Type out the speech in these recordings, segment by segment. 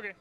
Okay.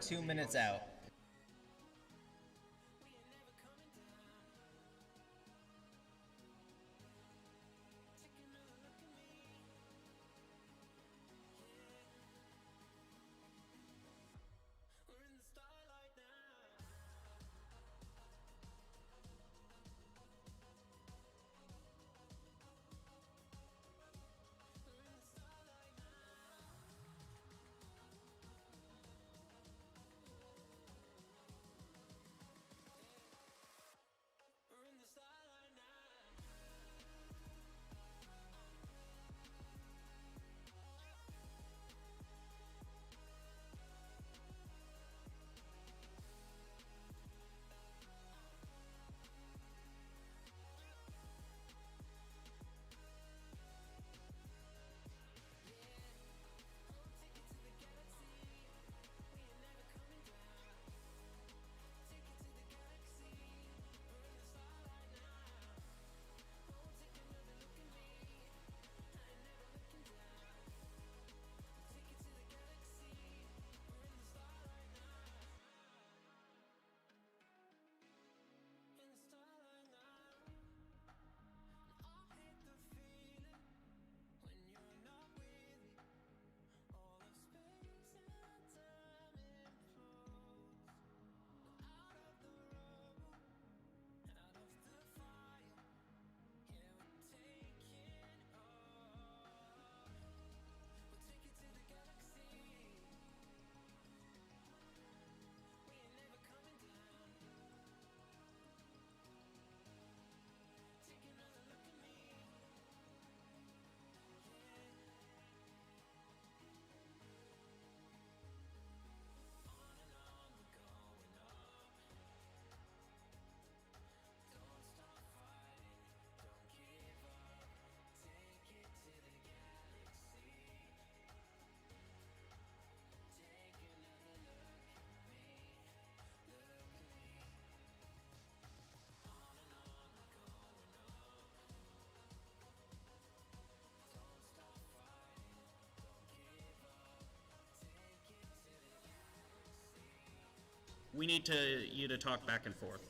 2 minutes out. We need you to talk back and forth.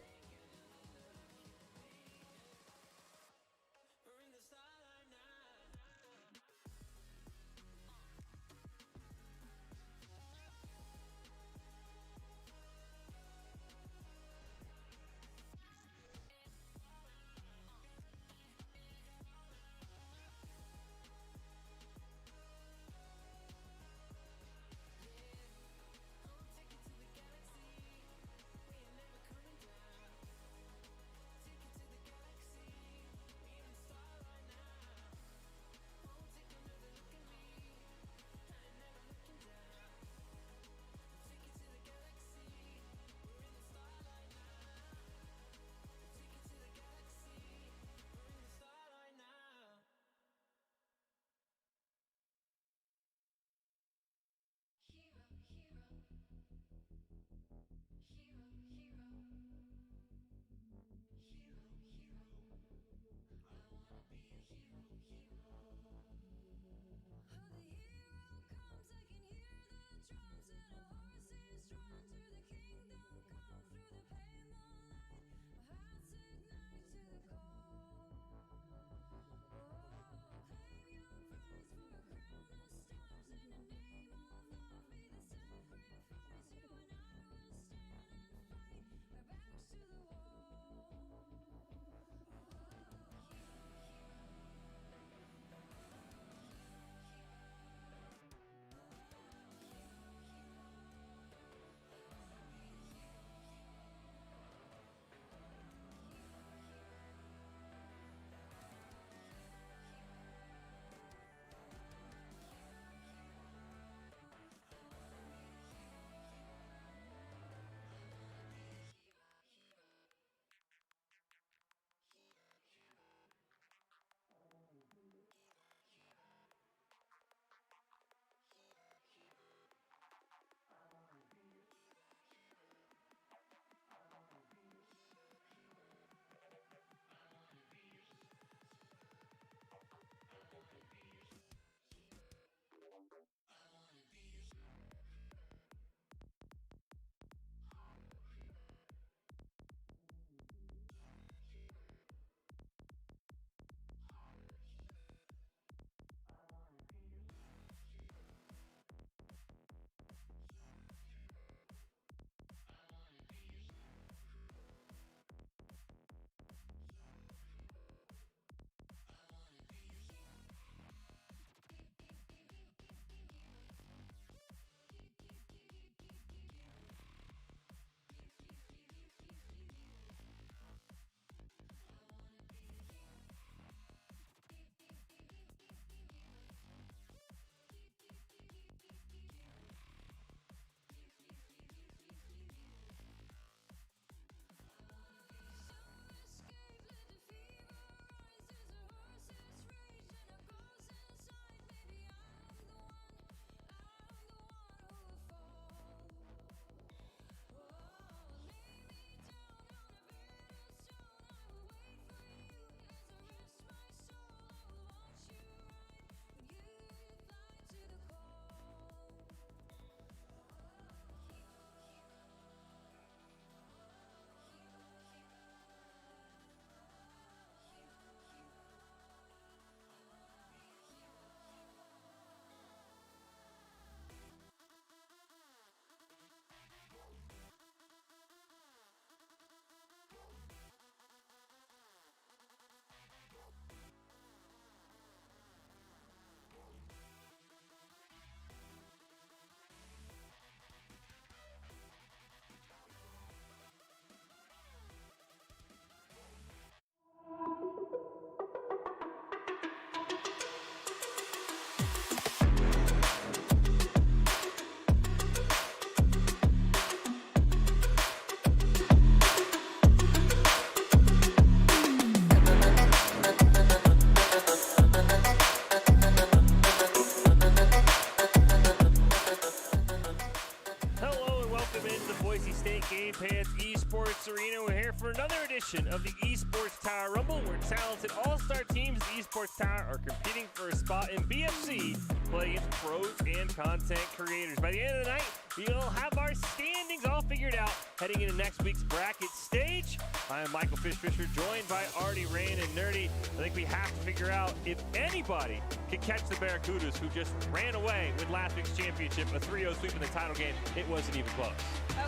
St. Pants Esports Arena. We're here for another edition of the Esports Tower Rumble, where talented all-star teams in the Esports Tower are competing for a spot in BFC, playing against pros and content creators. By the end of the night, we'll have our standings all figured out heading into next week's bracket stage. I am Michael Fisher, joined by Artie, Rain, and Nerdy. I think we have to figure out if anybody can catch the Barracudas, who just ran away with last week's championship, a 3-0 sweep in the title game. It wasn't even close.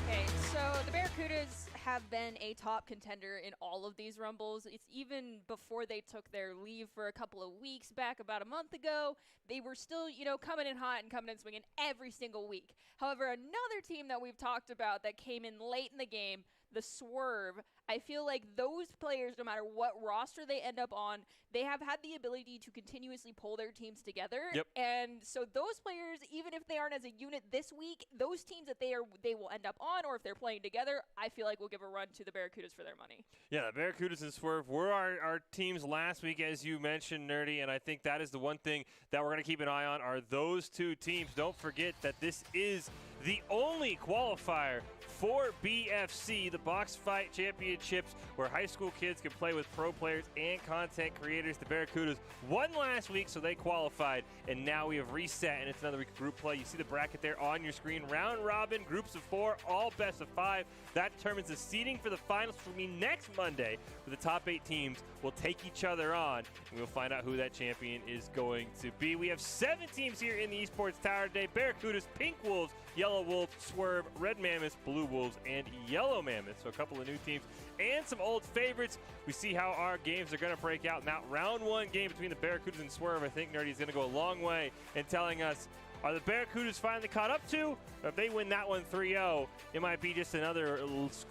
Okay, so the Barracudas have been a top contender in all of these Rumbles. It's even before they took their leave for a couple of weeks back about a month ago. They were still, coming in hot and coming in swinging every single week. However, another team that we've talked about that came in late in the game, the Swerve, I feel like those players, no matter what roster they end up on, they have had the ability to continuously pull their teams together. Yep. And so those players, even if they aren't as a unit this week, those teams that they will end up on, or if they're playing together, I feel like we'll give a run to the Barracudas for their money. Yeah, the Barracudas and Swerve were our teams last week, as you mentioned, Nerdy, and I think that is the one thing that we're going to keep an eye on are those two teams. Don't forget that this is the only qualifier for BFC, the Box Fight Championships, where high school kids can play with pro players and content creators. The Barracudas won last week, so they qualified, and now we have reset, and it's another week of group play. You see the bracket there on your screen. Round robin, groups of 4, all best of 5. That determines the seeding for the finals, which will be next Monday, where the top 8 teams will take each other on, and we'll find out who that champion is going to be. We have 7 teams here in the Esports Tower today: Barracudas, Pink Wolves, Yellow Wolves, Swerve, Red Mammoths, Blue Wolves, and Yellow Mammoths. So a couple of new teams and some old favorites. We see how our games are going to break out. Now, round 1 game between the Barracudas and Swerve, I think Nerdy is going to go a long way in telling us, are the Barracudas finally caught up to? Or if they win that one 3-0, it might be just another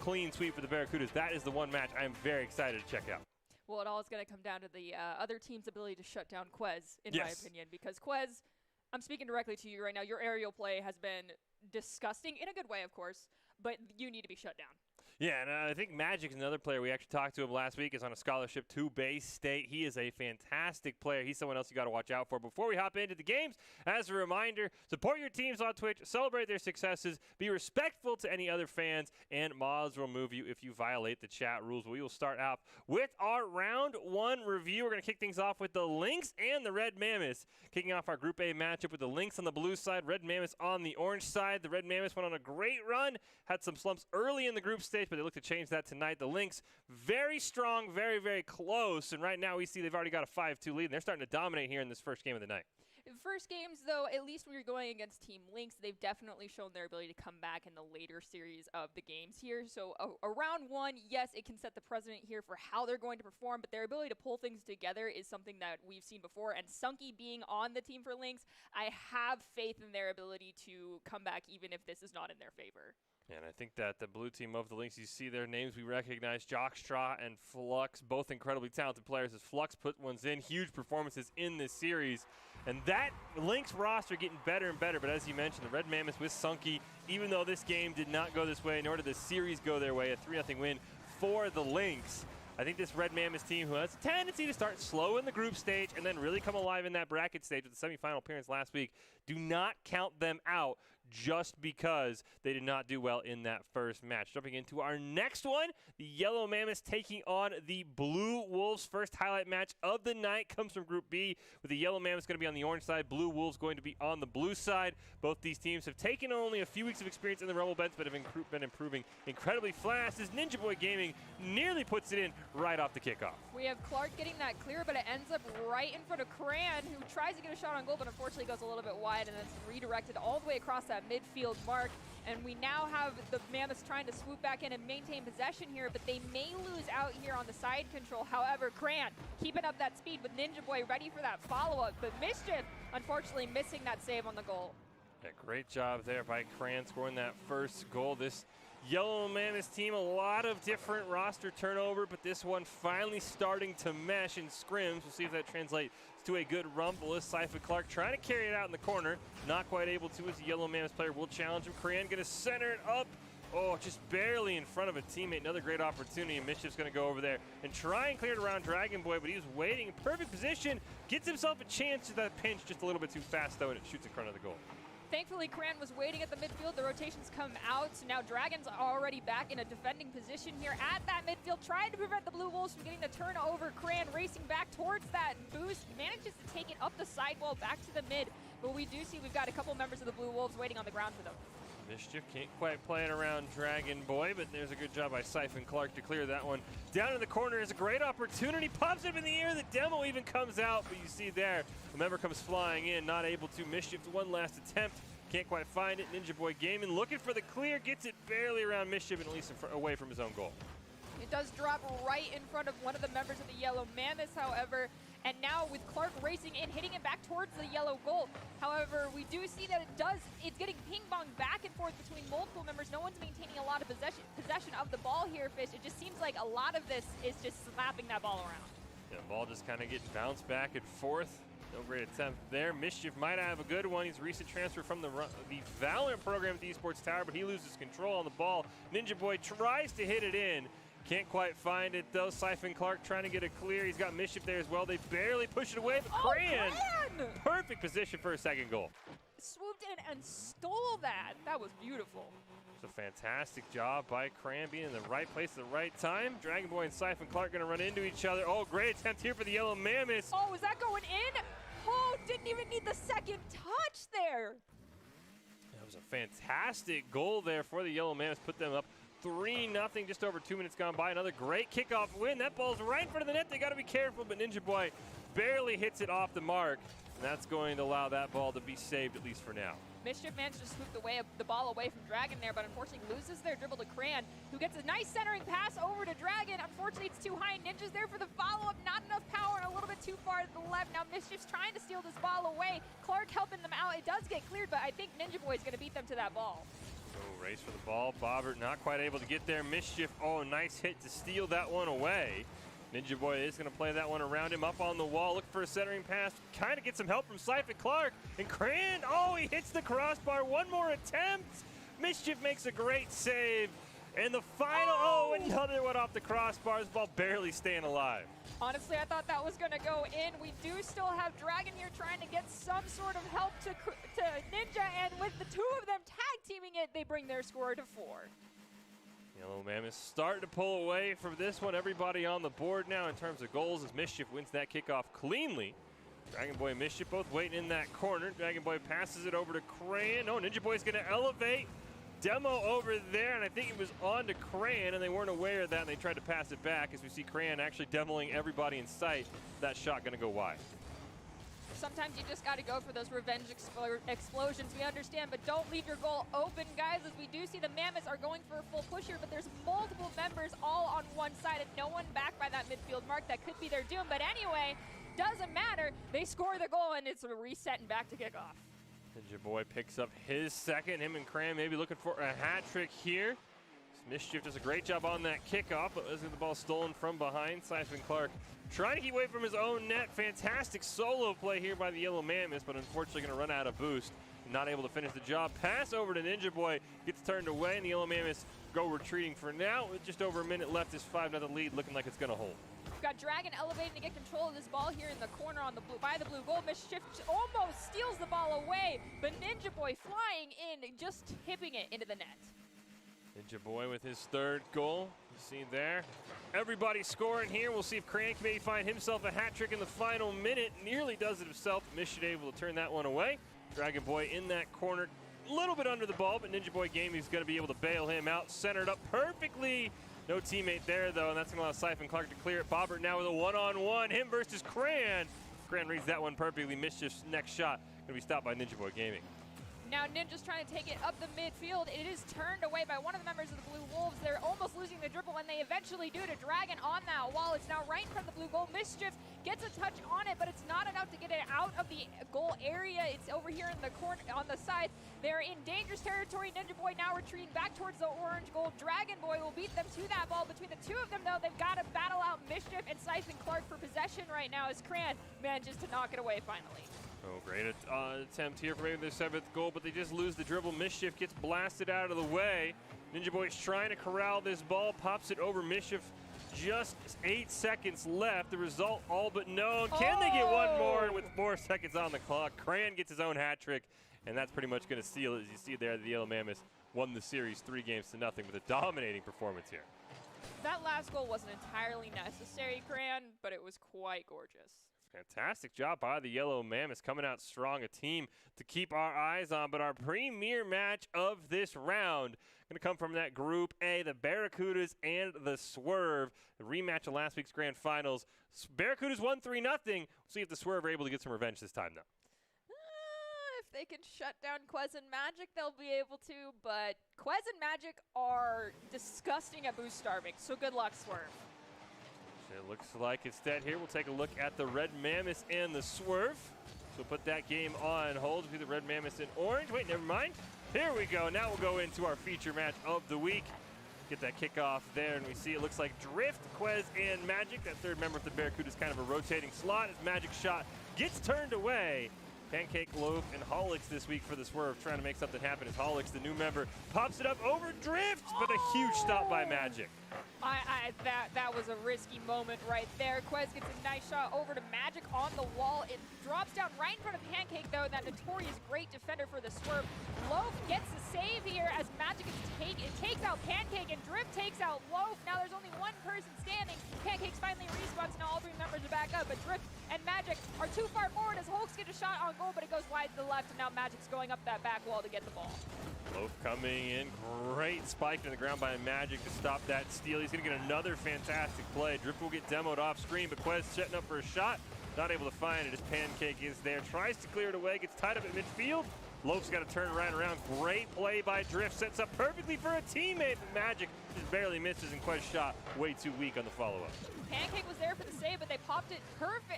clean sweep for the Barracudas. That is the one match I am very excited to check out. Well, it all is going to come down to the other team's ability to shut down Quez, in my opinion, because Quez, I'm speaking directly to you right now. Your aerial play has been disgusting, in a good way, of course, but you need to be shut down. Yeah, and I think Magic's another player. We actually talked to him last week. Is on a scholarship to Bay State. He is a fantastic player. He's someone else you got to watch out for. Before we hop into the games, as a reminder, support your teams on Twitch, celebrate their successes, be respectful to any other fans, and mods will remove you if you violate the chat rules. We will start off with our round 1 review. We're going to kick things off with the Lynx and the Red Mammoths. Kicking off our Group A matchup with the Lynx on the blue side, Red Mammoths on the orange side. The Red Mammoths went on a great run, had some slumps early in the group stage, but they look to change that tonight. The Lynx, very strong, very, very close, and right now we see they've already got a 5-2 lead, and they're starting to dominate here in this first game of the night. First games, though, at least when you're going against Team Lynx, they've definitely shown their ability to come back in the later series of the games here. So around 1, yes, it can set the precedent here for how they're going to perform, but their ability to pull things together is something that we've seen before. And Sunky being on the team for Lynx, I have faith in their ability to come back even if this is not in their favor. And I think that the blue team of the Lynx, you see their names we recognize, Jockstraw and Flux, both incredibly talented players as Flux put ones in, huge performances in this series. And that Lynx roster getting better and better, but as you mentioned, the Red Mammoths with Sunky, even though this game did not go this way, nor did the series go their way, a 3-0 win for the Lynx. I think this Red Mammoths team, who has a tendency to start slow in the group stage and then really come alive in that bracket stage with the semifinal appearance last week, do not count them out just because they did not do well in that first match. Jumping into our next one, the Yellow Mammoths taking on the Blue Wolves. First highlight match of the night comes from Group B, with the Yellow Mammoths going to be on the orange side, Blue Wolves going to be on the blue side. Both these teams have taken only a few weeks of experience in the Rumble Beds, but have been improving incredibly fast as Ninja Boy Gaming nearly puts it in right off the kickoff. We have Clark getting that clear, but it ends up right in front of Cran, who tries to get a shot on goal, but unfortunately goes a little bit wide, and then it's redirected all the way across that midfield mark. And we now have the Mammoths trying to swoop back in and maintain possession here, but they may lose out here on the side control. However, Cran keeping up that speed with Ninja Boy ready for that follow-up, but Mischief unfortunately missing that save on the goal. Yeah, great job there by Cran scoring that first goal. This Yellow Mammoths team, a lot of different roster turnover, but this one finally starting to mesh in scrims. We'll see if that translates to a good rumble as Cypher Clark trying to carry it out in the corner. Not quite able to as the Yellow Mammoths player will challenge him. Cran going to center it up. Oh, just barely in front of a teammate. Another great opportunity, and Mischief's going to go over there and try and clear it around Dragon Boy, but he was waiting in perfect position. Gets himself a chance to that pinch just a little bit too fast, though, and it shoots in front of the goal. Thankfully, Cran was waiting at the midfield. The rotations come out. So now Dragon's already back in a defending position here at that midfield, trying to prevent the Blue Wolves from getting the turnover. Cran racing back towards that boost, manages to take it up the sidewall back to the mid. But we do see we've got a couple members of the Blue Wolves waiting on the ground for them. Mischief can't quite play it around Dragon Boy, but there's a good job by Siphon Clark to clear that one. Down in the corner is a great opportunity. Pops it up in the air. The demo even comes out, but you see there, the member comes flying in, not able to. Mischief, one last attempt. Can't quite find it. Ninja Boy Gaming looking for the clear. Gets it barely around Mischief and at least away from his own goal. It does drop right in front of one of the members of the Yellow Mammoths, however. And now with Clark racing in, hitting it back towards the yellow goal. However, we do see that it's getting ping-ponged back and forth between multiple members. No one's maintaining a lot of possession of the ball here, Fish. It just seems like a lot of this is just slapping that ball around. Yeah, ball just kind of getting bounced back and forth. No great attempt there. Mischief might have a good one. He's a recent transfer from the Valorant program at the Esports Tower, but he loses control on the ball. Ninja Boy tries to hit it in. Can't quite find it though. Siphon Clark trying to get it clear. He's got Mischief there as well. They barely push it away, but Cran! Perfect position for a second goal. Swooped in and stole that. That was beautiful. It's a fantastic job by Cran being in the right place at the right time. Dragon Boy and Siphon Clark going to run into each other. Oh, great attempt here for the Yellow Mammoths. Oh, is that going in? Oh, didn't even need the second touch there. That was a fantastic goal there for the Yellow Mammoths. Put them up 3-0, just over 2 minutes gone by. Another great kickoff win. That ball's right in front of the net. They got to be careful, but Ninja Boy barely hits it off the mark. And that's going to allow that ball to be saved, at least for now. Mischief managed to swoop the ball away from Dragon there, but unfortunately loses their dribble to Cran, who gets a nice centering pass over to Dragon. Unfortunately, it's too high. Ninja's there for the follow-up. Not enough power and a little bit too far to the left. Now Mischief's trying to steal this ball away. Clark helping them out. It does get cleared, but I think Ninja Boy's going to beat them to that ball. So race for the ball. Bobbert not quite able to get there. Mischief, oh, nice hit to steal that one away. Ninja Boy is going to play that one around him, up on the wall, looking for a centering pass. Kind of get some help from Siphon Clark. And Cran, oh, he hits the crossbar. One more attempt. Mischief makes a great save. And the final, another one off the crossbar. This ball barely staying alive. Honestly, I thought that was going to go in. We do still have Dragon here trying to get some sort of help to Ninja, and with the two of them tag teaming it, they bring their score to 4. Yellow Mammoth starting to pull away from this one. Everybody on the board now in terms of goals as Mischief wins that kickoff cleanly. Dragon Boy and Mischief both waiting in that corner. Dragon Boy passes it over to Cran. Oh, Ninja Boy's going to elevate. Demo over there, and I think it was on to Cran, and they weren't aware of that, and they tried to pass it back as we see Cran actually demoing everybody in sight. That shot going to go wide. Sometimes you just got to go for those revenge explosions. We understand, but don't leave your goal open, guys, as we do see the Mammoths are going for a full push here, but there's multiple members all on one side and no one back by that midfield mark. That could be their doom, but anyway, doesn't matter. They score the goal, and it's a reset and back to kickoff. Ninja Boy picks up his second. Him and Cran maybe looking for a hat trick here. Mischief does a great job on that kickoff, but let's get the ball stolen from behind. Siphon Clark trying to keep away from his own net. Fantastic solo play here by the Yellow Mammoths, but unfortunately going to run out of boost. Not able to finish the job. Pass over to Ninja Boy, gets turned away, and the Yellow Mammoths go retreating for now. With just over a minute left, this 5-0 lead looking like it's going to hold. We've got Dragon elevating to get control of this ball here in the corner on the by the blue goal. Mischief almost steals the ball away, but Ninja Boy flying in, just tipping it into the net. Ninja Boy with his third goal. You see there. Everybody scoring here. We'll see if Cran can maybe find himself a hat trick in the final minute. Nearly does it himself. Mission able to turn that one away. Dragon Boy in that corner. A little bit under the ball, but Ninja Boy Gaming is going to be able to bail him out. Centered up perfectly. No teammate there, though, and that's going to allow Siphon Clark to clear it. Bobbert now with a one-on-one. Him versus Cran. Cran reads that one perfectly. Mischief's next shot going to be stopped by Ninja Boy Gaming. Now Ninja's trying to take it up the midfield. It is turned away by one of the members of the Blue Wolves. They're almost losing the dribble, and they eventually do to Dragon on that wall. It's now right in front of the blue goal. Mischief gets a touch on it, but it's not enough to get it out of the goal area. It's over here in the corner on the side. They're in dangerous territory. Ninja Boy now retreating back towards the orange goal. Dragon Boy will beat them to that ball. Between the two of them, though, they've got to battle out Mischief and Siphon Clark for possession right now as Cran manages to knock it away finally. Oh, great attempt here for maybe their 7th goal, but they just lose the dribble. Mischief gets blasted out of the way. Ninja Boy's trying to corral this ball, pops it over Mischief. Just 8 seconds left. The result all but known. Can they get one more with 4 seconds on the clock? Cran gets his own hat trick, and that's pretty much going to seal it. As you see there, the Yellow Mammoths won the series 3-0 with a dominating performance here. That last goal wasn't entirely necessary, Cran, but it was quite gorgeous. Fantastic job by the Yellow Mammoths, coming out strong, a team to keep our eyes on. But our premier match of this round going to come from that Group A, the Barracudas and the Swerve. The rematch of last week's grand finals. Barracudas won 3-0. We'll see if the Swerve are able to get some revenge this time, though. If they can shut down Quez and Magic, they'll be able to. But Quez and Magic are disgusting at boost starving, so good luck, Swerve. It looks like it's dead here. We'll take a look at the Red Mammoths and the Swerve. So we'll put that game on hold. We'll do the Red Mammoths in orange. Wait, never mind. Here we go. Now we'll go into our feature match of the week. Get that kickoff there, and we see it looks like Drift, Quez, and Magic. That third member of the Barracuda is kind of a rotating slot as Magic's shot gets turned away. Pancake, Loaf, and Hollix this week for the Swerve, trying to make something happen as Hollix, the new member, pops it up over Drift, but a huge stop by Magic. That was a risky moment right there. Quez gets a nice shot over to Magic on the wall. It drops down right in front of Pancake, though, that notorious great defender for the Swerve. Loaf gets the save here as Magic takes out Pancake, and Drift takes out Loaf. Now there's only one person standing. Pancake's finally respawns. Now all three members are back up, but Drift and Magic are too far forward as Hulks get a shot on goal, but it goes wide to the left, and now Magic's going up that back wall to get the ball. Loaf coming in, great spike in the ground by Magic to stop that steal. He's going to get another fantastic play. Drift will get demoed off screen, but Quez setting up for a shot. Not able to find it as Pancake is there. Tries to clear it away, gets tied up at midfield. Loaf's got to turn right around. Great play by Drift. Sets up perfectly for a teammate, but Magic just barely misses, and Quez's shot way too weak on the follow-up. Pancake was there for the save, but they popped it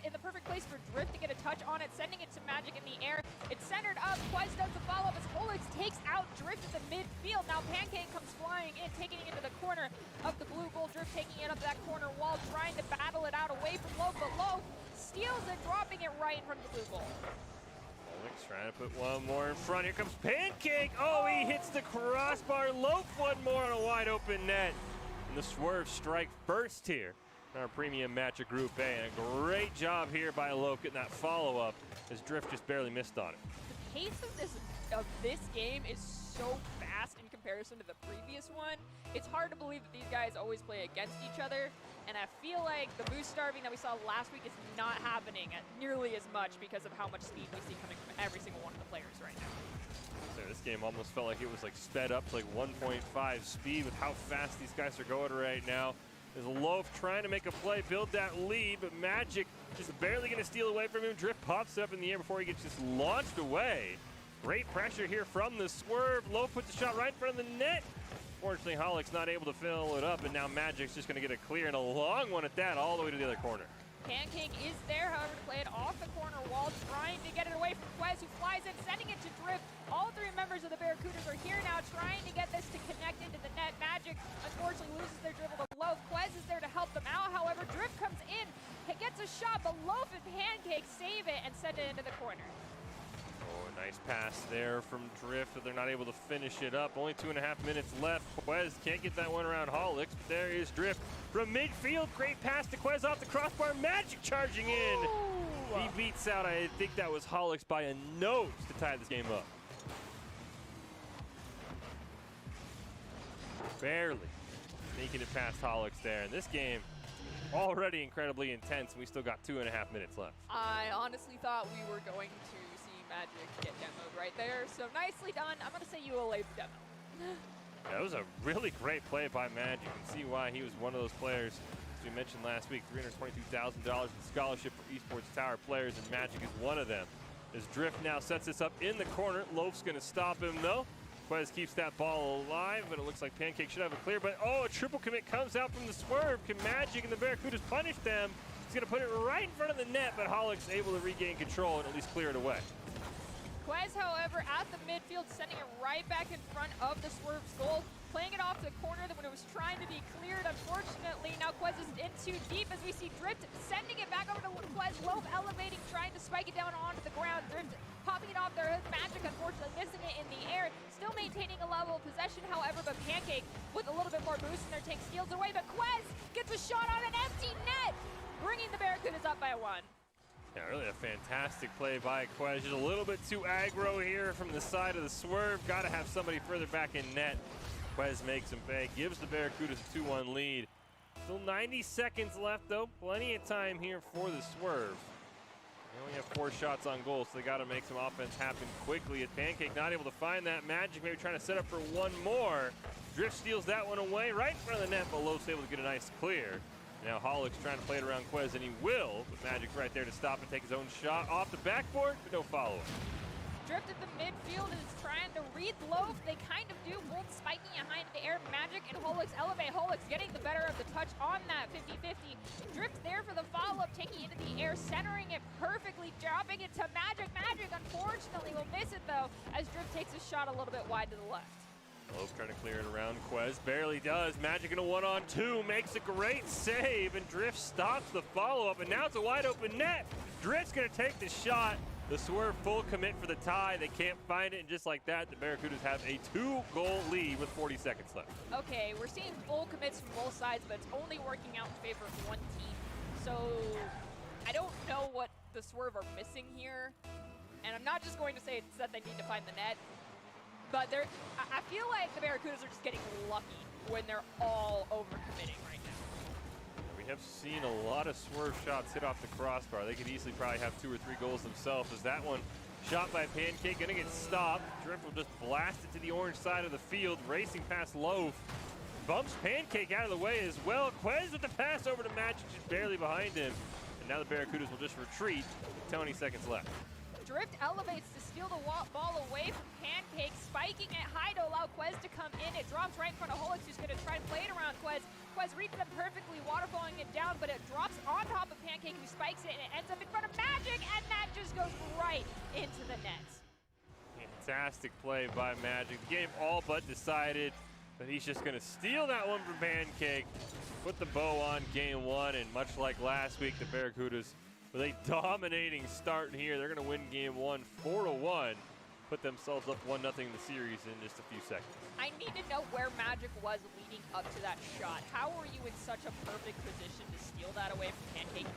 in the perfect place for Drift to get a touch on it, sending it to Magic in the air. It's centered up. Quez does the follow-up as Holix takes out Drift at the midfield. Now Pancake comes flying in, taking it into the corner of the blue goal. Drift taking it up that corner wall, trying to battle it out away from Loaf, but Loaf steals it, dropping it right in front of the blue goal. Holix trying to put one more in front. Here comes Pancake. Oh, he hits the crossbar. Loaf one more on a wide-open net. And the Swerve strike first here. Our premium match of Group A, and a great job here by Loaf getting that follow-up as Drift just barely missed on it. The pace of this game is so fast in comparison to the previous one. It's hard to believe that these guys always play against each other, and I feel like the boost starving that we saw last week is not happening at nearly as much because of how much speed we see coming from every single one of the players right now. So this game almost felt like it was like sped up to like 1.5 speed with how fast these guys are going right now. There's Loaf trying to make a play, build that lead, but Magic just barely going to steal away from him. Drift pops up in the air before he gets just launched away. Great pressure here from the Swerve. Loaf puts a shot right in front of the net. Fortunately, Hollix not able to fill it up, and now Magic's just going to get a clear and a long one at that all the way to the other corner. Pancake is there, however, to play it off the corner wall, trying to get it away from Quez, who flies in, sending it to Drift. All three members of the Barracudas are here now, trying to get this to connect into the net. Magic, unfortunately, loses their dribble to Loaf. Quez is there to help them out, however, Drift comes in, gets a shot, but Loaf and Pancake save it and send it into the corner. Oh, a nice pass there from Drift, but they're not able to finish it up. Only 2.5 minutes left. Quez can't get that one around Hollix, but there is Drift from midfield. Great pass to Quez off the crossbar. Magic charging in. Ooh. He beats out, I think that was Hollix by a nose to tie this game up. Barely making it past Hollix there. And this game already incredibly intense, and we still got 2.5 minutes left. I honestly thought we were going to Magic get demoed right there, so nicely done. I'm going to say you allay the demo. That was a really great play by Magic. You can see why he was one of those players, as we mentioned last week, $322,000 in scholarship for Esports Tower players, and Magic is one of them. As Drift now sets this up in the corner. Loaf's going to stop him, though. Quez keeps that ball alive, but it looks like Pancake should have a clear. But, oh, a triple commit comes out from the Swerve. Can Magic and the Barracudas punish them? He's going to put it right in front of the net, but Hollix able to regain control and at least clear it away. Quez, however, at the midfield, sending it right back in front of the Swerve's goal, playing it off the corner when it was trying to be cleared. Unfortunately, now Quez is in too deep as we see Drift sending it back over to Quez. Loaf elevating, trying to spike it down onto the ground. Drift popping it off there. Magic, unfortunately, missing it in the air. Still maintaining a level of possession, however, but Pancake, with a little bit more boost in their tank, steals away. But Quez gets a shot on an empty net, bringing the Barracudas up by 1. Yeah, really a fantastic play by Quez. Just a little bit too aggro here from the side of the swerve. Got to have somebody further back in net. Quez makes him pay, gives the Barracudas a 2-1 lead. Still 90 seconds left, though. Plenty of time here for the swerve. They only have 4 shots on goal, so they got to make some offense happen quickly. At Pancake not able to find that. Magic maybe trying to set up for one more. Drift steals that one away right in front of the net, but Lowe's able to get a nice clear. Now Hollick's trying to play it around Quez, and he will, but Magic's right there to stop and take his own shot off the backboard, but no follow-up. Drift at the midfield is trying to read Loaf. They kind of do, both spiking behind the air. Magic and Holix elevate. Holix getting the better of the touch on that 50-50. Drift there for the follow-up, taking it into the air, centering it perfectly, dropping it to Magic. Magic, unfortunately, will miss it, though, as Drift takes a shot a little bit wide to the left. Loaf trying to clear it around Quez, barely does. Magic in a 1-on-2, makes a great save, and Drift stops the follow-up, and now it's a wide-open net. Drift's going to take the shot. The swerve full commit for the tie. They can't find it, and just like that, the Barracudas have a 2-goal lead with 40 seconds left. Okay, we're seeing full commits from both sides, but it's only working out in favor of one team. So I don't know what the swerve are missing here, and I'm not just going to say it's that they need to find the net, but I feel like the Barracudas are just getting lucky when they're all over-committing right now. We have seen a lot of swerve shots hit off the crossbar. They could easily probably have 2 or 3 goals themselves, as that one shot by Pancake gonna get stopped. Drift will just blast it to the orange side of the field, racing past Loaf. Bumps Pancake out of the way as well. Quez with the pass over to Magic, just barely behind him. And now the Barracudas will just retreat with 20 seconds left. Drift elevates to steal the ball away from Pancake, spiking it high to allow Quez to come in. It drops right in front of Holix, who's going to try and play it around Quez. Quez reads them perfectly, waterfalling it down, but it drops on top of Pancake, who spikes it, and it ends up in front of Magic, and that just goes right into the net. Fantastic play by Magic. The game all but decided, but he's just going to steal that one from Pancake, put the bow on game 1, and much like last week, the Barracudas with a dominating start here. They're going to win game 1 4-1, put themselves up 1-0 in the series in just a few seconds. I need to know where Magic was leading up to that shot. How were you in such a perfect position to steal that away from Pancake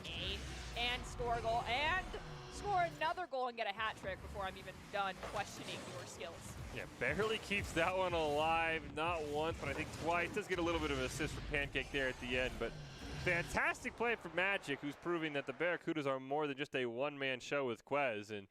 and score a goal and score another goal and get a hat trick before I'm even done questioning your skills? Yeah, barely keeps that one alive. Not once, but I think twice. Does get a little bit of an assist from Pancake there at the end, but fantastic play for Magic, who's proving that the Barracudas are more than just a one-man show with Quez. And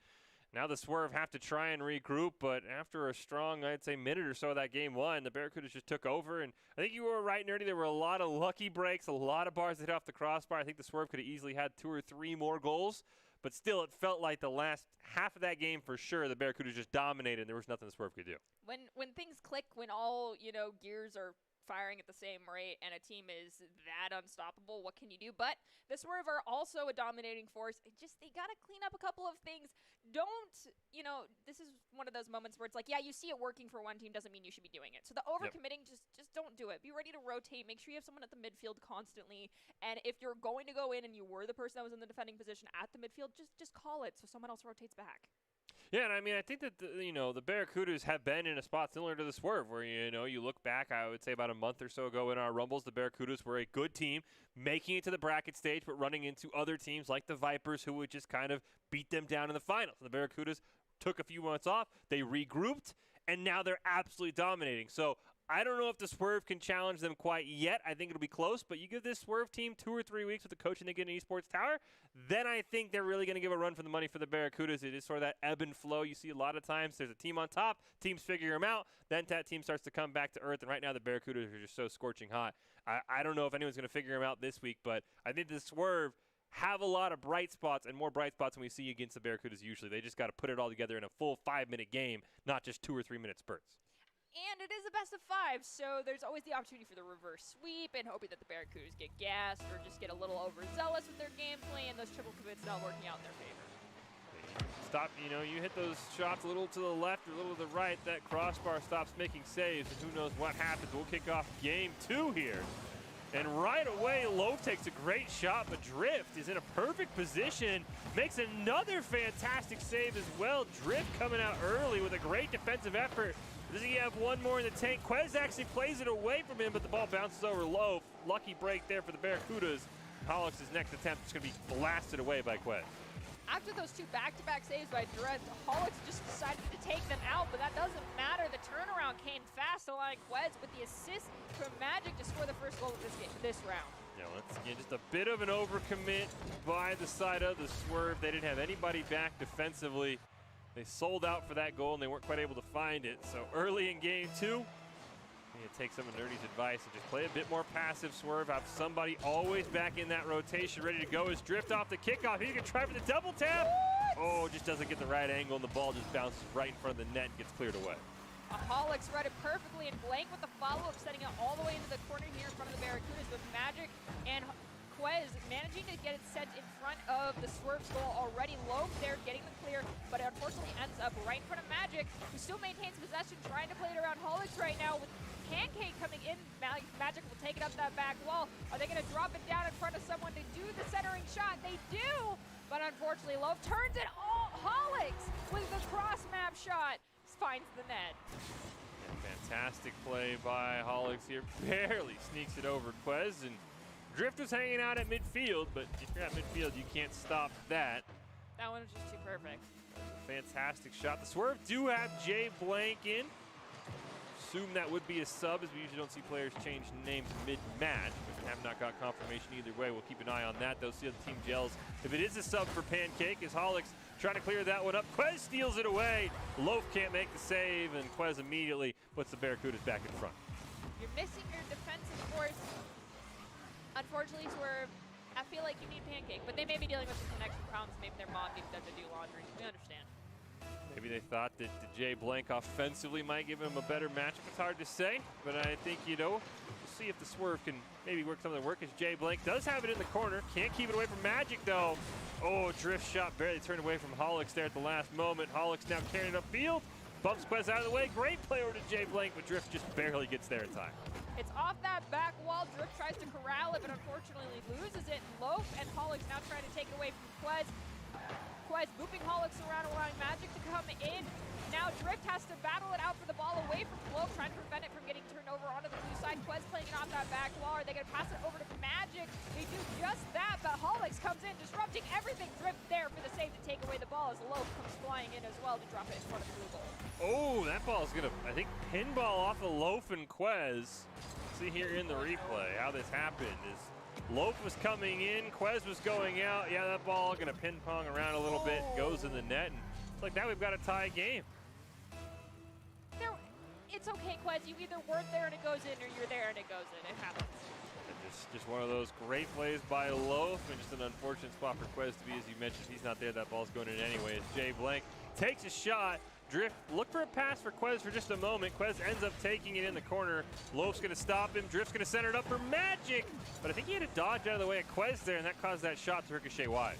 now the Swerve have to try and regroup, but after a strong, I'd say, minute or so of that game 1, the Barracudas just took over. And I think you were right, Nerdy. There were a lot of lucky breaks, a lot of bars that hit off the crossbar. I think the Swerve could have easily had 2 or 3 more goals, but still it felt like the last half of that game for sure, the Barracudas just dominated, and there was nothing the Swerve could do. When things click, when all, gears are firing at the same rate and a team is that unstoppable, what can you do? But the Swerve are also a dominating force. They got to clean up a couple of things. This is one of those moments where it's like, yeah, you see it working for one team doesn't mean you should be doing it. So the overcommitting, just don't do it. Be ready to rotate. Make sure you have someone at the midfield constantly. And if you're going to go in and you were the person that was in the defending position at the midfield, just call it so someone else rotates back. Yeah, and I mean, I think that, the Barracudas have been in a spot similar to the Swerve where, you look back, I would say about a month or so ago in our Rumbles, the Barracudas were a good team, making it to the bracket stage, but running into other teams like the Vipers who would just kind of beat them down in the finals. The Barracudas took a few months off, they regrouped, and now they're absolutely dominating. So I don't know if the Swerve can challenge them quite yet. I think it'll be close, but you give this Swerve team 2 or 3 weeks with the coaching they get in Esports Tower, then I think they're really going to give a run for the money for the Barracudas. It is sort of that ebb and flow you see a lot of times. There's a team on top, teams figure them out, then that team starts to come back to earth, and right now the Barracudas are just so scorching hot. I don't know if anyone's going to figure them out this week, but I think the Swerve have a lot of bright spots and more bright spots than we see against the Barracudas usually. They just got to put it all together in a full 5-minute game, not just 2 or 3 minute spurts. And it is a best of 5, so there's always the opportunity for the reverse sweep and hoping that the Barracudas get gassed or just get a little overzealous with their gameplay and those triple commits not working out in their favor. Stop, you hit those shots a little to the left or a little to the right, that crossbar stops making saves, and who knows what happens. We'll kick off game 2 here. And right away, Loaf takes a great shot, but Drift is in a perfect position, makes another fantastic save as well. Drift coming out early with a great defensive effort. Does he have one more in the tank? Quez actually plays it away from him, but the ball bounces over Loaf. Lucky break there for the Barracudas. Hollick's next attempt is going to be blasted away by Quez. After those two back-to-back saves by Drift, Holix just decided to take them out, but that doesn't matter. The turnaround came fast, allowing Quez with the assist from Magic to score the first goal of this round. Yeah, once again, just a bit of an overcommit by the side of the Swerve. They didn't have anybody back defensively. They sold out for that goal, and they weren't quite able to find it. So early in game 2, you take some of Nerdy's advice and just play a bit more passive, Swerve. Have somebody always back in that rotation, ready to go. As Drift off the kickoff. He can try for the double tap. Oh, just doesn't get the right angle, and the ball just bounces right in front of the net and gets cleared away. Holix read it perfectly, and Blank with the follow-up, setting it all the way into the corner here in front of the Barracudas with Magic and Quez managing to get it sent in front of the Swerve's goal already. Loaf there getting the clear, but it unfortunately ends up right in front of Magic, who still maintains possession, trying to play it around Holix right now with Pancake coming in. Magic will take it up that back wall. Are they going to drop it down in front of someone to do the centering shot? They do, but unfortunately Loaf turns it all. Holix with the cross map shot finds the net. Fantastic play by Holix here. Barely sneaks it over Quez, and Drift was hanging out at midfield, but if you're at midfield, you can't stop that. That one was just too perfect. Fantastic shot. The Swerve do have Jay Blank in. Assume that would be a sub, as we usually don't see players change names mid-match, but we have not got confirmation either way. We'll keep an eye on that, though, see how the team gels. If it is a sub for Pancake, as Holix trying to clear that one up. Quez steals it away. Loaf can't make the save, and Quez immediately puts the Barracudas back in front. You're missing your defensive force. Unfortunately, Swerve, I feel like you need Pancake, but they may be dealing with some connection problems. Maybe their mom needs them to do laundry. We understand. Maybe they thought that Jay Blank offensively might give him a better matchup. It's hard to say, but I think, we'll see if the Swerve can maybe work something work, as Jay Blank does have it in the corner. Can't keep it away from Magic, though. Oh, drift shot barely turned away from Holix there at the last moment. Holix now carrying it upfield. Bumps Quez out of the way. Great play over to Jay Blank, but Drift just barely gets there in time. It's off that back wall. Drift tries to corral it, but unfortunately loses it. Loaf and Holix now trying to take it away from Quez. Quez looping Holix around, allowing Magic to come in. Now Drift has to battle it out for the ball away from Loaf, trying to prevent it from getting turned over onto the blue side. Quez playing it off that back wall. Are they going to pass it over to Magic? They do just that, but Holix comes in, disrupting everything. Drift there for the save to take away the ball, as Loaf comes flying in as well to drop it in front of the blue goal. Oh, that ball is going to, I think, pinball off of Loaf and Quez. See here in the replay how this happened is Loaf was coming in, Quez was going out. Yeah, that ball going to ping pong around a little bit, goes in the net, and it's like that we've got a tie game. It's okay, Quez. You either weren't there and it goes in, or you're there and it goes in. It happens. Just one of those great plays by Loaf, and just an unfortunate spot for Quez to be, as you mentioned. If he's not there, that ball's going in anyway. As Jay Blank takes a shot. Drift, look for a pass for Quez for just a moment. Quez ends up taking it in the corner. Loaf's going to stop him. Drift's going to center it up for Magic. But I think he had a dodge out of the way of Quez there, and that caused that shot to ricochet wide.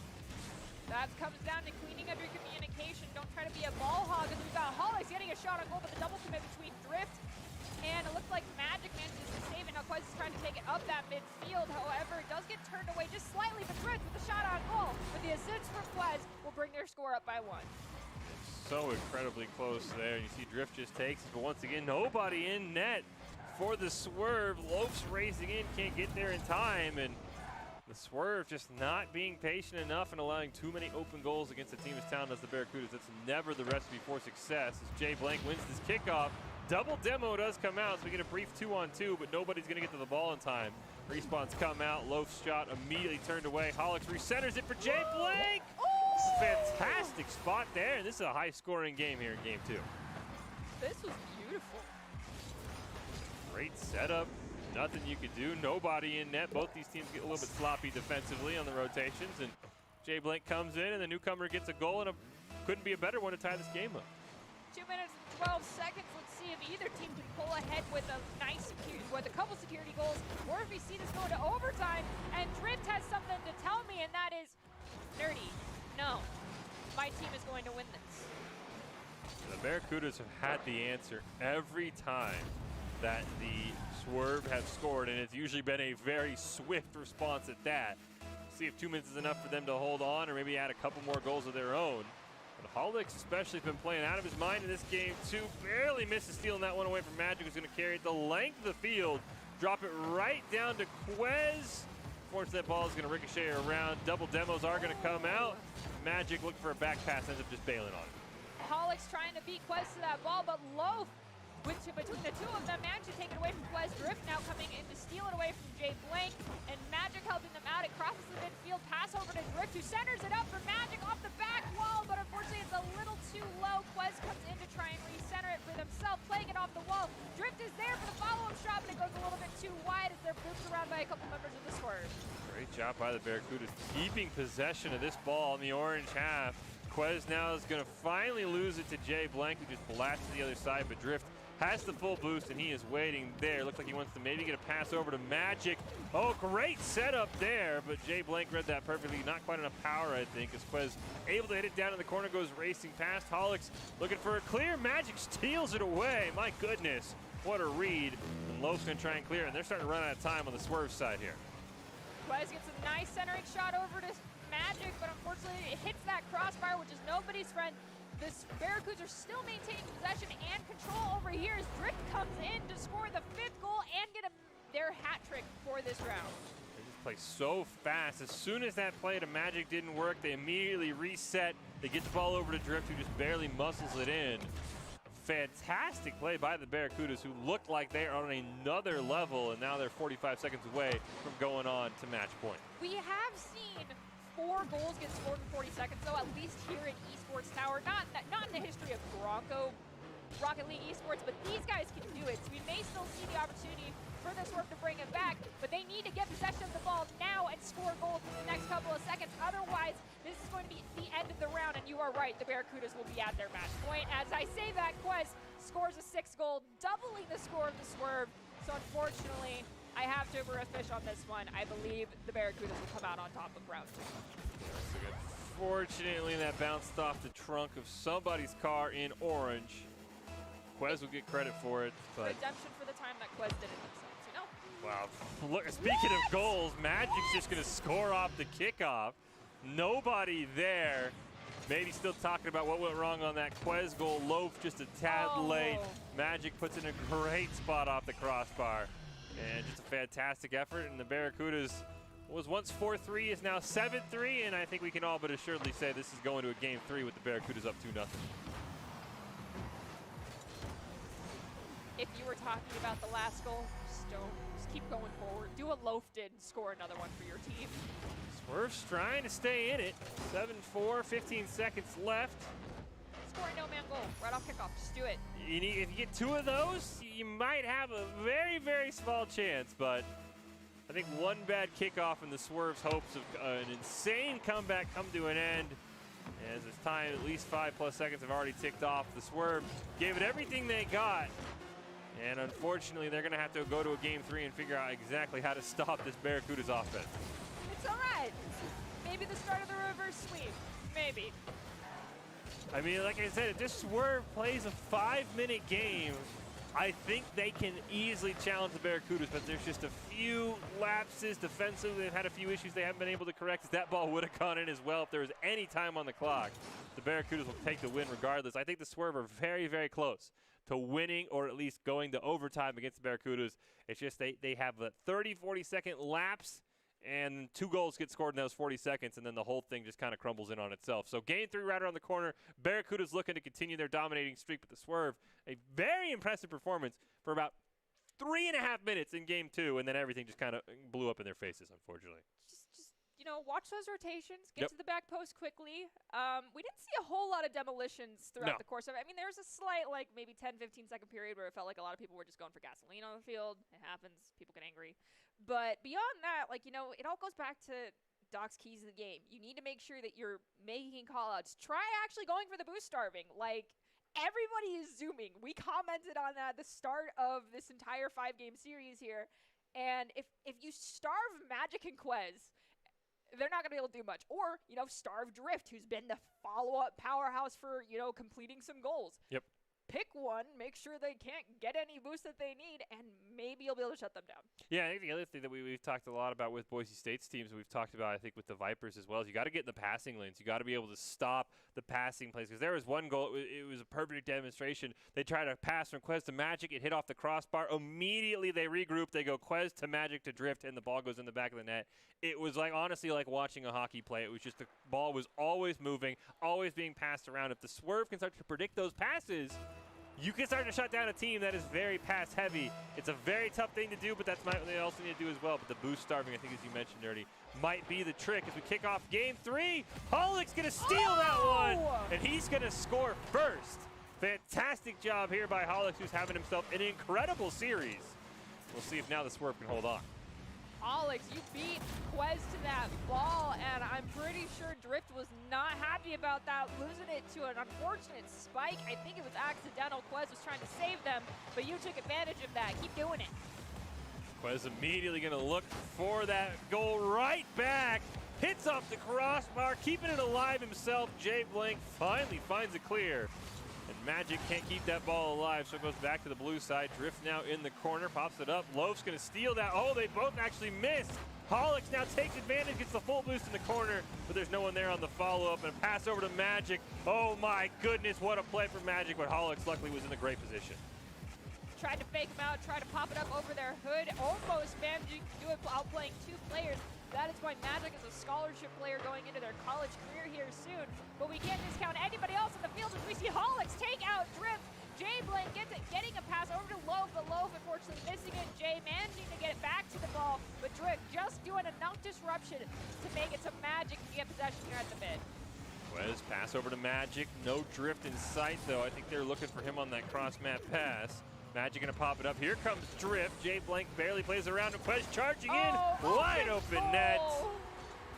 That comes down to cleaning up your communication. Don't try to be a ball hog, as we've got Holix getting a shot on goal, but the double commit between Drift and it looks like Magic manages to save it. Now Quez is trying to take it up that midfield. However, it does get turned away just slightly, but Drift with the shot on goal with the assist for Quez will bring their score up by 1. So incredibly close there. You see Drift just takes it, but once again, nobody in net for the Swerve. Loaf's racing in, can't get there in time, and the Swerve just not being patient enough and allowing too many open goals against a team as talented as the Barracudas. That's never the recipe for success. As Jay Blank wins this kickoff, double demo does come out, so we get a brief 2-on-2, but nobody's going to get to the ball in time. Respawns come out, Loaf's shot immediately turned away. Holix recenters it for Jay Blank. Fantastic spot there, and this is a high-scoring game here in Game 2. This was beautiful. Great setup. Nothing you could do. Nobody in net. Both these teams get a little bit sloppy defensively on the rotations, and Jay Blank comes in, and the newcomer gets a goal, and couldn't be a better one to tie this game up. 2 minutes and 12 seconds. Let's see if either team can pull ahead with a nice security, with a couple security goals, or if we see this go into overtime. And Drift has something to tell me, and that is, Nerdy, no, my team is going to win this. The Barracudas have had the answer every time that the Swerve have scored, and it's usually been a very swift response at that. See if 2 minutes is enough for them to hold on, or maybe add a couple more goals of their own. But Holix especially has been playing out of his mind in this game too. Barely misses stealing that one away from Magic, who's going to carry it the length of the field. Drop it right down to Quez. Fortunately, that ball is going to ricochet around. Double demos are going to come out. Magic looking for a back pass, ends up just bailing on it. Hollick's trying to beat Quez to that ball, but Loaf, between the two of them, managed to take it away from Quez. Drift now coming in to steal it away from Jay Blank, and Magic helping them out. It crosses the midfield, pass over to Drift, who centers it up for Magic off the back wall, but unfortunately it's a little too low. Quez comes in to try and recenter it for themselves, playing it off the wall. Drift is there for the follow-up shot, but it goes a little bit too wide as they're booped around by a couple members of the Swerve. Great job by the Barracudas keeping possession of this ball in the orange half. Quez now is going to finally lose it to Jay Blank, who just blasts to the other side, but Drift has the full boost, and he is waiting there. Looks like he wants to maybe get a pass over to Magic. Oh, great setup there, but Jay Blank read that perfectly. Not quite enough power, I think, as Quez able to hit it down in the corner, goes racing past. Hollick's looking for a clear. Magic steals it away. My goodness, what a read. And Loaf's going to try and clear it, and they're starting to run out of time on the Swerve side here. Quez gets a nice centering shot over to Magic, but unfortunately it hits that crossbar, which is nobody's friend. The Barracudas are still maintaining possession and control over here as Drift comes in to score the 5th goal and get their hat trick for this round. They just play so fast. As soon as that play to Magic didn't work, they immediately reset. They get the ball over to Drift, who just barely muscles it in. Fantastic play by the Barracudas, who looked like they're on another level, and now they're 45 seconds away from going on to match point. We have seen 4 goals get scored in 40 seconds, though, at least here in Esports Tower. Not in the history of Rocket League Esports, but these guys can do it. So we may still see the opportunity for this work to bring it back, but they need to get possession of the ball now and score a goal in the next couple of seconds. Otherwise, this is going to be the end of the round, and you are right, the Barracudas will be at their match point. As I say that, Quez scores a 6th goal, doubling the score of the Swerve. So unfortunately, I have to over a fish on this one. I believe the Barracudas will come out on top of round 2. Fortunately, that bounced off the trunk of somebody's car in orange. Quez will get credit for it, but redemption for the time that Quez did it themselves, you know? wow. Look, speaking of goals, Magic's just going to score off the kickoff. Nobody there. Maybe still talking about what went wrong on that Quez goal. Loaf just a tad late. Magic puts in a great spot off the crossbar. And just a fantastic effort, and the Barracudas was once 4-3, is now 7-3, and I think we can all but assuredly say this is going to a game 3 with the Barracudas up 2-0. If you were talking about the last goal, just keep going forward. Do what Loaf did and score another one for your team. Swerve's trying to stay in it. 7-4, 15 seconds left. Score a no-man goal right off kickoff. Just do it. If you get 2 of those, you might have a very, very small chance, but I think one bad kickoff and the Swerve's hopes of an insane comeback come to an end. As it's time, at least 5+ seconds have already ticked off. The Swerve gave it everything they got, and unfortunately, they're going to have to go to a game 3 and figure out exactly how to stop this Barracudas offense. It's all right. Maybe the start of the reverse sweep. Maybe. I mean, like I said, if this Swerve plays a 5-minute game, I think they can easily challenge the Barracudas, but there's just a few lapses defensively. They've had a few issues they haven't been able to correct. That ball would have gone in as well if there was any time on the clock. The Barracudas will take the win regardless. I think the Swerve are very, very close to winning or at least going to overtime against the Barracudas. It's just they have a 30-40 second lapse, and 2 goals get scored in those 40 seconds, and then the whole thing just kind of crumbles in on itself. So game 3 right around the corner. Barracudas looking to continue their dominating streak, but the Swerve, a very impressive performance for about 3.5 minutes in game 2, and then everything just kind of blew up in their faces, unfortunately. Just watch those rotations, get to the back post quickly. We didn't see a whole lot of demolitions throughout the course of it. I mean, there was a slight, maybe 10-15 second period where it felt like a lot of people were just going for gasoline on the field. It happens. People get angry. But beyond that, it all goes back to Doc's keys of the game. You need to make sure that you're making call-outs. Try actually going for the boost starving. Everybody is zooming. We commented on that at the start of this entire 5-game series here. And if you starve Magic and Quez, they're not going to be able to do much. Or, starve Drift, who's been the follow-up powerhouse for, completing some goals. Yep. Pick one, make sure they can't get any boost that they need, and maybe you'll be able to shut them down. Yeah, I think the other thing that we've talked a lot about with Boise State's teams, we've talked about, I think, with the Vipers as well, is you got to get in the passing lanes. You got to be able to stop the passing plays. Because there was one goal, it was a perfect demonstration. They tried to pass from Quez to Magic. It hit off the crossbar. Immediately they regroup. They go Quez to Magic to Drift, and the ball goes in the back of the net. It was like, honestly, like watching a hockey play. It was just the ball was always moving, always being passed around. If the Swerve can start to predict those passes, you can start to shut down a team that is very pass heavy. It's a very tough thing to do, but that's what they also need to do as well. But the boost starving, I think, as you mentioned, Nerdy, might be the trick as we kick off game 3. Hollick's going to steal that one, and he's going to score first. Fantastic job here by Hollick, who's having himself an incredible series. We'll see if now the Swerve can hold on. Alex, you beat Quez to that ball, and I'm pretty sure Drift was not happy about that, losing it to an unfortunate spike. I think it was accidental. Quez was trying to save them, but you took advantage of that. Keep doing it. Quez immediately going to look for that goal right back. Hits off the crossbar, keeping it alive himself. Jay Blank finally finds it clear. And Magic can't keep that ball alive, so it goes back to the blue side. Drift now in the corner, pops it up. Loaf's going to steal that. Oh, they both actually missed. Hollick now takes advantage, gets the full boost in the corner, but there's no one there on the follow-up. And a pass over to Magic. Oh, my goodness, what a play for Magic, but Hollick luckily was in a great position. Tried to fake him out, tried to pop it up over their hood. Almost managed to do it outplaying 2 players. That is why Magic is a scholarship player going into their college career here soon. But we can't discount anybody else in the field as we see Hollick take out Drift. Jay Blank getting a pass over to Loaf, but Loaf unfortunately missing it. Jay managing to get it back to the ball, but Drift just doing enough disruption to make it to Magic to get possession here at the mid. Quez pass over to Magic. No Drift in sight, though. I think they're looking for him on that cross-map pass. Magic gonna pop it up. Here comes Drift. Jay Blank barely plays around. Quez charging in. Wide open net.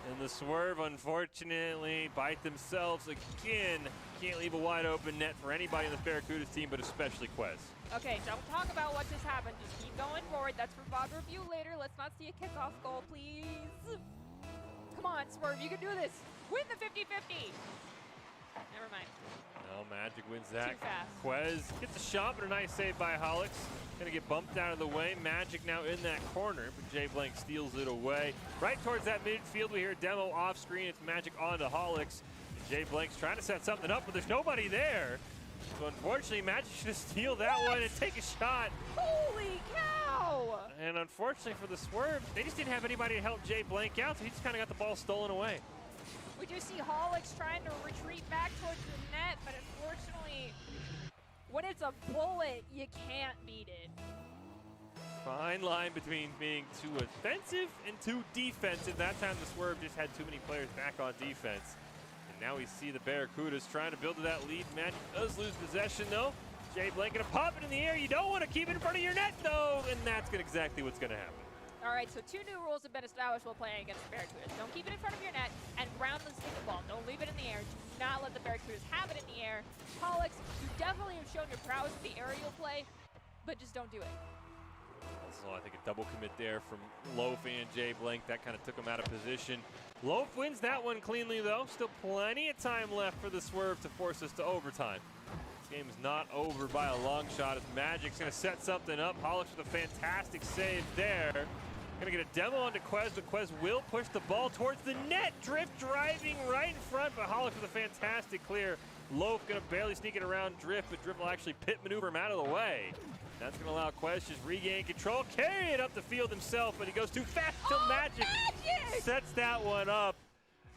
And the Swerve, unfortunately, bite themselves again. Can't leave a wide open net for anybody in the Barracudas team, but especially Quez. Okay, don't talk about what just happened. Just keep going forward. That's for VOD review later. Let's not see a kickoff goal, please. Come on, Swerve. You can do this. Win the 50-50. Never mind. No, Magic wins that. Too fast. Quez gets a shot, but a nice save by Hollick. Gonna get bumped out of the way. Magic now in that corner, but Jay Blank steals it away. Right towards that midfield, we hear a demo off screen. It's Magic onto Hollick. Jay Blank's trying to set something up, but there's nobody there. So unfortunately, Magic should steal that one and take a shot. Holy cow! And unfortunately for the Swerve, they just didn't have anybody to help Jay Blank out, so he just kind of got the ball stolen away. We do see Hollick trying to retreat back towards the net, but unfortunately, when it's a bullet, you can't beat it. Fine line between being too offensive and too defensive. That time the Swerve just had too many players back on defense. And now we see the Barracudas trying to build to that lead. Magic does lose possession though. Jay Blank gonna pop it in the air. You don't want to keep it in front of your net though, and that's exactly what's gonna happen. All right, so 2 new rules have been established while playing against the Barracudas. Don't keep it in front of your net, and ground and stick the ball. Don't leave it in the air. Do not let the Barracudas have it in the air. Hollick, you definitely have shown your prowess with the aerial play, but just don't do it. Also, I think a double commit there from Loaf and Jay Blank. That kind of took him out of position. Loaf wins that one cleanly, though. Still plenty of time left for the Swerve to force us to overtime. This game is not over by a long shot as Magic's going to set something up. Hollick with a fantastic save there. Gonna get a demo onto Quez, but Quez will push the ball towards the net. Drift driving right in front, but Hollick with a fantastic clear. Loaf gonna barely sneak it around Drift, but Drift will actually pit maneuver him out of the way. That's gonna allow Quez just regain control, carry it up the field himself, but he goes too fast till Magic sets that one up.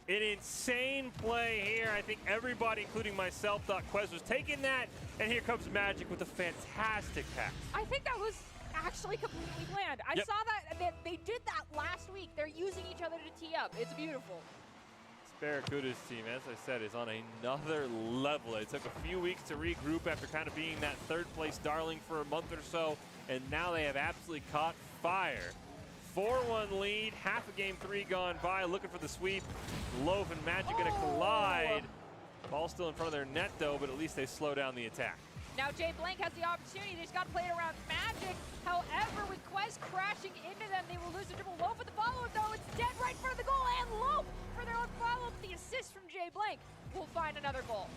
An insane play here. I think everybody, including myself, thought Quez was taking that, and here comes Magic with a fantastic pass. I think that was actually completely planned. I saw that they did that last week. They're using each other to tee up. It's beautiful. This Barracudas team, as I said, is on another level. It took a few weeks to regroup after kind of being that third place darling for a month or so, and now they have absolutely caught fire. 4-1 lead, half of game 3 gone by, looking for the sweep. Loaf and Magic gonna collide. Ball still in front of their net though, but at least they slow down the attack. Now Jay Blank has the opportunity. They just got to play it around Magic. However, with Quez crashing into them, they will lose the dribble. Loaf with the follow-up, though. It's dead right in front of the goal. And Loaf for their own follow-up. The assist from Jay Blank will find another goal.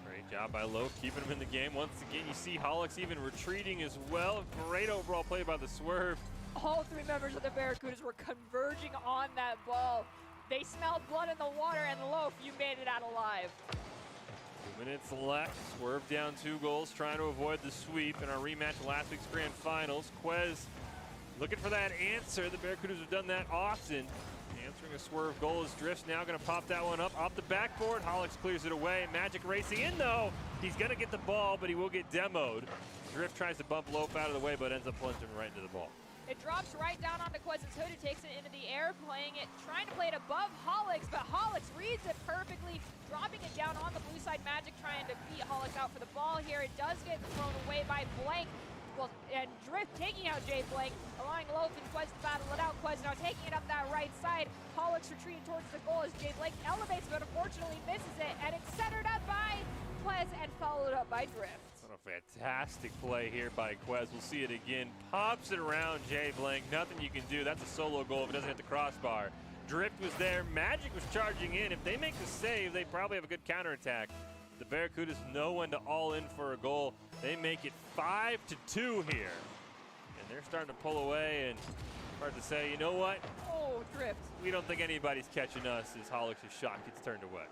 Great job by Loaf, keeping him in the game. Once again, you see Hollick even retreating as well. Great overall play by the Swerve. all three members of the Barracudas were converging on that ball. They smelled blood in the water, and Loaf, you made it out alive. 2 minutes left. Swerve down 2 goals, trying to avoid the sweep in our rematch of last week's grand finals. Quez looking for that answer. The Barracudas have done that often. Answering a Swerve goal is Drift's now going to pop that one up off the backboard. Hollix clears it away. Magic racing in, though. He's going to get the ball, but he will get demoed. Drift tries to bump Loaf out of the way, but ends up plunging right into the ball. It drops right down onto Quez's hood. It takes it into the air, trying to play it above Hollix, but Hollix reads it perfectly, dropping it down on the blue side. Magic trying to beat Hollix out for the ball here. It does get thrown away by Blank. Well, and Drift taking out Jay Blank, allowing Loaf and Quez to battle it out. Quez now taking it up that right side. Hollix retreating towards the goal as Jay Blank elevates, but unfortunately misses it, and it's centered up by Quez and followed up by Drift. What a fantastic play here by Quez. We'll see it again. Pops it around Jay Blank. Nothing you can do. That's a solo goal if it doesn't hit the crossbar. Drift was there. Magic was charging in. If they make the save, they probably have a good counterattack. The Barracudas know when to all in for a goal. They make it 5-2 here. And they're starting to pull away, and hard to say, you know what? Oh, Drift. We don't think anybody's catching us as Hollix's shot gets turned away.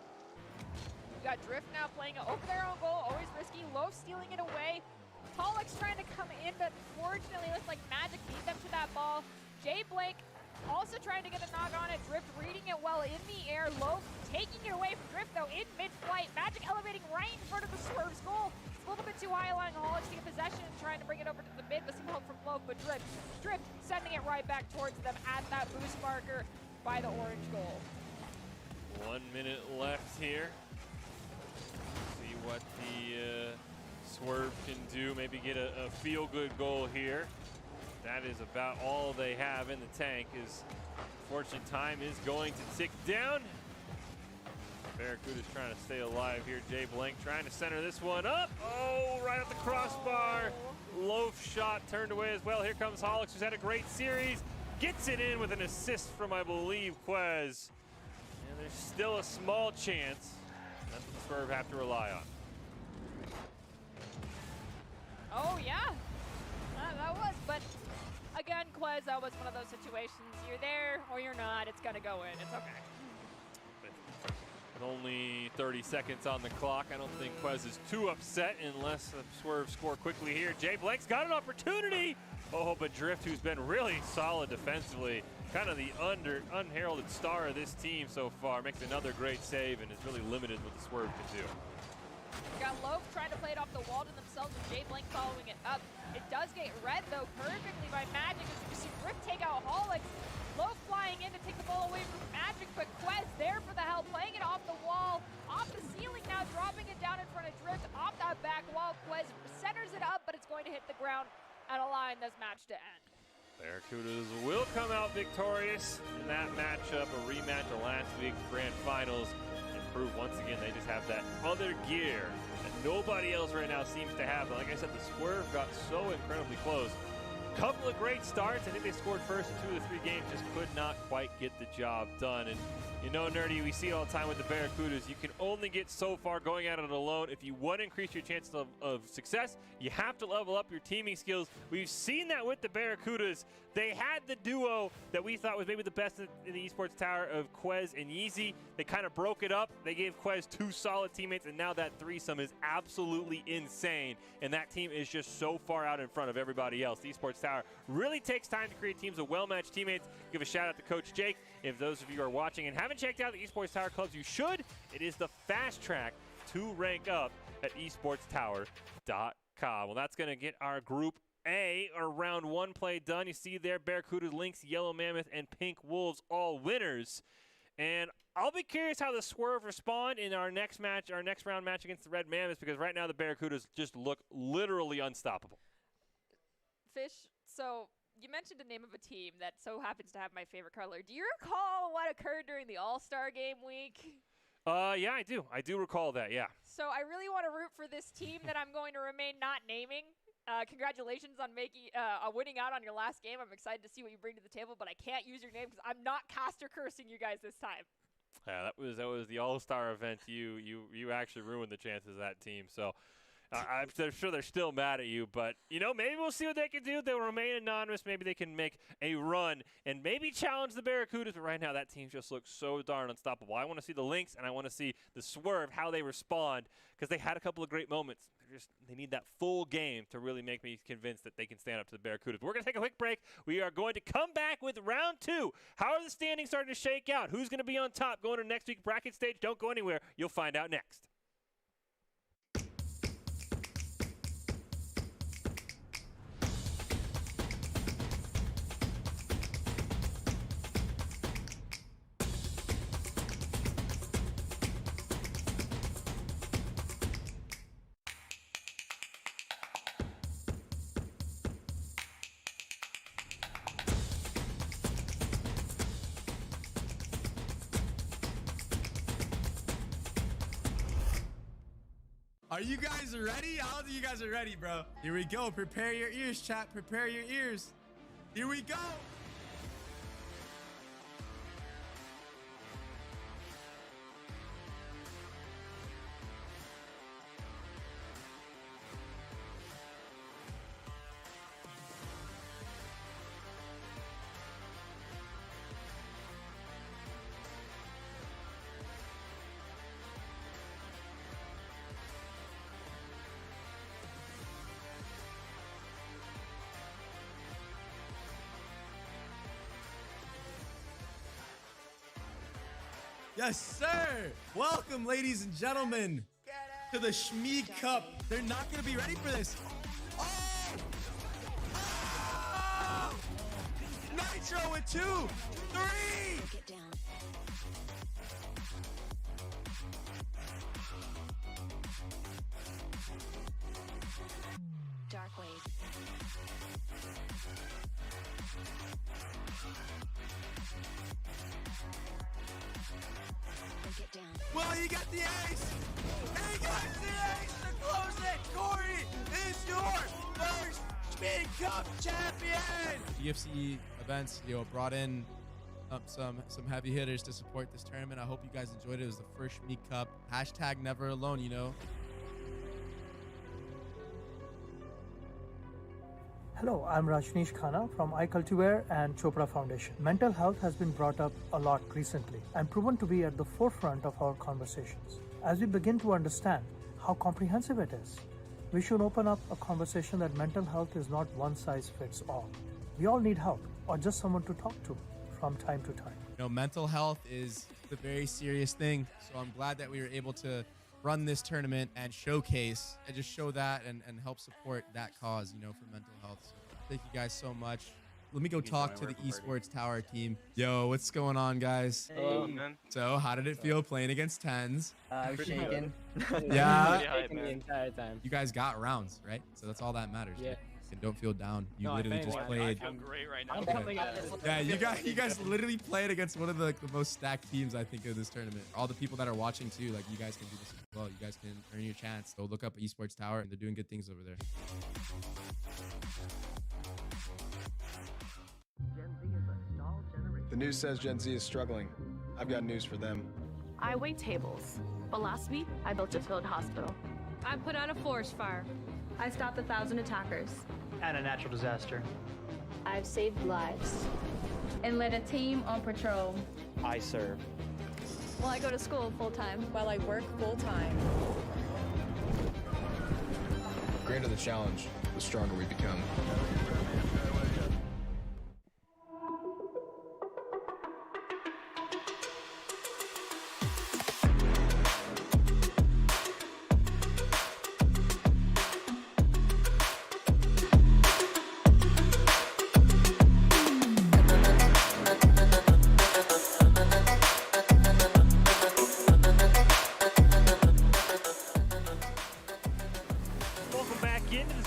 We've got Drift now playing it over their own goal, always risky. Loaf stealing it away. Hollix trying to come in, but fortunately it looks like Magic beat them to that ball. Jay Blank also trying to get a knock on it. Drift reading it well in the air. Loaf taking it away from Drift, though, in mid-flight. Magic elevating right in front of the Swerve's goal. It's a little bit too high, allowing Hollix to get possession and trying to bring it over to the mid, but some help from Loaf, but Drift sending it right back towards them at that boost marker by the orange goal. 1 minute left here. See what the Swerve can do. Maybe get a feel-good goal here. That is about all they have in the tank. Is unfortunately time is going to tick down. Barracuda's trying to stay alive here. Jay Blank trying to center this one up. Oh, right at the crossbar. Loaf shot turned away as well. Here comes Hollix, who's had a great series. Gets it in with an assist from, I believe, Quez. And there's still a small chance. That's what the Swerve have to rely on. Oh, yeah. That was, but again, Quez, that was one of those situations. You're there or you're not. It's going to go in. It's okay. With only 30 seconds on the clock, I don't think Quez is too upset unless the Swerve score quickly here. Jay Blank's got an opportunity. Oh, but Drift, who's been really solid defensively, kind of the unheralded star of this team so far, makes another great save and is really limited what the Swerve can do. We got Loaf trying to play it off the wall to themselves and Jay Blank following it up. It does get read, though, perfectly by Magic. As you see Drift take out Hollix. Loaf flying in to take the ball away from Magic, but Quez there for the help, playing it off the wall, off the ceiling now, dropping it down in front of Drift, off that back wall. Quez centers it up, but it's going to hit the ground and allowing this match to end. Barracudas will come out victorious in that matchup, a rematch of last week's grand finals. Prove once again they just have that other gear that nobody else right now seems to have. But like I said, the Swerve got so incredibly close. Couple of great starts. I think they scored first in 2 of the 3 games, just could not quite get the job done. And you know, Nerdy, we see it all the time with the Barracudas. You can only get so far going at it alone. If you want to increase your chances of success, you have to level up your teaming skills. We've seen that with the Barracudas. They had the duo that we thought was maybe the best in the Esports Tower of Quez and Yeezy. They kind of broke it up. They gave Quez 2 solid teammates, and now that threesome is absolutely insane. And that team is just so far out in front of everybody else. The Esports Tower really takes time to create teams of well-matched teammates. Give a shout out to Coach Jake. If those of you are watching and haven't checked out the Esports Tower clubs, you should. It is the fast track to rank up at esportstower.com. Well, that's going to get our Group A, or round 1 play done. You see there, Barracudas, Lynx, Yellow Mammoth, and Pink Wolves all winners. And I'll be curious how the Swerve respond in our next match, our next round match against the Red Mammoths, because right now the Barracudas just look literally unstoppable. Fish, so you mentioned the name of a team that so happens to have my favorite color. Do you recall what occurred during the All-Star Game week? Yeah, I do. I do recall that, yeah. So I really want to root for this team that I'm going to remain not naming. Congratulations on winning out on your last game. I'm excited to see what you bring to the table, but I can't use your name because I'm not caster cursing you guys this time. Yeah, that was the All-Star event. You actually ruined the chances of that team. So I'm sure they're still mad at you, but, maybe we'll see what they can do. They'll remain anonymous. Maybe they can make a run and maybe challenge the Barracudas. But right now, that team just looks so darn unstoppable. I want to see the Lynx, and I want to see the Swerve, how they respond, because they had a couple of great moments. They need that full game to really make me convinced that they can stand up to the Barracudas. We're going to take a quick break. We are going to come back with round 2. How are the standings starting to shake out? Who's going to be on top going to next week's bracket stage? Don't go anywhere. You'll find out next. Are you guys ready? How do you guys are ready, bro? Here we go. Prepare your ears, chat. Prepare your ears. Here we go. Yes, sir. Welcome, ladies and gentlemen, to the Schmeed Cup. They're not going to be ready for this. Oh! Oh! Nitro with 2, 3. Get down. Dark wave. Get down. Well, he got the ace. He got the ace to close it. Corey is your first Schmeed Cup champion. UFC events, brought in some heavy hitters to support this tournament. I hope you guys enjoyed it. It was the first Schmeed Cup. Hashtag never alone, Hello, I'm Rajneesh Khanna from iCultiware and Chopra Foundation. Mental health has been brought up a lot recently and proven to be at the forefront of our conversations. As we begin to understand how comprehensive it is, we should open up a conversation that mental health is not one size fits all. We all need help or just someone to talk to from time to time. Mental health is a very serious thing, so I'm glad that we were able to run this tournament and showcase and just show that and help support that cause, for mental health. So thank you guys so much. Let me go talk to the Esports Tower team. Yo, what's going on, guys? Hello, man. So how did it feel playing against 10s? I was shaking. Yeah. Shaking the entire time. You guys got rounds, right? So that's all that matters. Yeah. And don't feel down. You No, literally just played. I feel great right now. I'm coming out. Yeah, you guys literally played against one of the most stacked teams, I think, of this tournament. All the people that are watching too, like, you guys can do this as well. You guys can earn your chance. So look up Esports Tower, and they're doing good things over there. The news says Gen Z is struggling. I've got news for them. I wait tables, but last week I built a field hospital. I put out a forest fire. I stopped 1,000 attackers. And a natural disaster. I've saved lives. And led a team on patrol. I serve. Well, I go to school full-time. While I work full-time. The greater the challenge, the stronger we become.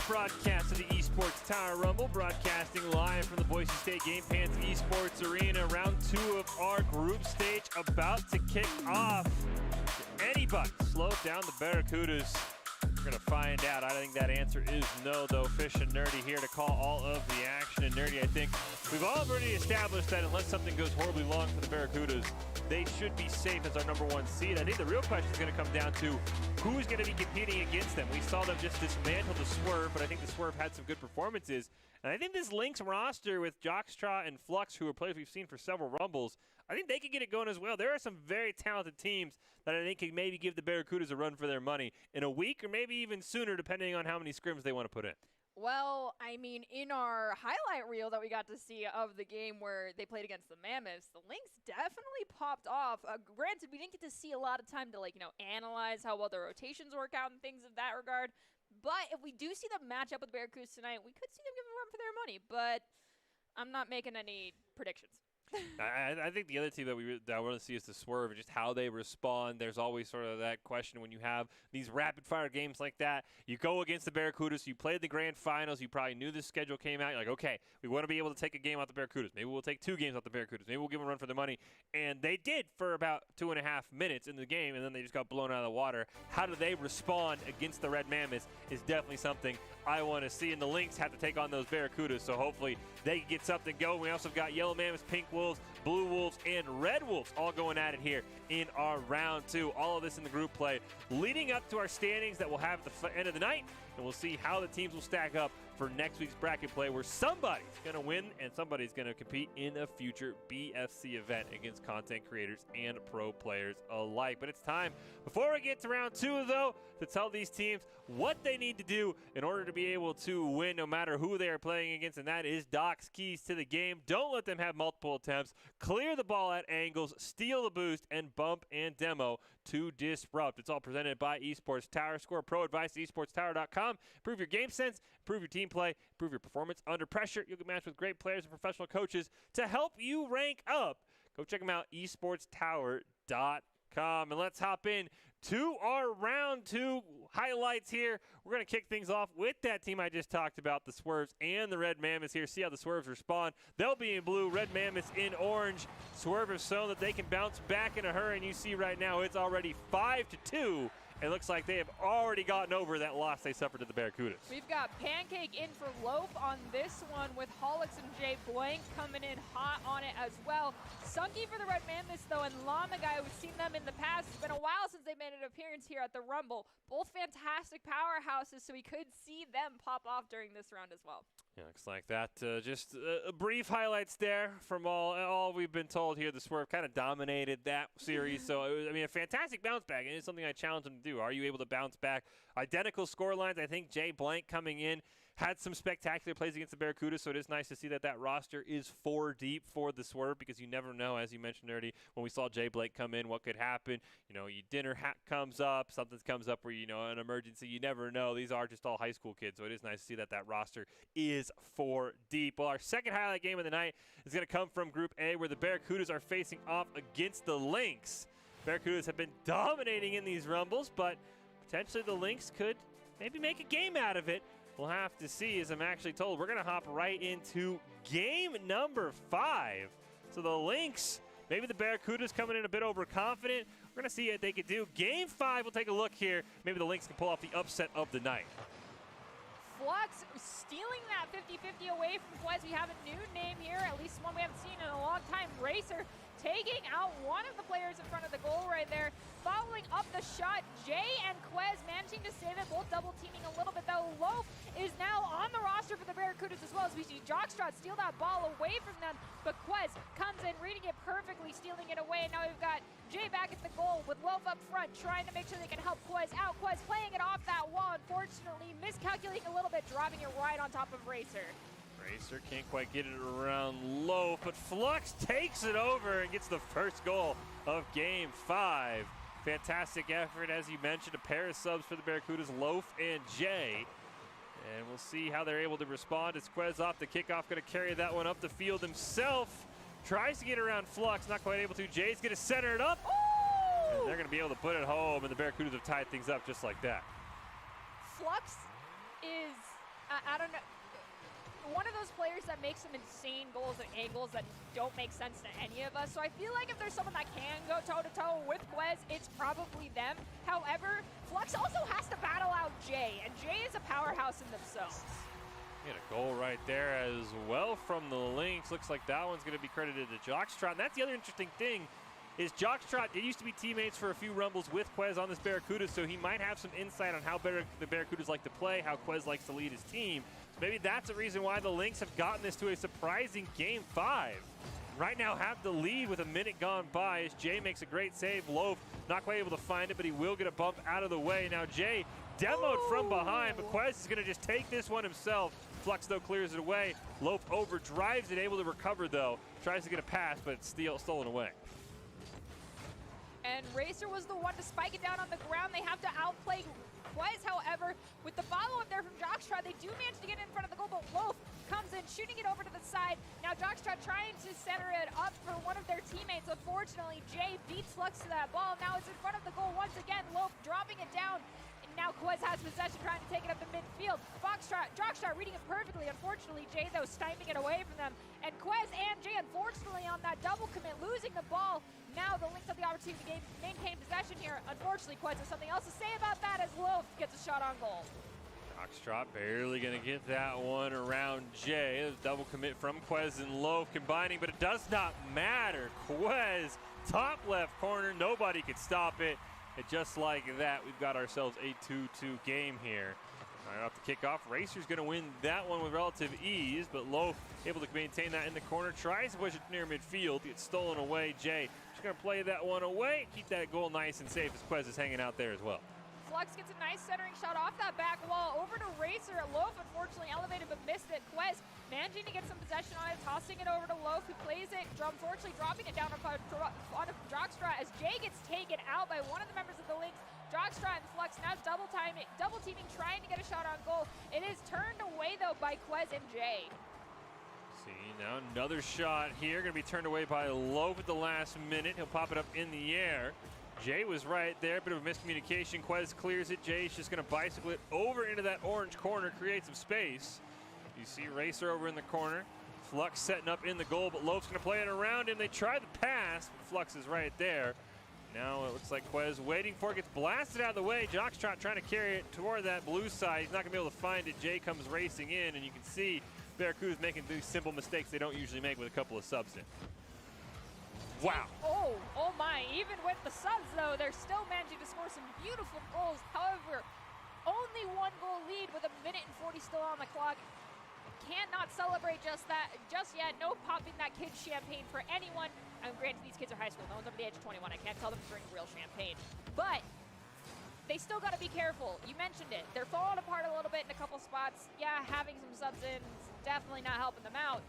Broadcast of the Esports Tower Rumble, broadcasting live from the Boise State Game Pants Esports Arena. Round 2 of our group stage about to kick off. Anybody slow down the Barracudas? We're going to find out. I think that answer is no, though. Fish and Nerdy here to call all of the action. And Nerdy, I think We've already established that unless something goes horribly wrong for the Barracudas, they should be safe as our #1 seed. I think the real question is going to come down to who's going to be competing against them. We saw them just dismantle the Swerve, but I think the Swerve had some good performances. And I think this Lynx roster with Jockstraw and Flux, who are players we've seen for several Rumbles, I think they could get it going as well. There are some very talented teams that I think could maybe give the Barracudas a run for their money in a week or maybe even sooner, depending on how many scrims they want to put in. Well, I mean, in our highlight reel that we got to see of the game where they played against the Mammoths, the Lynx definitely popped off. Granted, we didn't get to see a lot of time to, analyze how well the rotations work out and things of that regard. But if we do see them match up with Barracudas tonight, we could see them give a run for their money. But I'm not making any predictions. I think the other team that I want to see is the Swerve and just how they respond. There's always sort of that question when you have these rapid-fire games like that. You go against the Barracudas. You played the grand finals. You probably knew the schedule came out. You're like, okay, we want to be able to take a game out the Barracudas. Maybe we'll take 2 games out the Barracudas. Maybe we'll give them a run for their money. And they did for about 2.5 minutes in the game, and then they just got blown out of the water. How do they respond against the Red Mammoths is definitely something I want to see. And the Lynx have to take on those Barracudas, so hopefully they can get something going. We also got Yellow Mammoths, Pink Wolves, Blue Wolves, and Red Wolves all going at it here in our round 2. All of this in the group play leading up to our standings that we'll have at the end of the night, and we'll see how the teams will stack up for next week's bracket play, where somebody's going to win and somebody's going to compete in a future BFC event against content creators and pro players alike. But it's time, before we get to round 2, though, to tell these teams what they need to do in order to be able to win no matter who they are playing against, and that is Doc's keys to the game. Don't let them have multiple attempts. Clear the ball at angles, steal the boost, and bump and demo to disrupt. It's all presented by Esports Tower. Score pro advice at esportstower.com. Improve your game sense, improve your team play, improve your performance under pressure. You'll get matched with great players and professional coaches to help you rank up. Go check them out, esportstower.com. And let's hop in to our round 2 highlights here. We're going to kick things off with that team I just talked about, the Swerves and the Red Mammoths here. See how the Swerves respond. They'll be in blue, Red Mammoths in orange. Swerve has shown that they can bounce back in a hurry, and you see right now it's already 5-2. It looks like they have already gotten over that loss they suffered to the Barracudas. We've got Pancake in for Loaf on this one, with Hollix and Jay Blank coming in hot on it as well. Sunky for the Red Mammoths, though, and Llama Guy, we've seen them in the past. It's been a while since they made an appearance here at the Rumble. Both fantastic powerhouses, so we could see them pop off during this round as well. Yeah, looks like that. Just brief highlights there from all we've been told here. The Swerve kind of dominated that series. So, a fantastic bounce back. And it's something I challenge them to do. Are you able to bounce back? Identical score lines. I think Jay Blank coming in had some spectacular plays against the Barracudas, so it is nice to see that roster is 4 deep for the Swerve, because you never know, as you mentioned, Nerdy, when we saw Jay Blake come in, what could happen. Your dinner hat comes up, something comes up where, an emergency. You never know. These are just all high school kids, so it is nice to see that roster is 4 deep. Well, our second highlight game of the night is going to come from Group A, where the Barracudas are facing off against the Lynx. Barracudas have been dominating in these Rumbles, but potentially the Lynx could maybe make a game out of it. We'll have to see, as I'm actually told. We're going to hop right into game number 5. So the Lynx, maybe the Barracudas coming in a bit overconfident. We're going to see what they can do. Game 5, we'll take a look here. Maybe the Lynx can pull off the upset of the night. Flux stealing that 50-50 away from Quez. We have a new name here, at least one we haven't seen in a long time. Racer taking out one of the players in front of the goal right there. Following up the shot, Jay and Quez managing to save it, both double teaming a little bit though. Loaf is now on the roster for the Barracudas as well, as we see Jockstrad steal that ball away from them, but Quez comes in, reading it perfectly, stealing it away. Now we've got Jay back at the goal with Loaf up front, trying to make sure they can help Quez out. Quez playing it off that wall, unfortunately, miscalculating a little bit, dropping it right on top of Racer. Racer can't quite get it around Loaf, but Flux takes it over and gets the first goal of Game 5. Fantastic effort, as you mentioned, a pair of subs for the Barracudas, Loaf and Jay. And we'll see how they're able to respond as Quez off the kickoff, going to carry that one up the field himself. Tries to get around Flux, not quite able to. Jay's going to center it up. Ooh! And they're going to be able to put it home, and the Barracudas have tied things up just like that. Flux is, I don't know, one of those players that makes some insane goals at angles that don't make sense to any of us. So I feel like if there's someone that can go toe-to-toe with Quez, it's probably them. However, Flux also has to battle out Jay, and Jay is a powerhouse in themselves. Get a goal right there as well from the Lynx. Looks like that one's going to be credited to Jockstrot. And that's the other interesting thing is Jockstrot, they used to be teammates for a few rumbles with Quez on this Barracuda, so he might have some insight on how the Barracudas like to play, how Quez likes to lead his team. So maybe that's the reason why the Lynx have gotten this to a surprising Game 5. Right now have the lead with a minute gone by as Jay makes a great save. Loaf not quite able to find it, but he will get a bump out of the way. Now Jay demoed from behind, but Quez is going to just take this one himself. Flux, though, clears it away. Loaf overdrives it, able to recover, though. Tries to get a pass, but it's stolen away. And Racer was the one to spike it down on the ground. They have to outplay Quez, however. With the follow-up there from Jockstrot, they do manage to get in front of the goal, but Loaf comes in, shooting it over to the side. Now Jockstrot trying to center it up for one of their teammates. Unfortunately, Jay beats Flux to that ball. Now it's in front of the goal once again. Loaf dropping it down. Now Quez has possession, trying to take it up the midfield. Jockstrot reading it perfectly. Unfortunately, Jay, though, stymieing it away from them. And Quez and Jay, unfortunately, on that double commit, losing the ball. Now the Lynx have the opportunity to maintain possession here. Unfortunately, Quez has something else to say about that as Loaf gets a shot on goal. Jockstrot barely going to get that one around Jay. Double commit from Quez and Loaf combining, but it does not matter. Quez, top left corner, nobody could stop it. And just like that, we've got ourselves a 2-2 game here. Right off the kickoff, Racer's going to win that one with relative ease, but Loaf able to maintain that in the corner, tries to push it near midfield, gets stolen away. Jay just going to play that one away, keep that goal nice and safe as Quez is hanging out there as well. Flux gets a nice centering shot off that back wall over to Racer. Loaf unfortunately elevated but missed it. Quez managing to get some possession on it, tossing it over to Loaf, who plays it, unfortunately dropping it down on Jockstrot as Jay gets taken out by one of the members of the Lynx. Jockstrot and Flux now double teaming, trying to get a shot on goal. It is turned away though by Quez and Jay. See, now another shot here, going to be turned away by Loaf at the last minute. He'll pop it up in the air. Jay was right there, bit of a miscommunication. Quez clears it. Jay's just going to bicycle it over into that orange corner, create some space. You see Racer over in the corner. Flux setting up in the goal, but Loaf's going to play it around him. They try the pass, but Flux is right there. Now it looks like Quez waiting for it, gets blasted out of the way. Jockstrot trying to carry it toward that blue side. He's not going to be able to find it. Jay comes racing in, and you can see Barracuda's making these simple mistakes they don't usually make with a couple of subs in. Wow. Oh my. Even with the subs, though, they're still managing to score some beautiful goals. However, only one goal lead with a minute and 40 still on the clock. Cannot celebrate just yet. No popping that kid's champagne for anyone. Granted, these kids are high school. No one's over the age of 21. I can't tell them to drink real champagne. But they still got to be careful. You mentioned it. They're falling apart a little bit in a couple spots. Yeah, having some subs in is definitely not helping them out.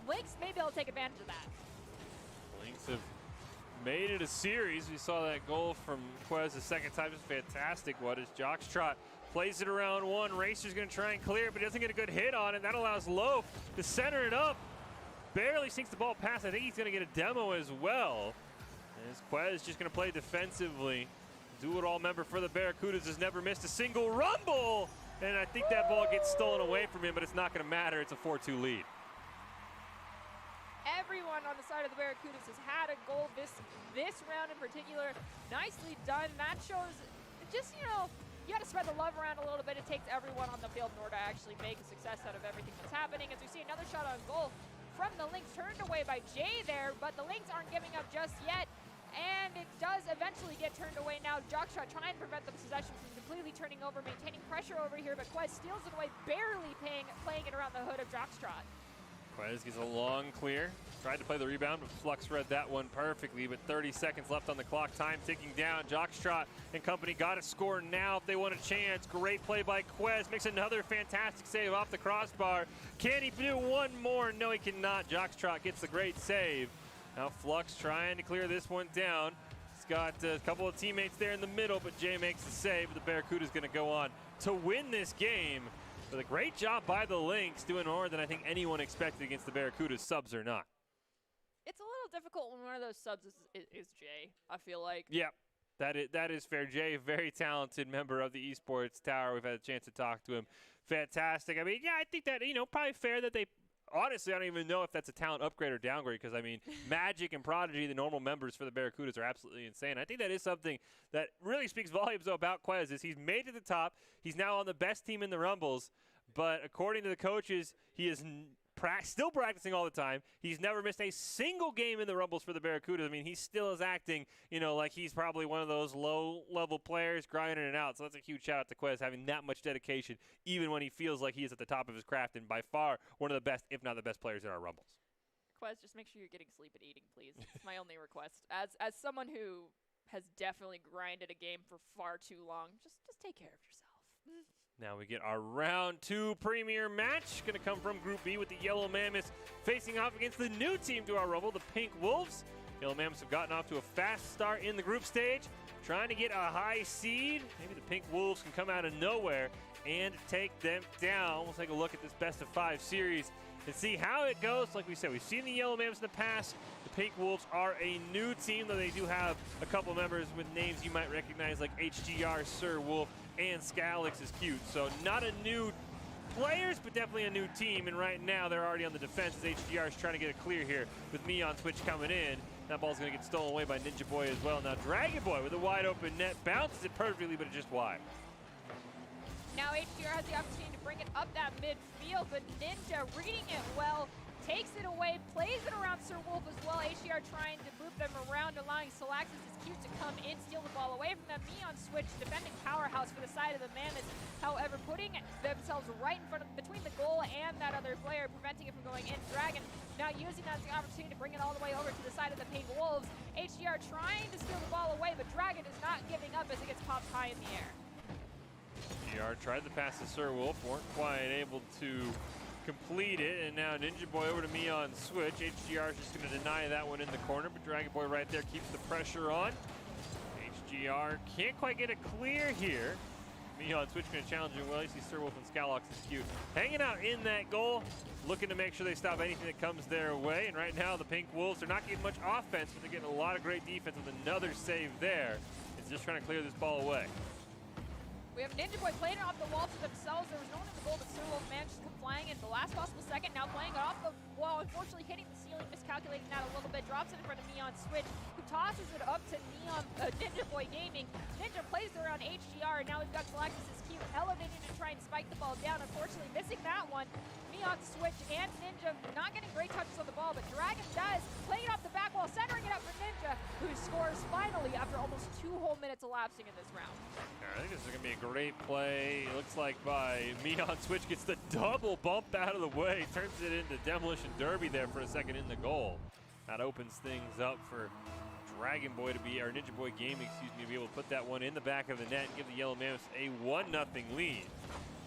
Lynx maybe will take advantage of that. Lynx have made it a series. We saw that goal from Quez the second time. Just fantastic. What is Jockstrot plays it around one. Racer's going to try and clear it, but doesn't get a good hit on it. That allows Loaf to center it up. Barely sinks the ball past. I think he's going to get a demo as well. As Quez just going to play defensively. Do-it-all member for the Barracudas has never missed a single rumble. And I think that ball gets stolen away from him, but it's not going to matter. It's a 4-2 lead. Everyone on the side of the Barracudas has had a goal this round in particular. Nicely done. That shows just, you know, you got to spread the love around a little bit. It takes everyone on the field in order to actually make a success out of everything that's happening. As we see another shot on goal from the Lynx, turned away by Jay there, but the Lynx aren't giving up just yet. And it does eventually get turned away now. Jockstrot trying to prevent the possession from completely turning over, maintaining pressure over here, but Quez steals it away, barely playing it around the hood of Jockstrot. Quez gets a long clear. Tried to play the rebound, but Flux read that one perfectly. But 30 seconds left on the clock. Time ticking down. Jockstrot and company got to score now if they want a chance. Great play by Quez. Makes another fantastic save off the crossbar. Can he do one more? No, he cannot. Jockstrot gets the great save. Now Flux trying to clear this one down. He's got a couple of teammates there in the middle, but Jay makes the save. The Barracuda's going to go on to win this game. But a great job by the Lynx, doing more than I think anyone expected against the Barracudas, subs or not. It's a little difficult when one of those subs is Jay, I feel like. Yeah, that is fair. Jay, a very talented member of the Esports Tower. We've had a chance to talk to him. Fantastic. I mean, yeah, I think that, probably fair that they honestly, I don't even know if that's a talent upgrade or downgrade because, I mean, Magic and Prodigy, the normal members for the Barracudas, are absolutely insane. I think that is something that really speaks volumes, though, about Quez is he's made it to the top. He's now on the best team in the Rumbles, but according to the coaches, he is still practicing all the time. He's never missed a single game in the Rumbles for the Barracudas. I mean, he still is acting, like he's probably one of those low-level players grinding it out. So that's a huge shout-out to Quez having that much dedication, even when he feels like he is at the top of his craft and by far one of the best, if not the best players in our Rumbles. Quez, just make sure you're getting sleep and eating, please. It's my only request. As someone who has definitely grinded a game for far too long, just take care of yourself. Now we get our round 2 premier match. Going to come from Group B with the Yellow Mammoths facing off against the new team to our Rumble, the Pink Wolves. Yellow Mammoths have gotten off to a fast start in the group stage, trying to get a high seed. Maybe the Pink Wolves can come out of nowhere and take them down. We'll take a look at this best-of-5 series and see how it goes. Like we said, we've seen the Yellow Mammoths in the past. The Pink Wolves are a new team, though they do have a couple members with names you might recognize like HGR, Sir Wolf, and Scalix is cute. So not a new players, but definitely a new team. And right now they're already on the defense as HGR is trying to get it clear here with me on Switch coming in. That ball's going to get stolen away by Ninja Boy as well. Now Dragon Boy with a wide open net bounces it perfectly, but it's just wide. Now HGR has the opportunity to bring it up that midfield, but Ninja reading it well, takes it away, plays it around Sir Wolf as well. HGR trying to move them around, allowing Salaxis is cute to come in, steal the ball away from them. Me on Switch, defending powerhouse for the side of the Mammoths. However, putting themselves right in front of, between the goal and that other player, preventing it from going in. Dragon now using that as the opportunity to bring it all the way over to the side of the Pink Wolves. HGR trying to steal the ball away, but Dragon is not giving up as it gets popped high in the air. HGR tried to pass to Sir Wolf, weren't quite able to complete it, and now Ninja Boy over to me on Switch. HGR is just going to deny that one in the corner, but Dragon Boy right there keeps the pressure on. HGR can't quite get it clear here. Me on Switch going to challenge him well. You see Sir Wolf and Scalox is cute, hanging out in that goal, looking to make sure they stop anything that comes their way. And right now the Pink Wolves are not getting much offense, but they're getting a lot of great defense with another save there. It's just trying to clear this ball away. We have Ninja Boy playing it off the wall to themselves. There was no one in the goal, but Sir Wolf managed to come flying in the last possible second. Now playing it off the wall, unfortunately hitting the ceiling, miscalculating that a little bit. Drops it in front of Neon Switch, who tosses it up to Ninja Boy Gaming. Ninja plays it around HGR, and now we've got Galaxis' Q elevating to try and spike the ball down. Unfortunately, missing that one. On Switch and Ninja not getting great touches on the ball, but Dragon does. Playing it off the back wall, centering it up for Ninja, who scores finally after almost 2 whole minutes elapsing in this round. I think this is going to be a great play. It looks like by me on Switch gets the double bump out of the way, turns it into Demolition Derby there for a second in the goal. That opens things up for Dragon Boy to be, or Ninja Boy Gaming, excuse me, to be able to put that one in the back of the net and give the Yellow Mammoths a 1-0 lead.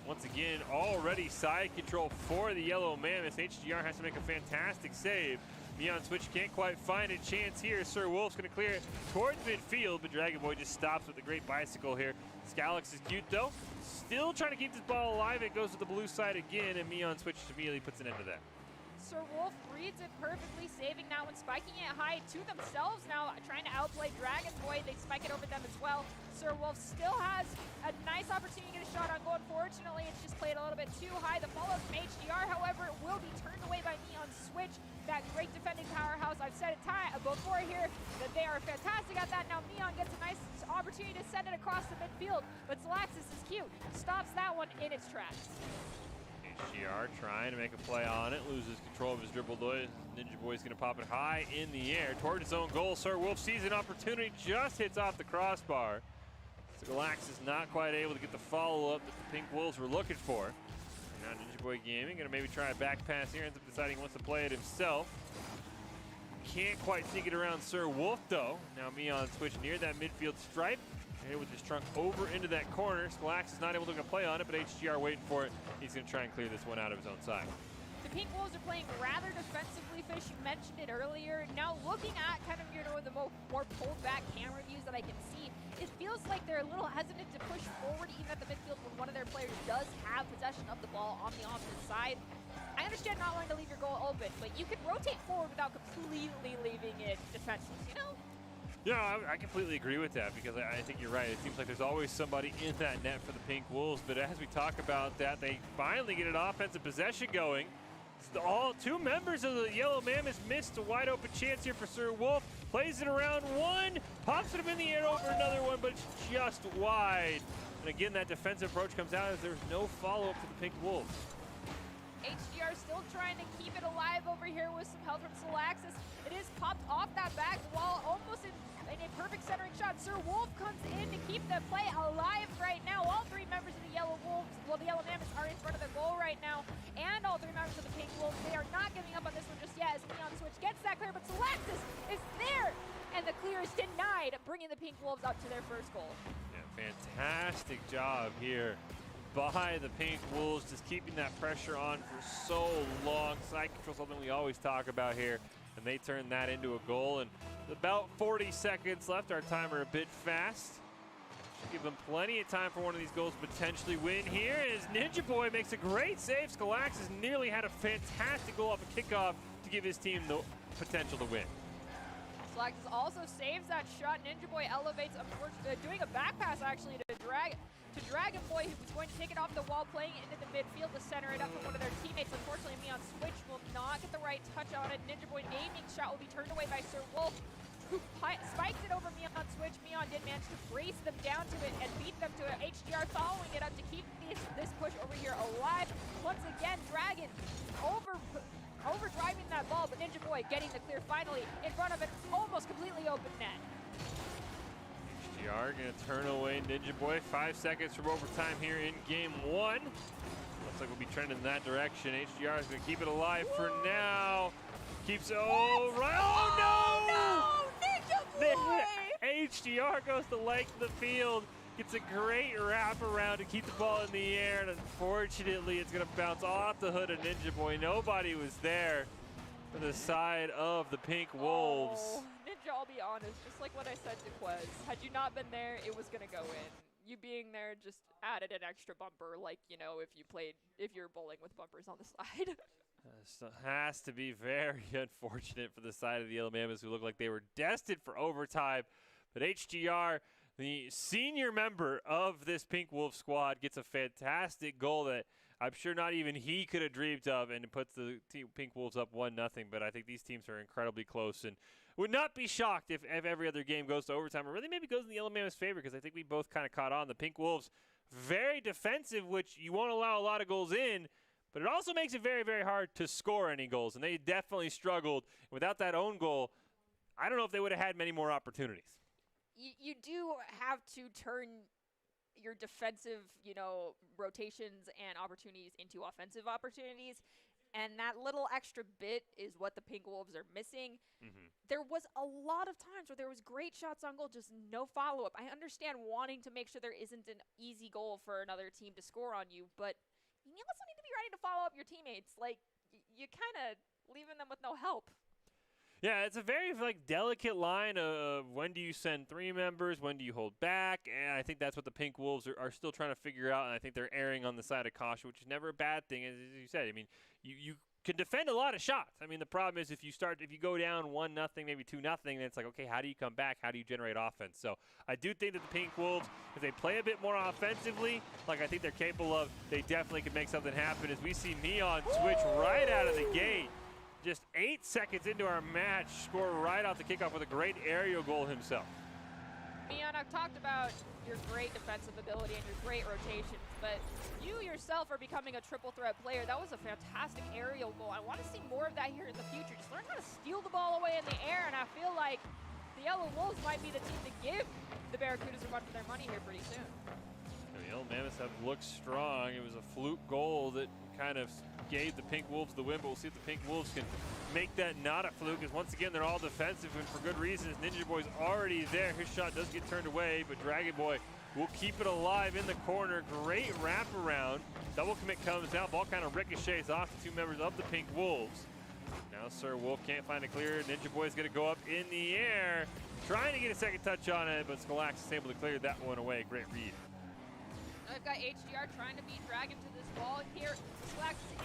Once again, already side control for the Yellow Mammoths. HGR has to make a fantastic save. Me on Switch can't quite find a chance here. Sir Wolf's going to clear it towards midfield, but Dragon Boy just stops with a great bicycle here. Scalix is cute, though. Still trying to keep this ball alive. It goes to the blue side again, and me on Switch immediately puts an end to that. Sir Wolf reads it perfectly, saving that one, spiking it high to themselves now, trying to outplay Dragon Boy. They spike it over them as well. Sir Wolf still has a nice opportunity to get a shot on goal. Unfortunately, it's just played a little bit too high. The follow from HGR, however, will be turned away by me on Switch. That great defending powerhouse. I've said it before here that they are fantastic at that. Now Neon gets a nice opportunity to send it across the midfield, but Salaxis is cute. Stops that one in its tracks. HGR trying to make a play on it, loses control of his dribble. Ninja Boy's going to pop it high in the air towards his own goal. Sir Wolf sees an opportunity, just hits off the crossbar. So Galax is not quite able to get the follow-up that the Pink Wolves were looking for. Now Ninja Boy Gaming going to maybe try a back pass here, ends up deciding he wants to play it himself. Can't quite sneak it around Sir Wolf, though. Now me on Switch near that midfield stripe. Here with his trunk over into that corner. Scalax is not able to get a play on it, but HGR waiting for it. He's going to try and clear this one out of his own side. The Pink Wolves are playing rather defensively, Fish. You mentioned it earlier. Now looking at kind of the more pulled back camera views that I can see, it feels like they're a little hesitant to push forward even at the midfield when one of their players does have possession of the ball on the opposite side. I understand not wanting to leave your goal open, but you can rotate forward without completely leaving it defenseless, you know? Yeah, I completely agree with that because I think you're right. It seems like there's always somebody in that net for the Pink Wolves, but as we talk about that, they finally get an offensive possession going. All 2 members of the Yellow Mammoths missed a wide open chance here for Sir Wolf. Plays it around one, pops it up in the air over another one, but it's just wide. And again, that defensive approach comes out as there's no follow-up to the Pink Wolves. HDR still trying to keep it alive over here with some help from Salaxis. It is popped off that back wall, almost in a perfect centering shot. Sir Wolf comes in to keep the play alive right now. All three members of the Yellow Wolves, well, the Yellow Mammoths are in front of the goal right now, and all three members of the Pink Wolves, they are not giving up on this one just yet as Neon Switch gets that clear, but Salaxis is there, and the clear is denied, bringing the Pink Wolves up to their first goal. Yeah, fantastic job here by the Pink Wolves, just keeping that pressure on for so long. Side control, something we always talk about here, and they turn that into a goal. And about 40 seconds left, our timer a bit fast. Should give them plenty of time for one of these goals to potentially win here. As Ninja Boy makes a great save, Skalaxis nearly had a fantastic goal off a kickoff to give his team the potential to win. Skalaxis also saves that shot. Ninja Boy elevates, doing a back pass actually to Dragon Boy, who was going to take it off the wall, playing it into the midfield to center it up for one of their teammates. Unfortunately, Neon Switch will not get the right touch on it. Ninja Boy aiming shot will be turned away by Sir Wolf, who spikes it over Neon Switch. Neon did manage to brace them down to it and beat them to it. HDR following it up to keep this push over here alive. Once again, Dragon overdriving that ball, but Ninja Boy getting the clear finally in front of an almost completely open net. HDR going to turn away Ninja Boy. 5 seconds from overtime here in game one. Looks like we'll be trending in that direction. HDR is going to keep it alive for now. Keeps it, oh, right, oh no! No, Ninja Boy! HDR goes to length the field. Gets a great wraparound to keep the ball in the air, and unfortunately it's going to bounce off the hood of Ninja Boy. Nobody was there for the side of the Pink Wolves. Oh, Ninja, I'll be honest, just like what I said to Quez, had you not been there, it was going to go in. You being there just added an extra bumper, like, you know, if you're bowling with bumpers on the side. So has to be very unfortunate for the side of the Yellow Mammoths, who looked like they were destined for overtime. But HDR, the senior member of this Pink Wolf squad, gets a fantastic goal that I'm sure not even he could have dreamed of, and it puts the Pink Wolves up 1-0. But I think these teams are incredibly close, and would not be shocked if every other game goes to overtime, or really maybe goes in the Yellow Mammoths' favor, because I think we both kind of caught on. The Pink Wolves, very defensive, which you won't allow a lot of goals in, but it also makes it very, very hard to score any goals, and they definitely struggled. Without that own goal, I don't know if they would have had many more opportunities. You do have to turn your defensive, rotations and opportunities into offensive opportunities. And that little extra bit is what the Pink Wolves are missing. Mm-hmm. There was a lot of times where there was great shots on goal, just no follow-up. I understand wanting to make sure there isn't an easy goal for another team to score on you, but you also need to be ready to follow up your teammates. Like, you kind of leaving them with no help. Yeah, it's a very delicate line of when do you send three members, when do you hold back, and I think that's what the Pink Wolves are still trying to figure out, and I think they're erring on the side of caution, which is never a bad thing, as you said. I mean, you can defend a lot of shots. I mean, the problem is if you go down 1-0, maybe 2-0, then it's like, okay, how do you come back? How do you generate offense? So I do think that the Pink Wolves, if they play a bit more offensively, like I think they're capable of, they definitely could make something happen, as we see Neon Switch right out of the gate. Just 8 seconds into our match, score right off the kickoff with a great aerial goal himself. Neon, I've talked about your great defensive ability and your great rotations, but you yourself are becoming a triple threat player. That was a fantastic aerial goal. I want to see more of that here in the future. Just learn how to steal the ball away in the air, and I feel like the Yellow Wolves might be the team to give the Barracudas a run for their money here pretty soon. The Yellow Mammoths have looked strong. It was a fluke goal that kind of gave the Pink Wolves the win, but we'll see if the Pink Wolves can make that not a fluke, because once again, they're all defensive, and for good reasons. Ninja Boy's already there. His shot does get turned away, but Dragon Boy will keep it alive in the corner. Great wraparound. Double commit comes down. Ball kind of ricochets off the two members of the Pink Wolves. Now Sir Wolf can't find a clear. Ninja Boy's going to go up in the air, trying to get a second touch on it, but Skalaxis is able to clear that one away. Great read. I've got HDR trying to beat Dragon to this ball here. Skalaxis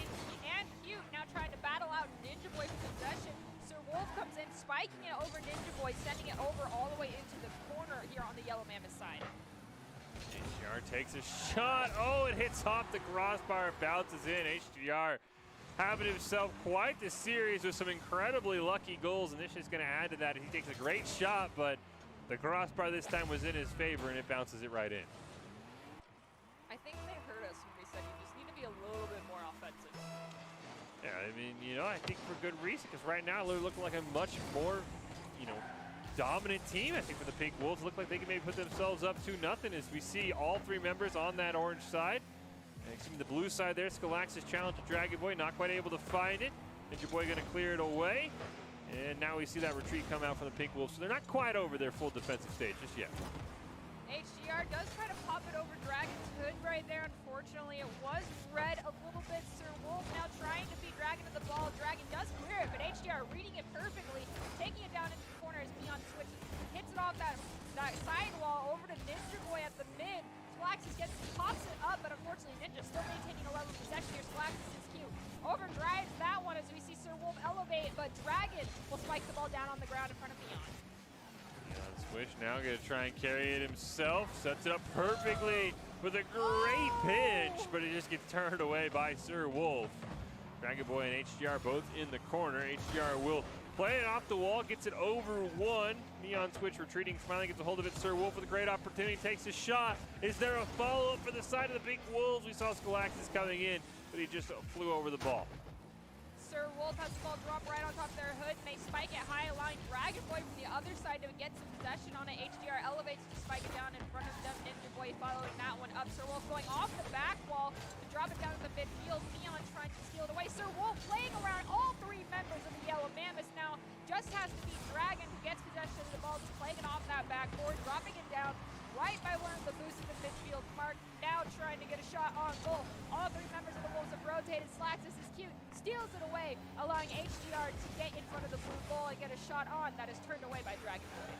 and Cute now trying to battle out Ninja Boy for possession. Sir Wolf comes in, spiking it over Ninja Boy, sending it over all the way into the corner here on the Yellow Mammoth side. HDR takes a shot. Oh, it hits off the crossbar, bounces in. HDR having himself quite the series with some incredibly lucky goals, and this is going to add to that. He takes a great shot, but the crossbar this time was in his favor, and it bounces it right in. Yeah, I mean, I think for good reason, because right now they're looking like a much more, dominant team. I think for the Pink Wolves, look like they can maybe put themselves up 2-0 as we see all three members on that orange side. Excuse me, the blue side there, Skalaxis challenge to Dragon Boy, not quite able to find it. Ninja Boy gonna clear it away. And now we see that retreat come out from the Pink Wolves, so they're not quite over their full defensive stage just yet. HDR does try to pop it over Dragon's hood right there. Unfortunately, it was red a little bit. Sir Wolf now trying to beat Dragon to the ball. Dragon does clear it, but HDR reading it perfectly, taking it down into the corner as Neon switches, hits it off that sidewall over to Ninja Boy at the mid. Skalaxis pops it up, but unfortunately Ninja still maintaining a level of possession here. Skalaxis is cute. Overdrives that one as we see Sir Wolf elevate, but Dragon will spike the ball down on the ground in front of Neon. Switch now going to try and carry it himself. Sets it up perfectly with a great pitch, but it just gets turned away by Sir Wolf. Dragon Boy and HDR both in the corner. HDR will play it off the wall, gets it over one. Neon Switch retreating, finally gets a hold of it. Sir Wolf with a great opportunity, takes a shot. Is there a follow-up for the side of the Big Wolves? We saw Skalaxis coming in, but he just flew over the ball. Sir Wolf has the ball drop right on top of their hood, and they spike it high, allowing Dragon Boy from the other side to get some possession on it. HDR elevates to spike it down in front of them. Ninja Boy following that one up. Sir Wolf going off the back wall to drop it down to the midfield. Neon trying to steal it away. Sir Wolf playing around all three members of the Yellow Mammoths now. Just has to beat Dragon, who gets possession of the ball, just playing it off that backboard, dropping it down right by one of the boosts in the midfield. Mark now trying to get a shot on goal. All three members of the Wolves have rotated. Skalaxis is cute, steals it away, allowing HDR to get in front of the blue goal and get a shot on that is turned away by Dragon Boy.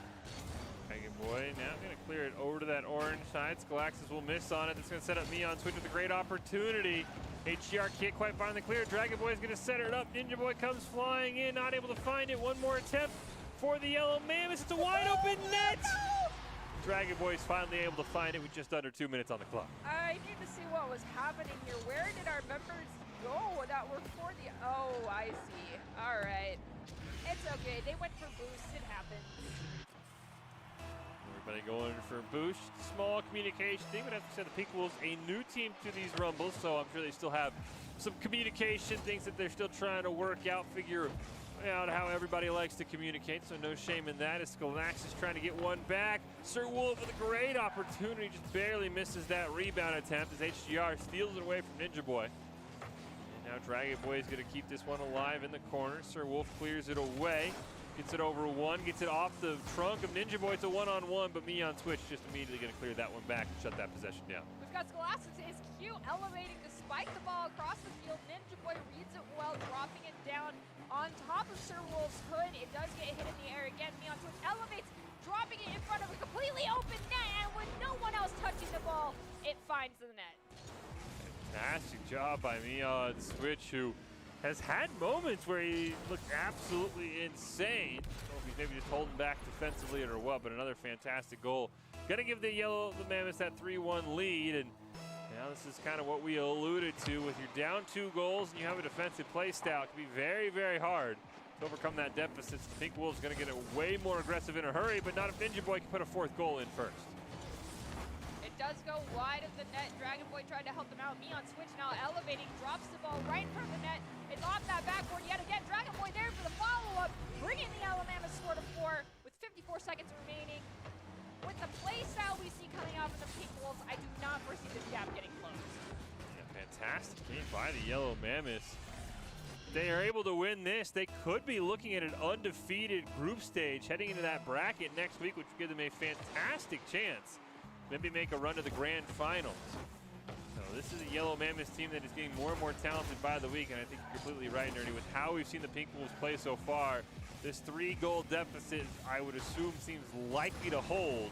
Dragon Boy now going to clear it over to that orange side. Skalaxis will miss on it. That's going to set up Neon Switch with a great opportunity. HDR can't quite find the clear. Dragon Boy is going to set it up. Ninja Boy comes flying in, not able to find it. One more attempt for the Yellow Mammoths. It's a wide open net. Dragon Boy is finally able to find it with just under 2 minutes on the clock. I need to see what was happening here. Where did our members go that were for the... Oh, I see. All right. It's okay. They went for boost. It happens. Everybody going for boost. Small communication thing, but as we said, the Pink Wolves, a new team to these Rumbles, so I'm sure they still have some communication things that they're still trying to work out, figure out how everybody likes to communicate, so no shame in that. As Skalaxis trying to get one back. Sir Wolf with a great opportunity, just barely misses that rebound attempt as HDR steals it away from Ninja Boy. And now Dragon Boy is going to keep this one alive in the corner. Sir Wolf clears it away, gets it over one, gets it off the trunk of Ninja Boy. It's a one-on-one, but Neon Switch just immediately going to clear that one back and shut that possession down. We've got Skalaxis is cute, elevating to spike the ball across the field. Ninja Boy reads it well, dropping it down on top of Sir Wolf's hood. It does get hit in the air again. Neon Switch elevates, dropping it in front of a completely open net, and with no one else touching the ball, it finds the net. Fantastic job by Neon Switch, who has had moments where he looked absolutely insane. I don't know if he's maybe just holding back defensively or what, but another fantastic goal. Gonna give the Mammoths that 3-1 lead, and now this is kind of what we alluded to. With you're down 2 goals and you have a defensive play style, it can be very, very hard to overcome that deficit. The Pink Wolves going to get it way more aggressive in a hurry, but not if Ninja Boy can put a 4th goal in first. It does go wide of the net. Dragon Boy tried to help them out. Neon Switch now elevating, drops the ball right in front of the net. It's off that backboard yet again. Dragon Boy there for the follow-up, bringing the Alabama score to 4 with 54 seconds remaining. With the play style we see coming out from the Pink Wolves, I do not foresee this gap getting closed. Yeah, fantastic game by the Yellow Mammoths. They are able to win this. They could be looking at an undefeated group stage heading into that bracket next week, which would give them a fantastic chance. Maybe make a run to the grand finals. So this is a Yellow Mammoths team that is getting more and more talented by the week, and I think you're completely right, Nerdy, with how we've seen the Pink Wolves play so far. This 3-goal deficit, I would assume, seems likely to hold.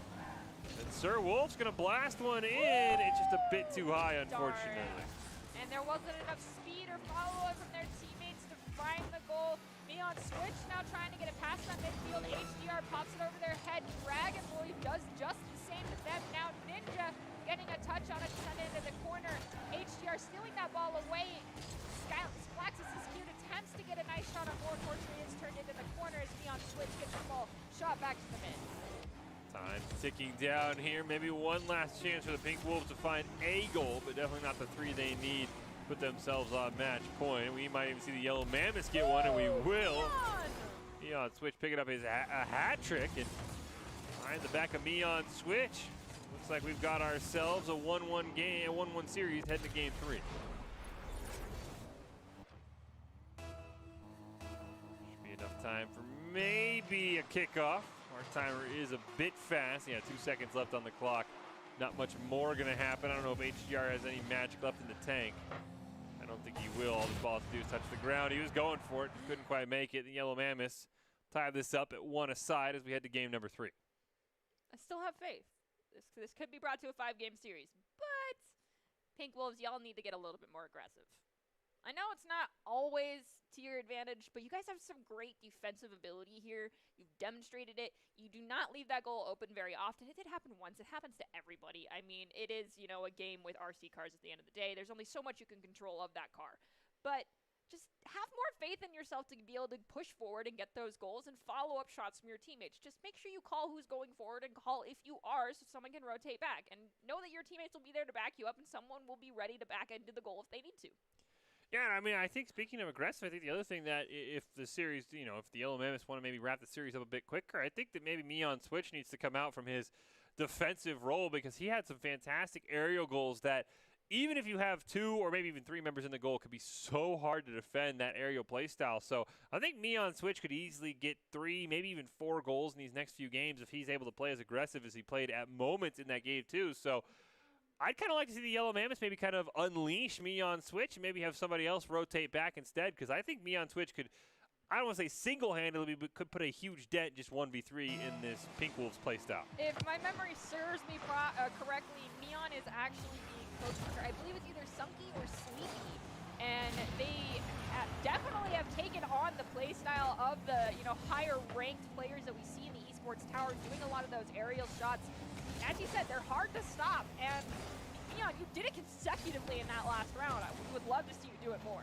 And Sir Wolf's going to blast one in. It's just a bit too high, unfortunately. Darn. And there wasn't enough speed or follow-up from their teammates to find the goal. Neon Switch now trying to get it past that midfield. HDR pops it over their head. Dragon Boy does just the same to them. Now Ninja getting a touch on it, sent it into the corner. HDR stealing that ball away. Skalaxis is cute, attempts to get a nice shot on goal. Unfortunately, it's turned into the corner as Neon Switch gets the ball shot back to the mid. Time ticking down here. Maybe one last chance for the Pink Wolves to find a goal, but definitely not the 3 they need put themselves on match point. We might even see the Yellow Mammoths get one, and we will. Meon Switch picking up his a hat trick, and behind the back of Meon Switch, looks like we've got ourselves a 1-1 game, a 1-1 series heading to game 3. Should be enough time for maybe a kickoff. Our timer is a bit fast. Yeah, 2 seconds left on the clock. Not much more going to happen. I don't know if HDR has any magic left in the tank. I don't think he will. All this ball has to do is touch the ground. He was going for it. Couldn't quite make it. The Yellow Mammoths tie this up at 1 aside as we head to game number 3. I still have faith. This could be brought to a 5-game series. But Pink Wolves, y'all need to get a little bit more aggressive. I know it's not always to your advantage, but you guys have some great defensive ability here. You've demonstrated it. You do not leave that goal open very often. It did happen once. It happens to everybody. I mean, it is, you know, a game with RC cars at the end of the day. There's only so much you can control of that car. But just have more faith in yourself to be able to push forward and get those goals and follow up shots from your teammates. Just make sure you call who's going forward and call if you are so someone can rotate back. And know that your teammates will be there to back you up and someone will be ready to back into the goal if they need to. Yeah, I mean, I think speaking of aggressive, I think the other thing that if the series, you know, if the Yellow Mammoths want to maybe wrap the series up a bit quicker, I think that maybe Meon Switch needs to come out from his defensive role because he had some fantastic aerial goals that even if you have 2 or maybe even 3 members in the goal, could be so hard to defend that aerial play style. So I think Meon Switch could easily get 3, maybe even 4 goals in these next few games if he's able to play as aggressive as he played at moments in that game too. So I'd kind of like to see the Yellow Mammoths maybe kind of unleash Meon Switch and maybe have somebody else rotate back instead because I think Meon Switch could, I don't want to say single-handedly, but could put a huge dent just 1v3 in this Pink Wolves playstyle. If my memory serves me correctly, Meon is actually being coached under, I believe it's either Sunky or Sleepy. And they definitely have taken on the playstyle of the, you know, higher-ranked players that we see in the Esports Tower doing a lot of those aerial shots. As you said, they're hard to stop, and Meon, you did it consecutively in that last round. We would love to see you do it more.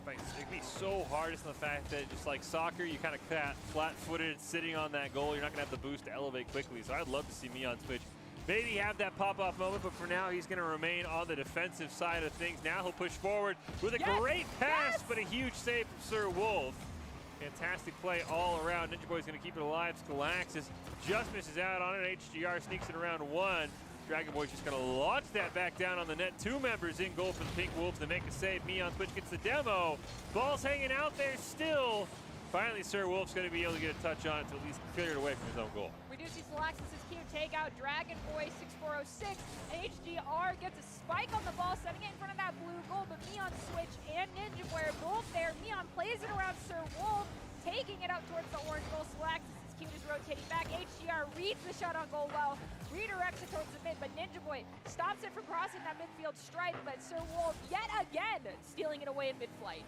It'd be so hard just in the fact that just like soccer, you kind of flat-footed sitting on that goal. You're not going to have the boost to elevate quickly, so I'd love to see Meon Switch maybe have that pop-off moment, but for now, he's going to remain on the defensive side of things. Now he'll push forward with a great pass, but a huge save from Sir Wolf. Fantastic play all around. Ninja Boy's going to keep it alive. Skalaxis just misses out on it. HGR sneaks it around 1. Dragon Boy's just going to launch that back down on the net. 2 members in goal for the Pink Wolves to make a save. Meon Switch gets the demo. Ball's hanging out there still. Finally, Sir Wolf's going to be able to get a touch on it to at least clear it away from his own goal. We do see Skalaxis' cute takeout. Dragon Boy 6406. HGR gets a spike on the ball, setting it in front of that blue goal, but Meon Switch and Ninja Boy are both there. Meon plays it around Sir Wolf, taking it up towards the orange goal. Skalaxis' cute is rotating back. HGR reads the shot on goal well, redirects it towards the mid, but Ninja Boy stops it from crossing that midfield stripe, but Sir Wolf yet again stealing it away in mid-flight.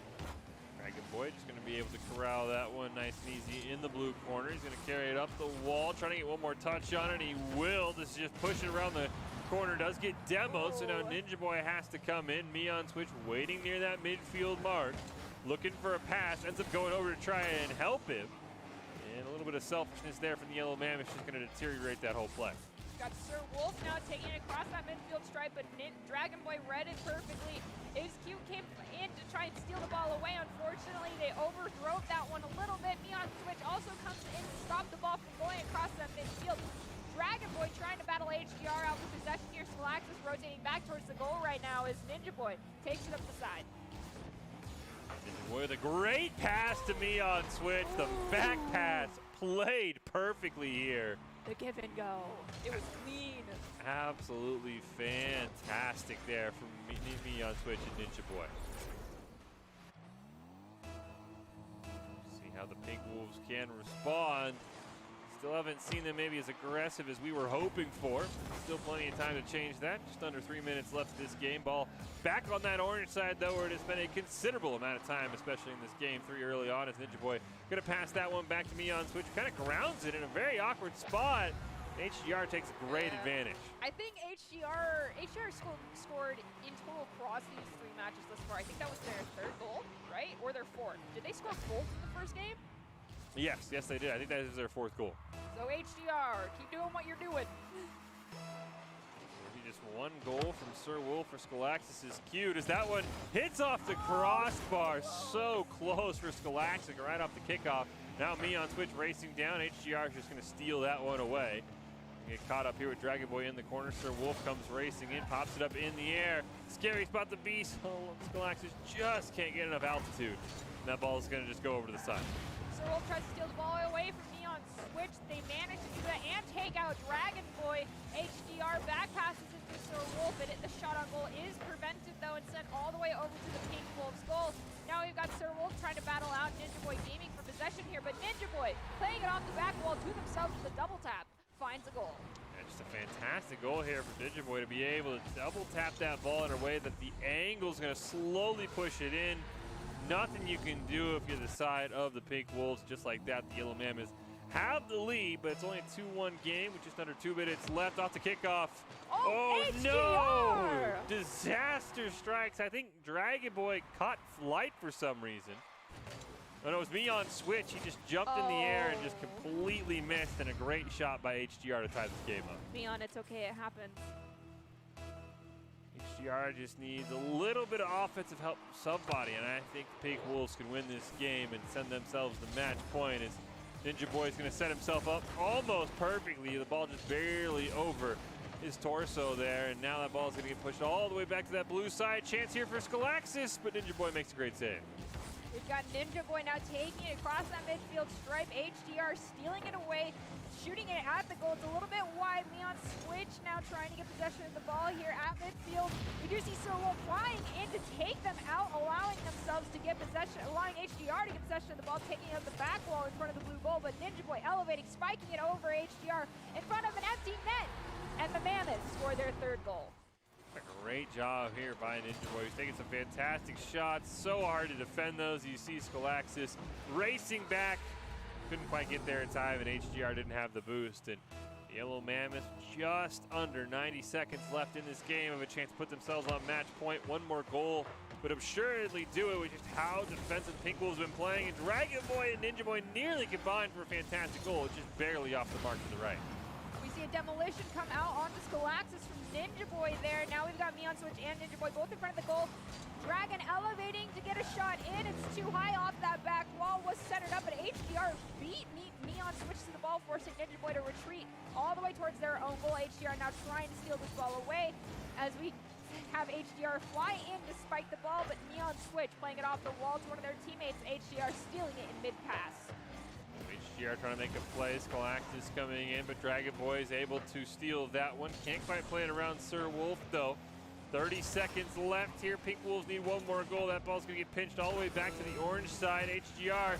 Dragon Boy just going to be able to corral that one nice and easy in the blue corner. He's going to carry it up the wall, trying to get one more touch on it. He will. This is just pushing around the corner. Does get demoed, so now Ninja Boy has to come in. Meon Switch waiting near that midfield mark, looking for a pass. Ends up going over to try and help him. And a little bit of selfishness there from the Yellow Mammoth, just going to deteriorate that whole play. Got Sir Wolf now taking it across that midfield stripe, but Dragon Boy read it perfectly. His Q came in to try and steal the ball away. Unfortunately, they overthrew that one a little bit. Meon Switch also comes in to stop the ball from going across that midfield. Dragon Boy trying to battle HGR out for possession here. Skalaxis rotating back towards the goal right now as Ninja Boy takes it up the side. Ninja Boy with a great pass to Meon Switch. The back pass played perfectly here. The give and go. It was clean. Absolutely fantastic there from Meon Switch and Ninja Boy. See how the Pink Wolves can respond. Still haven't seen them maybe as aggressive as we were hoping for. Still plenty of time to change that. Just under 3 minutes left of this game. Ball back on that orange side, though, where it has been a considerable amount of time, especially in this game 3 early on, as Ninja Boy going to pass that one back to Meon Switch. Kind of grounds it in a very awkward spot. HGR takes a great advantage. I think HGR scored in total across these 3 matches thus far. I think that was their 3rd goal, right? Or their 4th. Did they score both in the first game? Yes, they did. I think that is their 4th goal. So HDR, keep doing what you're doing. He just one goal from Sir Wolf for Scholaxis is cute as that one hits off the crossbar. So close for Scholaxis right off the kickoff. Now Meon Switch racing down. HGR is just going to steal that one away. Get caught up here with Dragon Boy in the corner. Sir Wolf comes racing in, pops it up in the air. Scary spot the beast. Oh, Scholaxis just can't get enough altitude. And that ball is going to just go over to the side. Sir Wolf tries to steal the ball away from Neon Switch. They manage to do that and take out Dragon Boy. HDR back passes into Sir Wolf, and the shot on goal is prevented though and sent all the way over to the Pink Wolves goal. Now we've got Sir Wolf trying to battle out Ninja Boy Gaming for possession here, but Ninja Boy playing it off the back wall to themselves with a double tap. Finds a goal. Yeah, just a fantastic goal here for Ninja Boy to be able to double tap that ball in a way that the angle's going to slowly push it in. Nothing you can do if you're the side of the Pink Wolves. Just like that, the Yellow Mammoths have the lead, but it's only a 2-1 game with just under 2 minutes left off the kickoff. Oh no! Disaster strikes. I think Dragon Boy caught flight for some reason. Oh no, it was Meon Switch. He just jumped in the air and just completely missed, and a great shot by HGR to tie this game up. Meon, it's okay, it happens. HGR just needs a little bit of offensive help from somebody, and I think the Pink Wolves can win this game and send themselves the match point as Ninja Boy is going to set himself up almost perfectly. The ball just barely over his torso there, and now that ball is going to get pushed all the way back to that blue side. Chance here for Scholaxis, but Ninja Boy makes a great save. We've got Ninja Boy now taking it across that midfield stripe. HDR stealing it away, shooting it at the goal. It's a little bit wide. Meon Switch now trying to get possession of the ball here at midfield. We do see Sir Wolf flying in to take them out, allowing themselves to get possession, allowing HDR to get possession of the ball, taking out the back wall in front of the blue goal. But Ninja Boy elevating, spiking it over HDR in front of an empty net. And the Mammoths score their third goal. A great job here by Ninja Boy. He's taking some fantastic shots. So hard to defend those. You see Scholaxis racing back. Couldn't quite get there in time, and HGR didn't have the boost. And the Yellow Mammoth just under 90 seconds left in this game have a chance to put themselves on match point. One more goal would assuredly do it with just how defensive Pink Wolves have been playing. And Dragon Boy and Ninja Boy nearly combined for a fantastic goal. It's just barely off the mark to the right. We see a demolition come out onto Scholaxis from Ninja Boy there. Now we've got Meon Switch and Ninja Boy both in front of the goal. Dragon elevating to get a shot in. It's too high off that back wall. Was centered up, but HDR beat Meon Switch to the ball, forcing Ninja Boy to retreat all the way towards their own goal. HDR now trying to steal this ball away as we have HDR fly in to spike the ball, but Meon Switch playing it off the wall to one of their teammates. HDR stealing it in mid-pass. HGR trying to make a play. Scholaxis coming in, but Dragon Boy is able to steal that one. Can't quite play it around Sir Wolf, though. 30 seconds left here. Pink Wolves need one more goal. That ball's going to get pinched all the way back to the orange side. HGR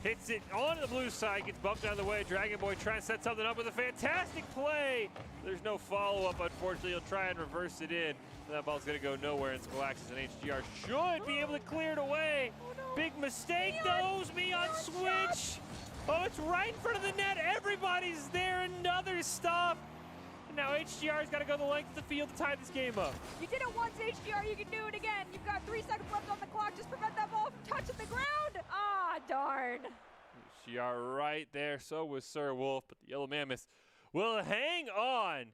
hits it on the blue side, gets bumped out of the way. Dragon Boy trying to set something up with a fantastic play. There's no follow-up, unfortunately. He'll try and reverse it in. That ball's going to go nowhere, and Scholaxis and HGR should be able to clear it away. Big mistake, though. Meon Switch. Oh, it's right in front of the net. Everybody's there. Another stop. And now HGR's got to go the length of the field to tie this game up. You did it once, HGR. You can do it again. You've got 3 seconds left on the clock. Just prevent that ball from touching the ground. Ah, darn. HGR right there. So was Sir Wolf, but the Yellow Mammoths will hang on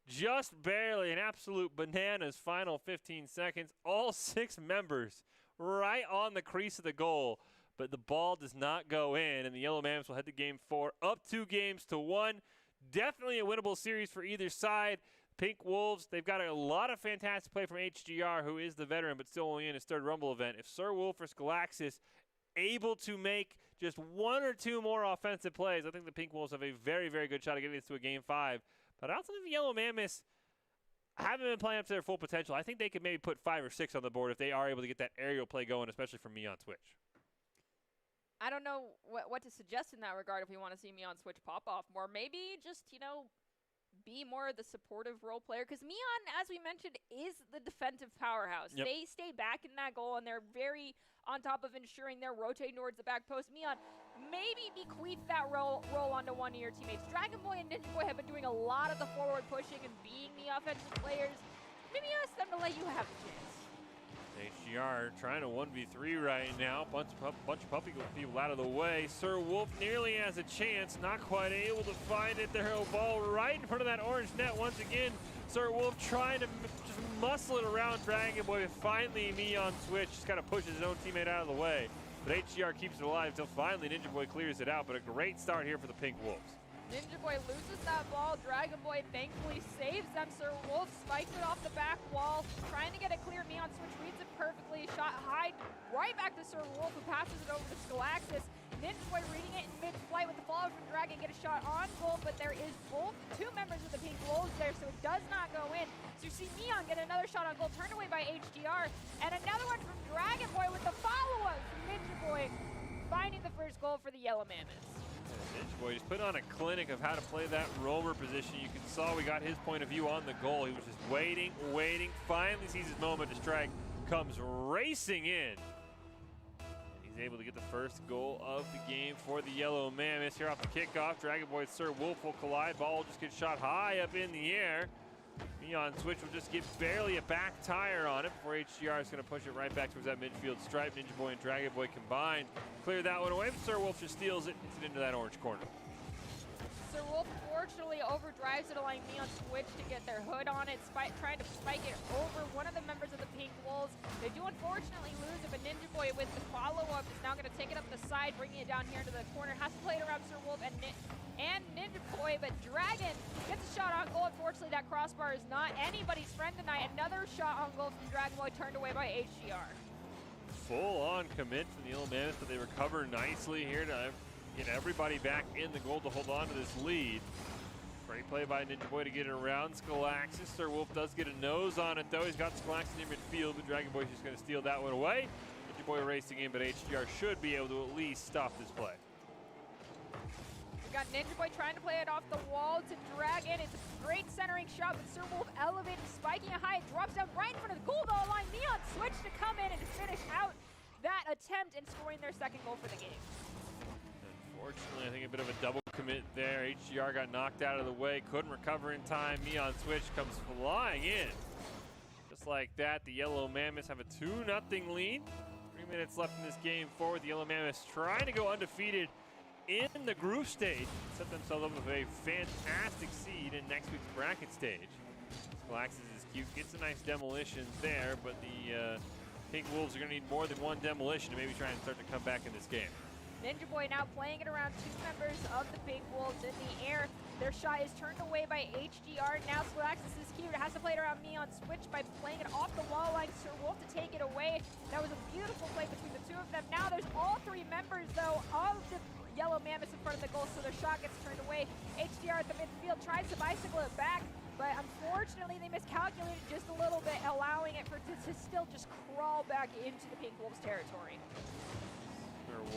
just barely. An absolute bananas final 15 seconds. All 6 members right on the crease of the goal. But the ball does not go in, and the Yellow Mammoths will head to game 4, up 2 games to 1. Definitely a winnable series for either side. Pink Wolves, they've got a lot of fantastic play from HGR, who is the veteran, but still only in his 3rd Rumble event. If Sir Wolf or Scholaxis able to make just 1 or 2 more offensive plays, I think the Pink Wolves have a very, very good shot of getting this to a game 5. But I also think the Yellow Mammoths haven't been playing up to their full potential. I think they could maybe put 5 or 6 on the board if they are able to get that aerial play going, especially from Meon Switch. I don't know what to suggest in that regard if we want to see Meon Switch pop off more. Maybe just, be more of the supportive role player. Because Meon, as we mentioned, is the defensive powerhouse. Yep. They stay back in that goal, and they're very on top of ensuring they're rotating towards the back post. Meon, maybe bequeath that role onto one of your teammates. Dragon Boy and Ninja Boy have been doing a lot of the forward pushing and being the offensive players. Maybe ask them to let you have a chance. HGR trying to 1v3 right now. Bunch of puppy people out of the way. Sir Wolf nearly has a chance. Not quite able to find it. Their ball right in front of that orange net once again. Sir Wolf trying to just muscle it around Dragon Boy. Finally, Neon Switch just kind of pushes his own teammate out of the way. But HGR keeps it alive until finally Ninja Boy clears it out. But a great start here for the Pink Wolves. Ninja Boy loses that ball. Dragon Boy thankfully saves them. Sir Wolf spikes it off the back wall, trying to get it clear. Neon Switch reads it perfectly. Shot high right back to Sir Wolf, who passes it over to Skalaxis. Ninja Boy reading it in mid-flight with the follow from Dragon, get a shot on goal, but there is both two members of the Pink Wolves there, so it does not go in. So you see Neon get another shot on goal, turned away by HDR, and another one from Dragon Boy with the follow-up from Ninja Boy, finding the first goal for the Yellow Mammoths. Ninja Boy just put on a clinic of how to play that roamer position. You saw we got his point of view on the goal. He was just waiting, finally sees his moment to strike, comes racing in. And he's able to get the first goal of the game for the Yellow Mammoths. Here off the kickoff, Dragon Boy Sir Wolf will collide. Ball will just get shot high up in the air. Neon Switch will just get barely a back tire on it before HGR is going to push it right back towards that midfield stripe. Ninja Boy and Dragon Boy combined. Clear that one away, but Sir Wolf just steals it, hits it into that orange corner. Sir Wolf fortunately overdrives it, allowing Neon Switch to get their hood on it, trying to spike it over one of the members of the Pink Wolves. They do unfortunately lose it, but Ninja Boy with the follow-up is now going to take it up the side, bringing it down here into the corner. Has to play it around Sir Wolf and Ninja Boy, but Dragon gets a shot on goal. Unfortunately, that crossbar is not anybody's friend tonight. Another shot on goal from Dragon Boy, turned away by HGR. Full-on commit from the Yellow Mammoths, but they recover nicely here to get everybody back in the goal to hold on to this lead. Great play by Ninja Boy to get it around Skalaxis. Sir Wolf does get a nose on it, though. He's got Skalaxis near midfield, but Dragon Boy's just going to steal that one away. Ninja Boy racing in, but HGR should be able to at least stop this play. We got Ninja Boy trying to play it off the wall to Dragon. It's a great centering shot, but Sir Wolf elevating, spiking it high. It drops down right in front of the goal line. Neon Switch to come in and to finish out that attempt and scoring their second goal for the game. Unfortunately, I think a bit of a double commit there. HGR got knocked out of the way, couldn't recover in time. Neon Switch comes flying in. Just like that, the Yellow Mammoths have a 2-0 lead. 3 minutes left in this game forward. The Yellow Mammoths trying to go undefeated in the group stage, set themselves up with a fantastic seed in next week's bracket stage. Skalaxis is cute, gets a nice demolition there, but the Pink Wolves are going to need more than one demolition to maybe try and start to come back in this game. Ninja Boy now playing it around two members of the Pink Wolves in the air. Their shot is turned away by HGR. Now Skalaxis is cute. Has to play it around Neon Switch by playing it off the wall line. Sir Wolf to take it away. That was a beautiful play between the two of them. Now there's all three members, though, of the Yellow Mammoths in front of the goal, so their shot gets turned away. HDR at the midfield tries to bicycle it back, but unfortunately they miscalculated just a little bit, allowing it to still just crawl back into the Pink Wolves territory.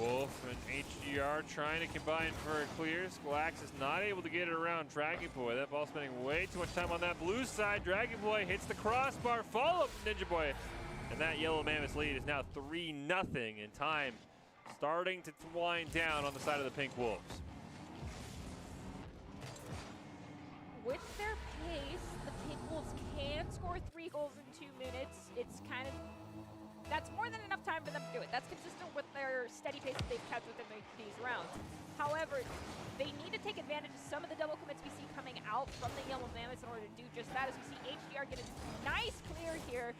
Wolf and HGR trying to combine for a clear. Skalaxis not able to get it around Dragon Boy. That ball spending way too much time on that blue side. Dragon Boy hits the crossbar, follow from Ninja Boy. And that Yellow Mammoths lead is now 3-0 in time. Starting to wind down on the side of the Pink Wolves. With their pace, the Pink Wolves can score 3 goals in 2 minutes. It's kind of, that's more than enough time for them to do it. That's consistent with their steady pace that they've kept within these rounds. However, they need to take advantage of some of the double commits we see coming out from the Yellow Mammoths in order to do just that. As we see HDR get a nice clear here.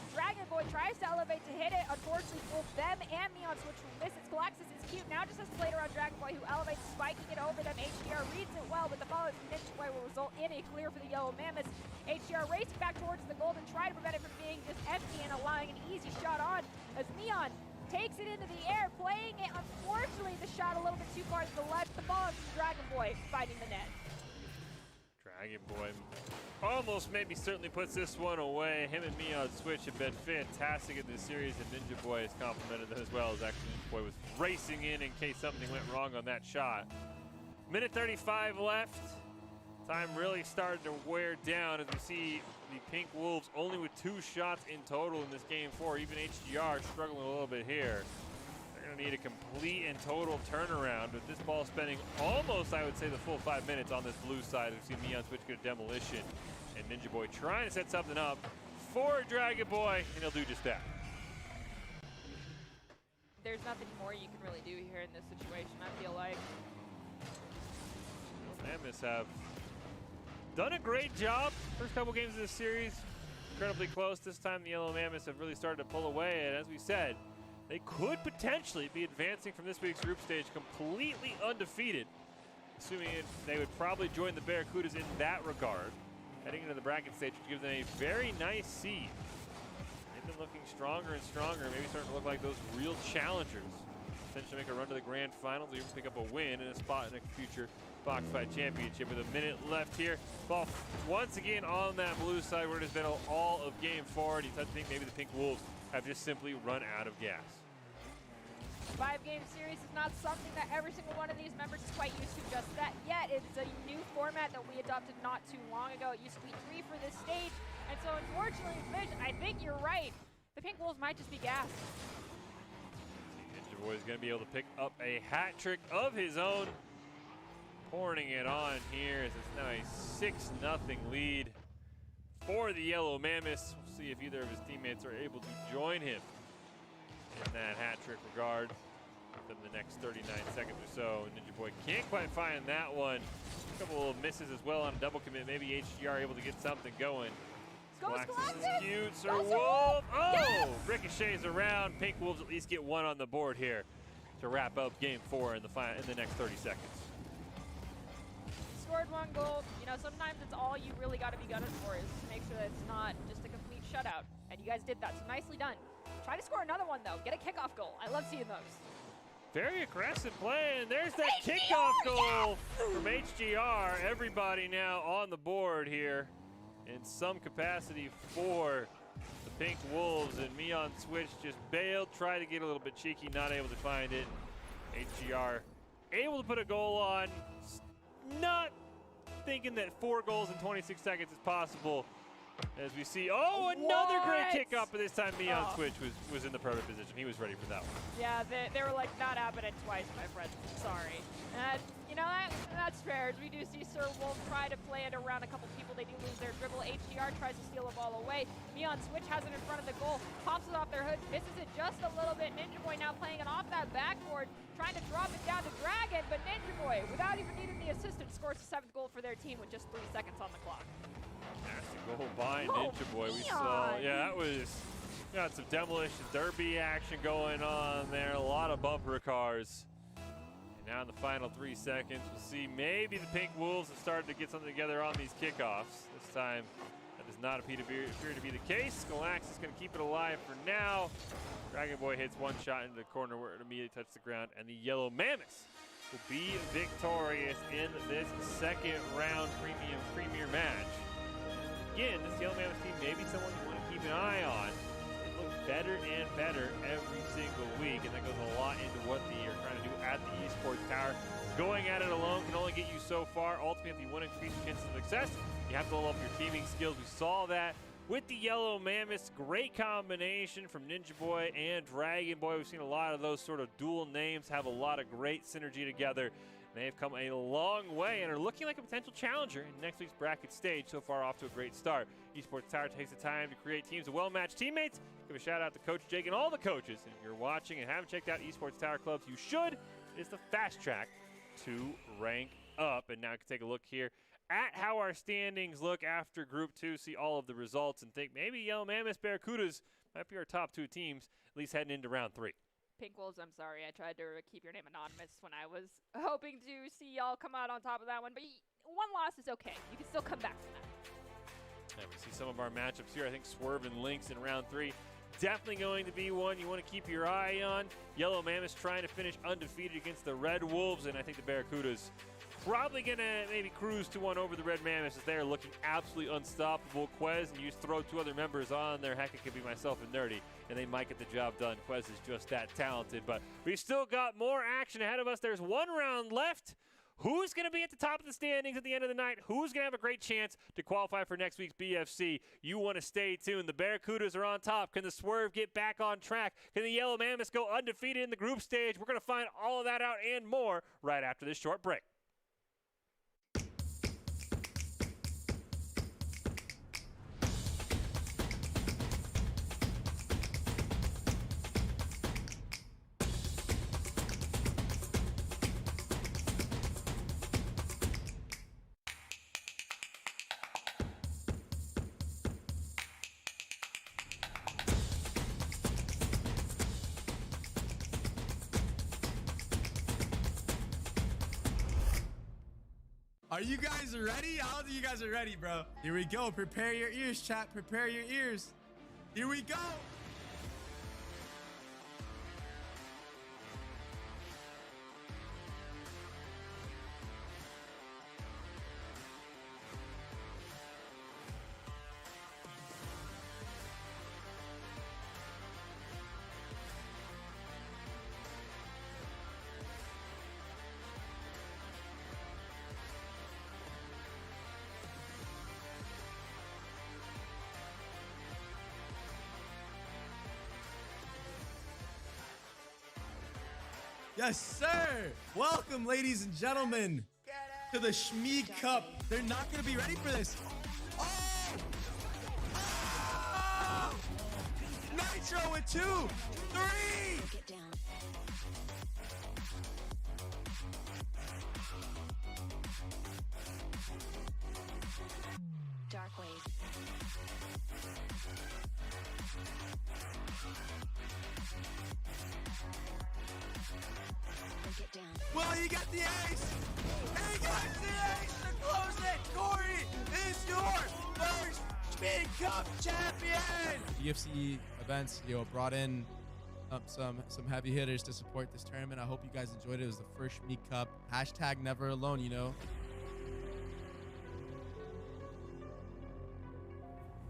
Dragon Boy tries to elevate to hit it. Unfortunately, both them and Neon Switch will miss it. Skalaxis is cute. Now just has to play it around Dragon Boy, who elevates, spiking it over them. HDR reads it well, but the follow from Ninja Boy will result in a clear for the Yellow Mammoths. HDR racing back towards the goal and try to prevent it from being just empty and allowing an easy shot on as Neon takes it into the air, playing it. Unfortunately, the shot a little bit too far to the left. The ball from Dragon Boy finding the net. Dragon Boy almost maybe certainly puts this one away. Him and Neon Switch have been fantastic in this series, and Ninja Boy has complimented them as well, as actually Ninja Boy was racing in case something went wrong on that shot. Minute 35 left. Time really started to wear down as we see the Pink Wolves only with 2 shots in total in this game 4. Even HGR struggling a little bit here. They're gonna need a complete and total turnaround, with this ball spending almost, I would say, the full 5 minutes on this blue side. We've seen Neon Switch get a demolition, and Ninja Boy trying to set something up. for Dragon Boy, and he'll do just that. There's nothing more you can really do here in this situation, I feel like. Mammoths have done a great job. First couple games of this series, incredibly close. This time the Yellow Mammoths have really started to pull away, and as we said, they could potentially be advancing from this week's group stage completely undefeated, assuming they would probably join the Barracudas in that regard. Heading into the bracket stage would give them a very nice seed. They've been looking stronger and stronger, maybe starting to look like those real challengers. Potentially make a run to the grand finals, or even pick up a win and a spot in a future box fight championship. With a minute left here, ball once again on that blue side where it has been all of game forward. You think maybe the Pink Wolves have just simply run out of gas. 5-game series is not something that every single one of these members is quite used to just that yet. It's a new format that we adopted not too long ago. It used to be 3 for this stage, and so unfortunately, Fish, I think you're right. The Pink Wolves might just be gassed. Ninja Boy is going to be able to pick up a hat trick of his own. Pouring it on here as it's now a 6-0 lead for the Yellow Mammoths. We'll see if either of his teammates are able to join him in that hat trick regard within the next 39 seconds or so. Ninja Boy can't quite find that one. A couple of misses as well on a double commit. Maybe HGR able to get something going. Cute Sir Wolf. Oh, yes! Ricochets around. Pink Wolves at least get one on the board here to wrap up game 4 in the next 30 seconds. Scored 1 goal. You know, sometimes it's all you really got to be gunning for is to make sure that it's not just a complete shutout. And you guys did that, so nicely done. Try to score another one, though. Get a kickoff goal. I love seeing those. Very aggressive play, and there's that kickoff goal from HGR. Everybody now on the board here in some capacity for the Pink Wolves, and Meon Switch just bailed, tried to get a little bit cheeky, not able to find it. HGR able to put a goal on, not thinking that 4 goals in 26 seconds is possible. As we see, another great kickoff, but this time Meon Switch was in the perfect position. He was ready for that one. Yeah, they were like, not happening twice, my friend. Sorry. You know, that's fair. As we do see Sir Wolf try to play it around a couple people. They do lose their dribble. HGR tries to steal the ball away. Meon Switch has it in front of the goal. Pops it off their hood. Misses it just a little bit. Ninja Boy now playing it off that backboard. Trying to drop it down to Dragon, but Ninja Boy, without even needing the assistance, scores the 7th goal for their team with just 3 seconds on the clock. Nasty goal by Ninja Boy. We saw, that was, got some demolition derby action going on there. A lot of bumper cars. And now in the final 3 seconds, we'll see maybe the Pink Wolves have started to get something together on these kickoffs. This time, that does not appear to be the case. Skalax is going to keep it alive for now. Dragon Boy hits one shot into the corner where it immediately touched the ground, and the Yellow Mammoths will be victorious in this second round premier match. Again, this Yellow Mammoth team may be someone you want to keep an eye on. They look better and better every single week, and that goes a lot into what they are trying to do at the Esports Tower. Going at it alone can only get you so far. Ultimately, if you want to increase your chances of success, you have to level up your teaming skills. We saw that with the Yellow Mammoths. Great combination from Ninja Boy and Dragon Boy. We've seen a lot of those sort of dual names have a lot of great synergy together. They've come a long way and are looking like a potential challenger in next week's bracket stage. So far, off to a great start. Esports Tower takes the time to create teams of well-matched teammates. Give a shout out to Coach Jake and all the coaches. And if you're watching and haven't checked out Esports Tower clubs, you should. It's the fast track to rank up. And now I can take a look here at how our standings look after Group 2, see all of the results, and think maybe Yellow Mammoths Barracudas might be our top 2 teams, at least heading into round 3. Pink Wolves, I'm sorry. I tried to keep your name anonymous when I was hoping to see y'all come out on top of that one. But 1 loss is okay. You can still come back from that. And we see some of our matchups here. I think Swerve and Lynx in round 3. Definitely going to be one you want to keep your eye on. Yellow Mammoths trying to finish undefeated against the Red Wolves. And I think the Barracudas probably going to maybe cruise 2-1 over the Red Mammoths as they are looking absolutely unstoppable. Quez, and you just throw 2 other members on there. Heck, it could be myself and Nerdy, and they might get the job done. Quez is just that talented, but we've still got more action ahead of us. There's 1 round left. Who's going to be at the top of the standings at the end of the night? Who's going to have a great chance to qualify for next week's BFC? You want to stay tuned. The Barracudas are on top. Can the Swerve get back on track? Can the Yellow Mammoths go undefeated in the group stage? We're going to find all of that out and more right after this short break. Are you guys ready? I don't think you guys are ready, bro. Here we go. Prepare your ears, chat. Prepare your ears. Here we go. Yes, sir. Welcome, ladies and gentlemen, to the Schmied Cup. They're not going to be ready for this. Oh! Oh! Nitro with 2, 3. Get down. Dark wave. Get down. Well, you got the ace. And you got the ace to close it. Corey is your first Schmied Cup champion. UFC events, brought in some heavy hitters to support this tournament. I hope you guys enjoyed it. It was the first Schmied Cup. Hashtag never alone,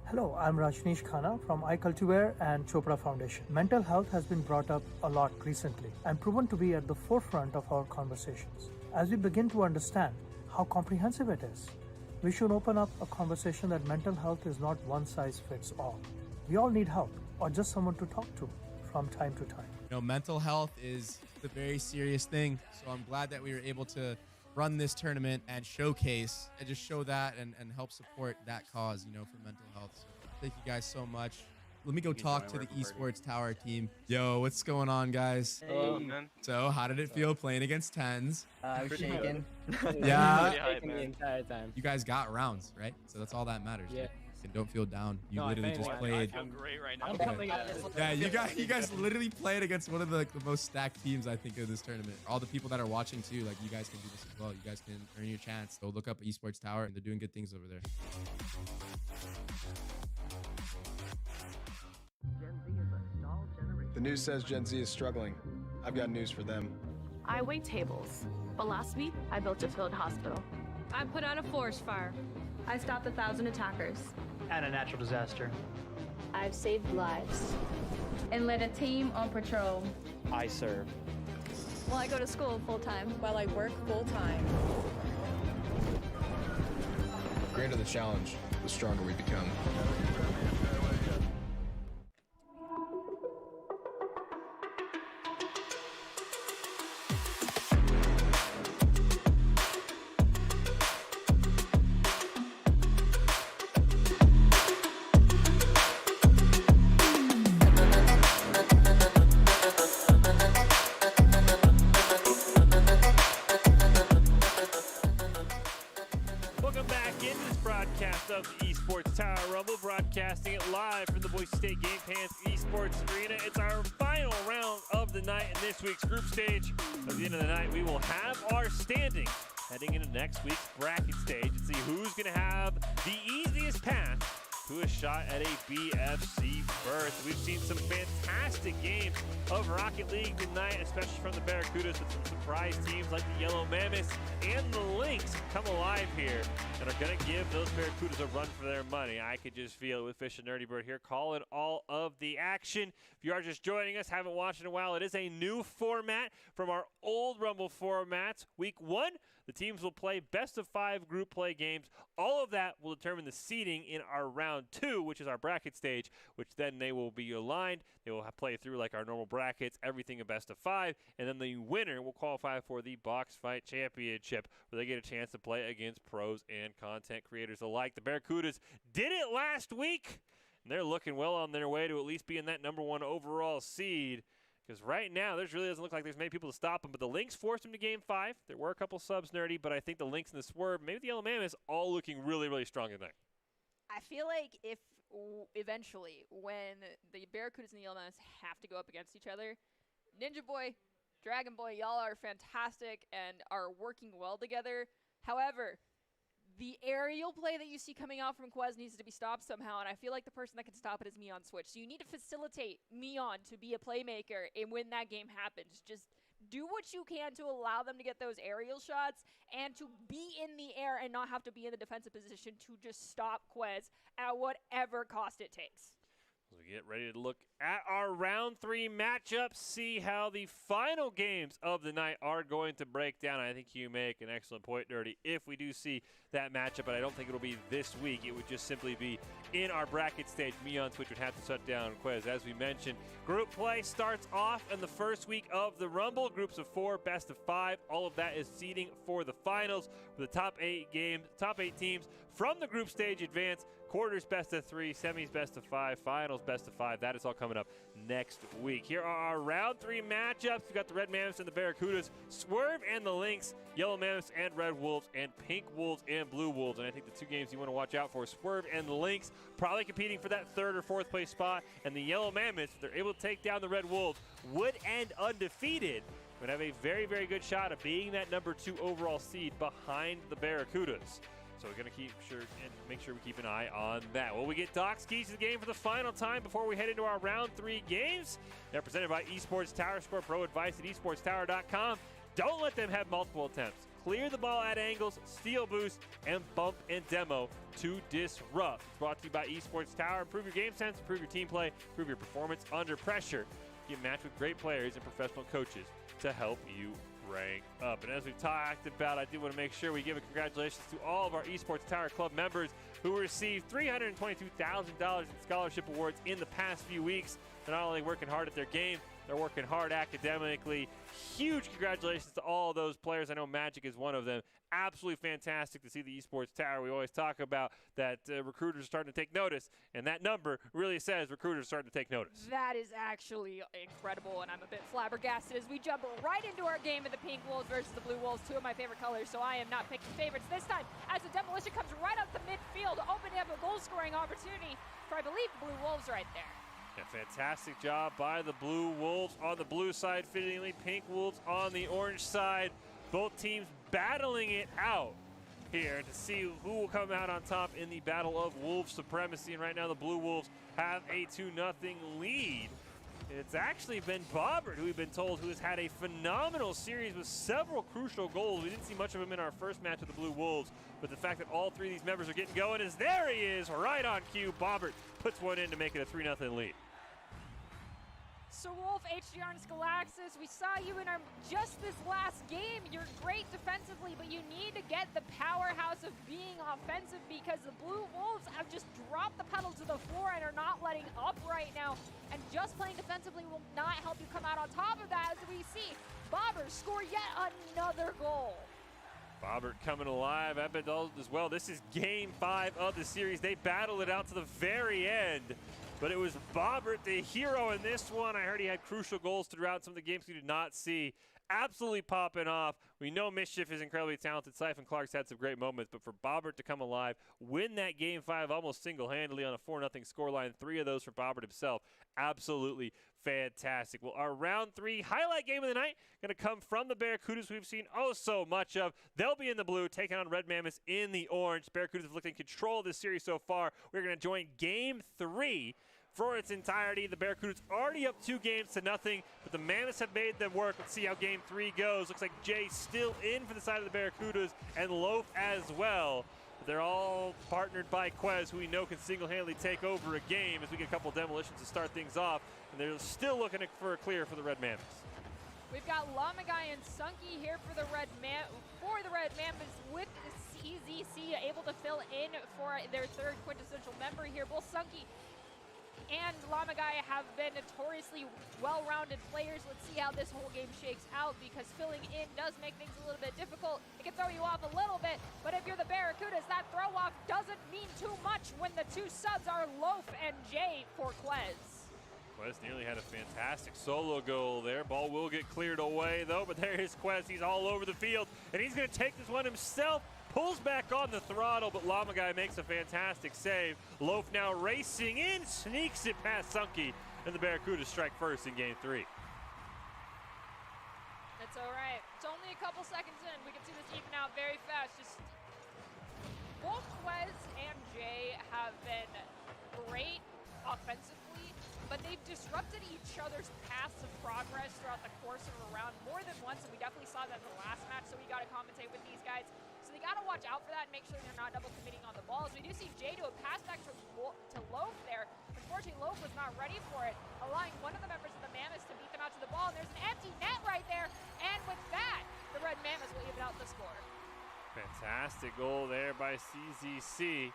Hello, I'm Rajneesh Khanna from iCultivewear and Chopra Foundation. Mental health has been brought up a lot recently and proven to be at the forefront of our conversations. As we begin to understand how comprehensive it is, we should open up a conversation that mental health is not one size fits all. We all need help or just someone to talk to from time to time. Mental health is a very serious thing. So I'm glad that we were able to run this tournament and showcase and just show that and help support that cause, for mental health. So thank you guys so much. Let me go talk to the Esports Tower team. Yo, what's going on, guys? Hey, man. So how did it feel playing against 10s? I'm shaking. Yeah. Shaking the entire time. You guys got rounds, right? So that's all that matters. Yeah. And don't feel down. You literally just played. I feel great right now. Yeah, you guys literally played against one of the most stacked teams, I think, of this tournament. All the people that are watching too, like, you guys can do this as well. You guys can earn your chance. Go look up Esports Tower, and they're doing good things over there. The news says Gen Z is struggling. I've got news for them. I wait tables, but last week I built a field hospital. I put out a forest fire. I stopped 1,000 attackers. And a natural disaster. I've saved lives. And led a team on patrol. I serve. Well, I go to school full time. While I work full time. The greater the challenge, the stronger we become. Of the Esports Tower Rumble, broadcasting it live from the Boise State Game Pants Esports Arena. It's our final round of the night in this week's group stage. At the end of the night, we will have our standings heading into next week's bracket stage and see who's going to have the easiest path to a shot at a BFC berth. We've seen some fantastic games of Rocket League tonight, especially from the Barracudas, with some surprise teams like the Yellow Mammoths and the Lynx come alive here and are going to give those Barracudas a run for their money. I could just feel it with Fish and Nerdy Bird here, calling all of the action. If you are just joining us, haven't watched in a while, it is a new format from our old Rumble formats. Week 1, the teams will play best of 5 group play games. All of that will determine the seeding in our round 2, which is our bracket stage, which then they will be aligned. They will play through like our normal brackets, everything a best of 5, and then the winner will qualify for the Box Fight Championship, where they get a chance to play against pros and content creators alike. The Barracudas did it last week, and they're looking well on their way to at least being that #1 overall seed. Because right now, there really doesn't look like there's many people to stop them. But the Lynx forced them to Game 5. There were a couple subs, Nerdy, but I think the Lynx and the Swerve, maybe the Yellow Mammoths, all looking really, really strong tonight. I feel like if eventually, when the Barracudas and the Yellow Mammoths have to go up against each other, Ninja Boy, Dragon Boy, y'all are fantastic and are working well together. However, The aerial play that you see coming out from Quez needs to be stopped somehow, and I feel like the person that can stop it is Mion Switch. So you need to facilitate Mion to be a playmaker and when that game happens. Just do what you can to allow them to get those aerial shots and to be in the air and not have to be in the defensive position to just stop Quez at whatever cost it takes. As we get ready to look at our round 3 matchups, see how the final games of the night are going to break down. I think you make an excellent point, Nerdy, if we do see that matchup, but I don't think it'll be this week. It would just simply be in our bracket stage. Mion Switch would have to shut down Quez. As we mentioned, group play starts off in the first week of the Rumble. Groups of 4, best of 5. All of that is seeding for the finals. For the top 8 teams from the group stage advance. Quarters best of 3, semis best of 5, finals best of 5. That is all coming up next week. Here are our round 3 matchups. We've got the Red Mammoths and the Barracudas, Swerve and the Lynx, Yellow Mammoths and Red Wolves, and Pink Wolves and Blue Wolves. And I think the 2 games you want to watch out for, Swerve and the Lynx, probably competing for that 3rd or 4th place spot. And the Yellow Mammoths, if they're able to take down the Red Wolves, would end undefeated. Would have a very, very good shot of being that number 2 overall seed behind the Barracudas. So we're going to make sure we keep an eye on that. Well, we get Doc's keys to the game for the final time before we head into our round 3 games. They're presented by Esports Tower. Score pro advice at esportstower.com. Don't let them have multiple attempts. Clear the ball at angles, steal boost, and bump and demo to disrupt. It's brought to you by Esports Tower. Improve your game sense, improve your team play, improve your performance under pressure. Get matched with great players and professional coaches to help you rank up. And as we've talked about, I do want to make sure we give a congratulations to all of our Esports Tower Club members who received $322,000 in scholarship awards in the past few weeks. They're not only working hard at their game, they're working hard academically. Huge congratulations to all those players. I know Magic is one of them. Absolutely fantastic to see the Esports Tower. We always talk about that recruiters are starting to take notice, and that number really says recruiters are starting to take notice. That is actually incredible, and I'm a bit flabbergasted as we jump right into our game of the Pink Wolves versus the Blue Wolves, 2 of my favorite colors, so I am not picking favorites this time, as the Demolition comes right up the midfield, opening up a goal-scoring opportunity for, I believe, Blue Wolves right there. A fantastic job by the Blue Wolves on the blue side, fittingly. Pink Wolves on the orange side. Both teams battling it out here to see who will come out on top in the battle of Wolf supremacy. And right now the Blue Wolves have a 2-0 lead. It's actually been Bobbert, who we've been told, who has had a phenomenal series with several crucial goals. We didn't see much of him in our first match with the Blue Wolves, but the fact that all 3 of these members are getting going is there he is, right on cue. Bobbert puts one in to make it a 3-0 lead. So Wolf, HDR, and Scalaxis, we saw you in our just this last game. You're great defensively, but you need to get the powerhouse of being offensive because the Blue Wolves have just dropped the pedal to the floor and are not letting up right now. And just playing defensively will not help you come out on top of that, as we see Bobbert score yet another goal. Bobbert coming alive, Epidol as well. This is game 5 of the series. They battled it out to the very end. But it was Bobbert, the hero in this one. I heard he had crucial goals throughout some of the games we did not see. Absolutely popping off. We know Mischief is incredibly talented. Siphon Clark's had some great moments, but for Bobbert to come alive, win that game 5 almost single-handedly on a 4-0 scoreline, 3 of those for Bobbert himself. Absolutely fantastic. Well, our round 3 highlight game of the night going to come from the Barracudas we've seen oh so much of. They'll be in the blue, taking on Red Mammoths in the orange. Barracudas have looked in control of this series so far. We're going to join game 3 for its entirety. The Barracudas already up 2-0, but the Mammoths have made them work. Let's see how game 3 goes. Looks like Jay still in for the side of the Barracudas, and Loaf as well. They're all partnered by Quez, who we know can single-handedly take over a game as we get a couple demolitions to start things off, and they're still looking for a clear for the Red Mammoths. We've got Lamagai and Sunky here for the Red Mammoths with CZC able to fill in for their 3rd quintessential member here. Both Sunky and Lamagai have been notoriously well-rounded players. Let's see how this whole game shakes out, because filling in does make things a little bit difficult. It can throw you off a little bit, but if you're the Barracudas, that throw-off doesn't mean too much when the 2 subs are Loaf and Jay for Quez. Quez nearly had a fantastic solo goal there. Ball will get cleared away, though, but there is Quez. He's all over the field, and he's going to take this one himself. Pulls back on the throttle, but Lamagai makes a fantastic save. Loaf now racing in, sneaks it past Sunky, and the Barracudas strike first in game 3. That's all right. It's only a couple seconds in. We can see this even out very fast. Just both Quez and Jay have been great offensively, but they've disrupted each other's paths of progress throughout the course of a round more than once, and we definitely saw that in the last match, so we got to commentate with these guys. So they got to watch out for that and make sure they're not double committing on the balls. We do see Jay do a pass back to Loaf there. Unfortunately, Loaf was not ready for it, allowing one of the members of the Mammoths to beat them out to the ball, and there's an empty net right there, and with that, the Red Mammoths will even out the score. Fantastic goal there by CZC.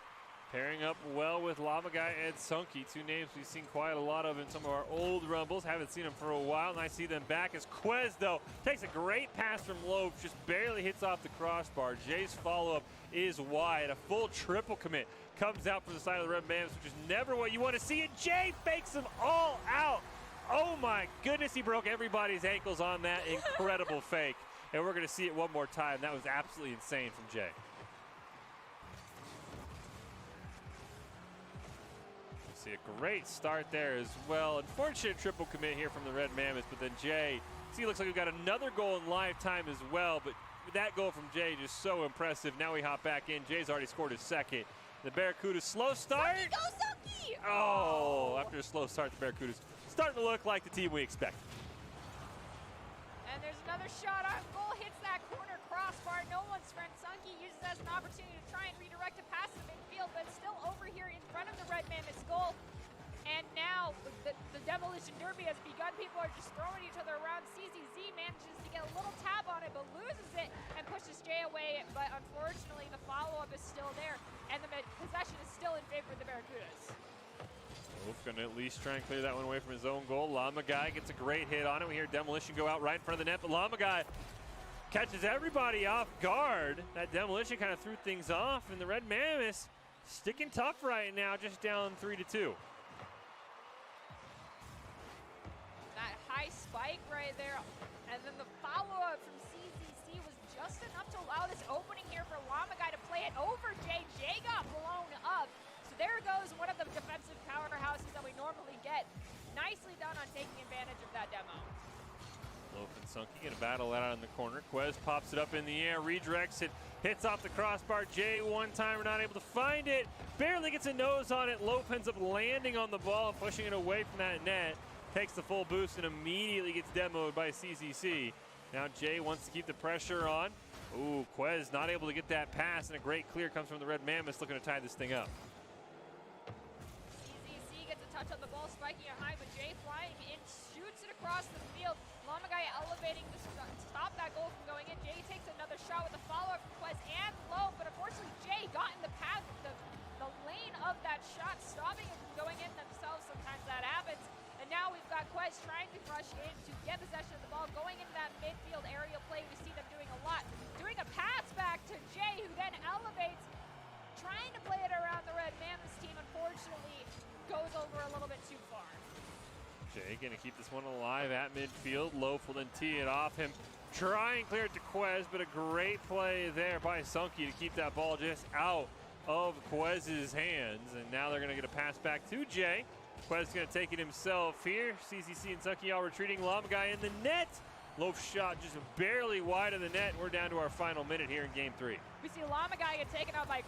Pairing up well with Llama Guy and Sunky, two names we've seen quite a lot of in some of our old Rumbles. Haven't seen them for a while, and I see them back as Quez, though, takes a great pass from Loaf, just barely hits off the crossbar. Jay's follow-up is wide. A full triple commit comes out from the side of the Red Mammoths, which is never what you want to see, and Jay fakes them all out. Oh my goodness, he broke everybody's ankles on that incredible fake. And we're going to see it one more time. That was absolutely insane from Jay. See a great start there as well. Unfortunate triple commit here from the Red Mammoths, but then Jay, see, looks like we've got another goal in lifetime as well, but that goal from Jay just so impressive. Now we hop back in. Jay's already scored his second. The Barracudas slow start. Sunky, go Sunky! Oh, after a slow start, the Barracudas starting to look like the team we expect. And there's another shot on goal, hits that corner crossbar. No one's friend. Sunky uses that as an opportunity to try and redirect a pass to midfield, but it's still over here in front of the Red Mammoth's goal. And now the Demolition Derby has begun. People are just throwing each other around. CZZ manages to get a little tab on it, but loses it and pushes Jay away. But unfortunately, the follow-up is still there, and the possession is still in favor of the Barracudas. Wolf gonna at least try and clear that one away from his own goal. Llama Guy gets a great hit on it. We hear Demolition go out right in front of the net, but Llama Guy catches everybody off guard. That Demolition kind of threw things off, and the Red Mammoths sticking tough right now, just down 3-2. That high spike right there, and then the follow-up from CZC was just enough to allow this opening here for Llama Guy to play it over Jay. Jay got blown up. So there goes one of the defensive powerhouses that we normally get. Nicely done on taking advantage of that demo. Loaf and Sunky gonna battle that out in the corner. Quez pops it up in the air, redirects it, hits off the crossbar. Jay one time, we're not able to find it. Barely gets a nose on it. Loaf ends up landing on the ball and pushing it away from that net. Takes the full boost and immediately gets demoed by CZC. Now Jay wants to keep the pressure on. Ooh, Quez not able to get that pass, and a great clear comes from the Red Mammoths looking to tie this thing up. CZC gets a touch on the ball, spiking it high, but Jay flying in, shoots it across the field. Llama Guy elevating to stop that goal from going in. Jay takes another shot with a follow-up from Quez and Low, but unfortunately Jay got in the path, the lane of that shot, stopping it from going in themselves. Sometimes that happens. And now we've got Quez trying to rush in to get possession of the ball, going into that midfield aerial play. We see them doing a lot. Doing a pass back to Jay, who then elevates, trying to play it around the Red Mammoths team. Unfortunately, goes over a little bit too far. Jay gonna keep this one alive at midfield. Loaf will then tee it off him. Try and clear it to Quez, but a great play there by Sunky to keep that ball just out of Quez's hands. And now they're gonna get a pass back to Jay. Quez gonna take it himself here. CZC and Sunky all retreating. Llama Guy in the net. Loaf shot just barely wide of the net. We're down to our final minute here in game 3. We see Llama Guy get taken out by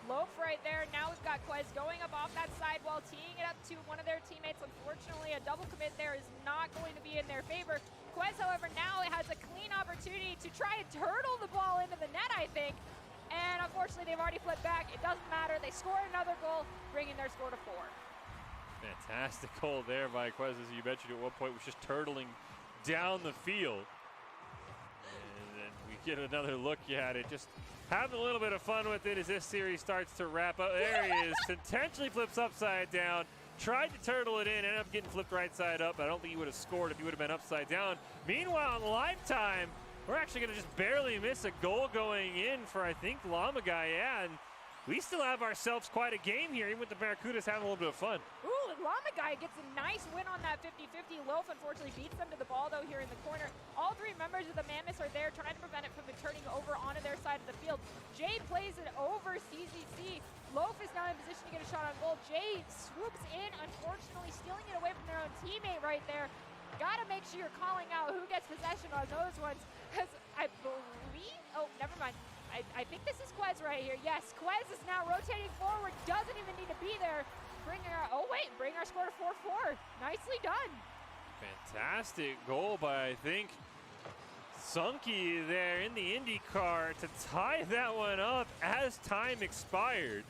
Loaf right there. Now we've got Quez going up off that sidewall, teeing it up to one of their teammates. Unfortunately, a double commit there is not going to be in their favor. Quez, however, now has a clean opportunity to try and turtle the ball into the net, I think. And unfortunately, they've already flipped back. It doesn't matter. They score another goal, bringing their score to 4. Fantastic goal there by Quez, as you mentioned at one point, was just turtling down the field. And then we get another look at it, just having a little bit of fun with it as this series starts to wrap up. There he is, intentionally flips upside down, tried to turtle it in, ended up getting flipped right side up. I don't think he would have scored if he would have been upside down. Meanwhile, in lifetime, we're actually going to just barely miss a goal going in for, I think, Llama Guy, yeah, and we still have ourselves quite a game here, even with the Barracudas having a little bit of fun. Ooh, Llama Guy gets a nice win on that 50-50. Loaf unfortunately beats them to the ball, though, here in the corner. All three members of the Mammoths are there trying to prevent it from turning over onto their side of the field. Jade plays it over CZC. Loaf is now in position to get a shot on goal. Jade swoops in, unfortunately stealing it away from their own teammate right there. Gotta make sure you're calling out who gets possession on those ones, because I believe, oh, never mind. I I think this is Quez right here. Yes, Quez is now rotating forward, doesn't even need to be there. Bring our score to 4-4. Nicely done. Fantastic goal by, I think, Sunky there in the IndyCar to tie that one up as time expired.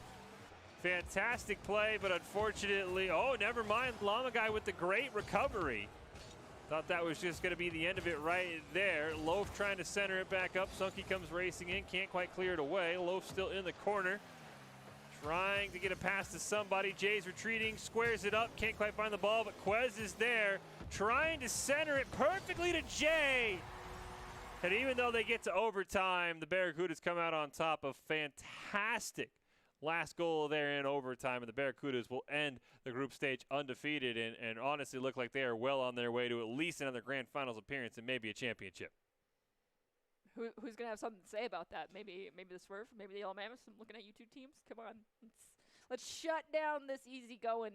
Fantastic play, but unfortunately, oh, never mind. Llama Guy with the great recovery. Thought that was just going to be the end of it right there. Loaf trying to center it back up. Sunky comes racing in, can't quite clear it away. Loaf still in the corner, trying to get a pass to somebody. Jay's retreating, squares it up, can't quite find the ball, but Quez is there, trying to center it perfectly to Jay. And even though they get to overtime, the Barracudas come out on top. Of fantastic last goal there in overtime, and the Barracudas will end the group stage undefeated and honestly look like they are well on their way to at least another grand finals appearance and maybe a championship. Who's going to have something to say about that? Maybe the Swerve, maybe the Yellow Mammoths. I'm looking at you two teams. Come on. Let's shut down this easygoing,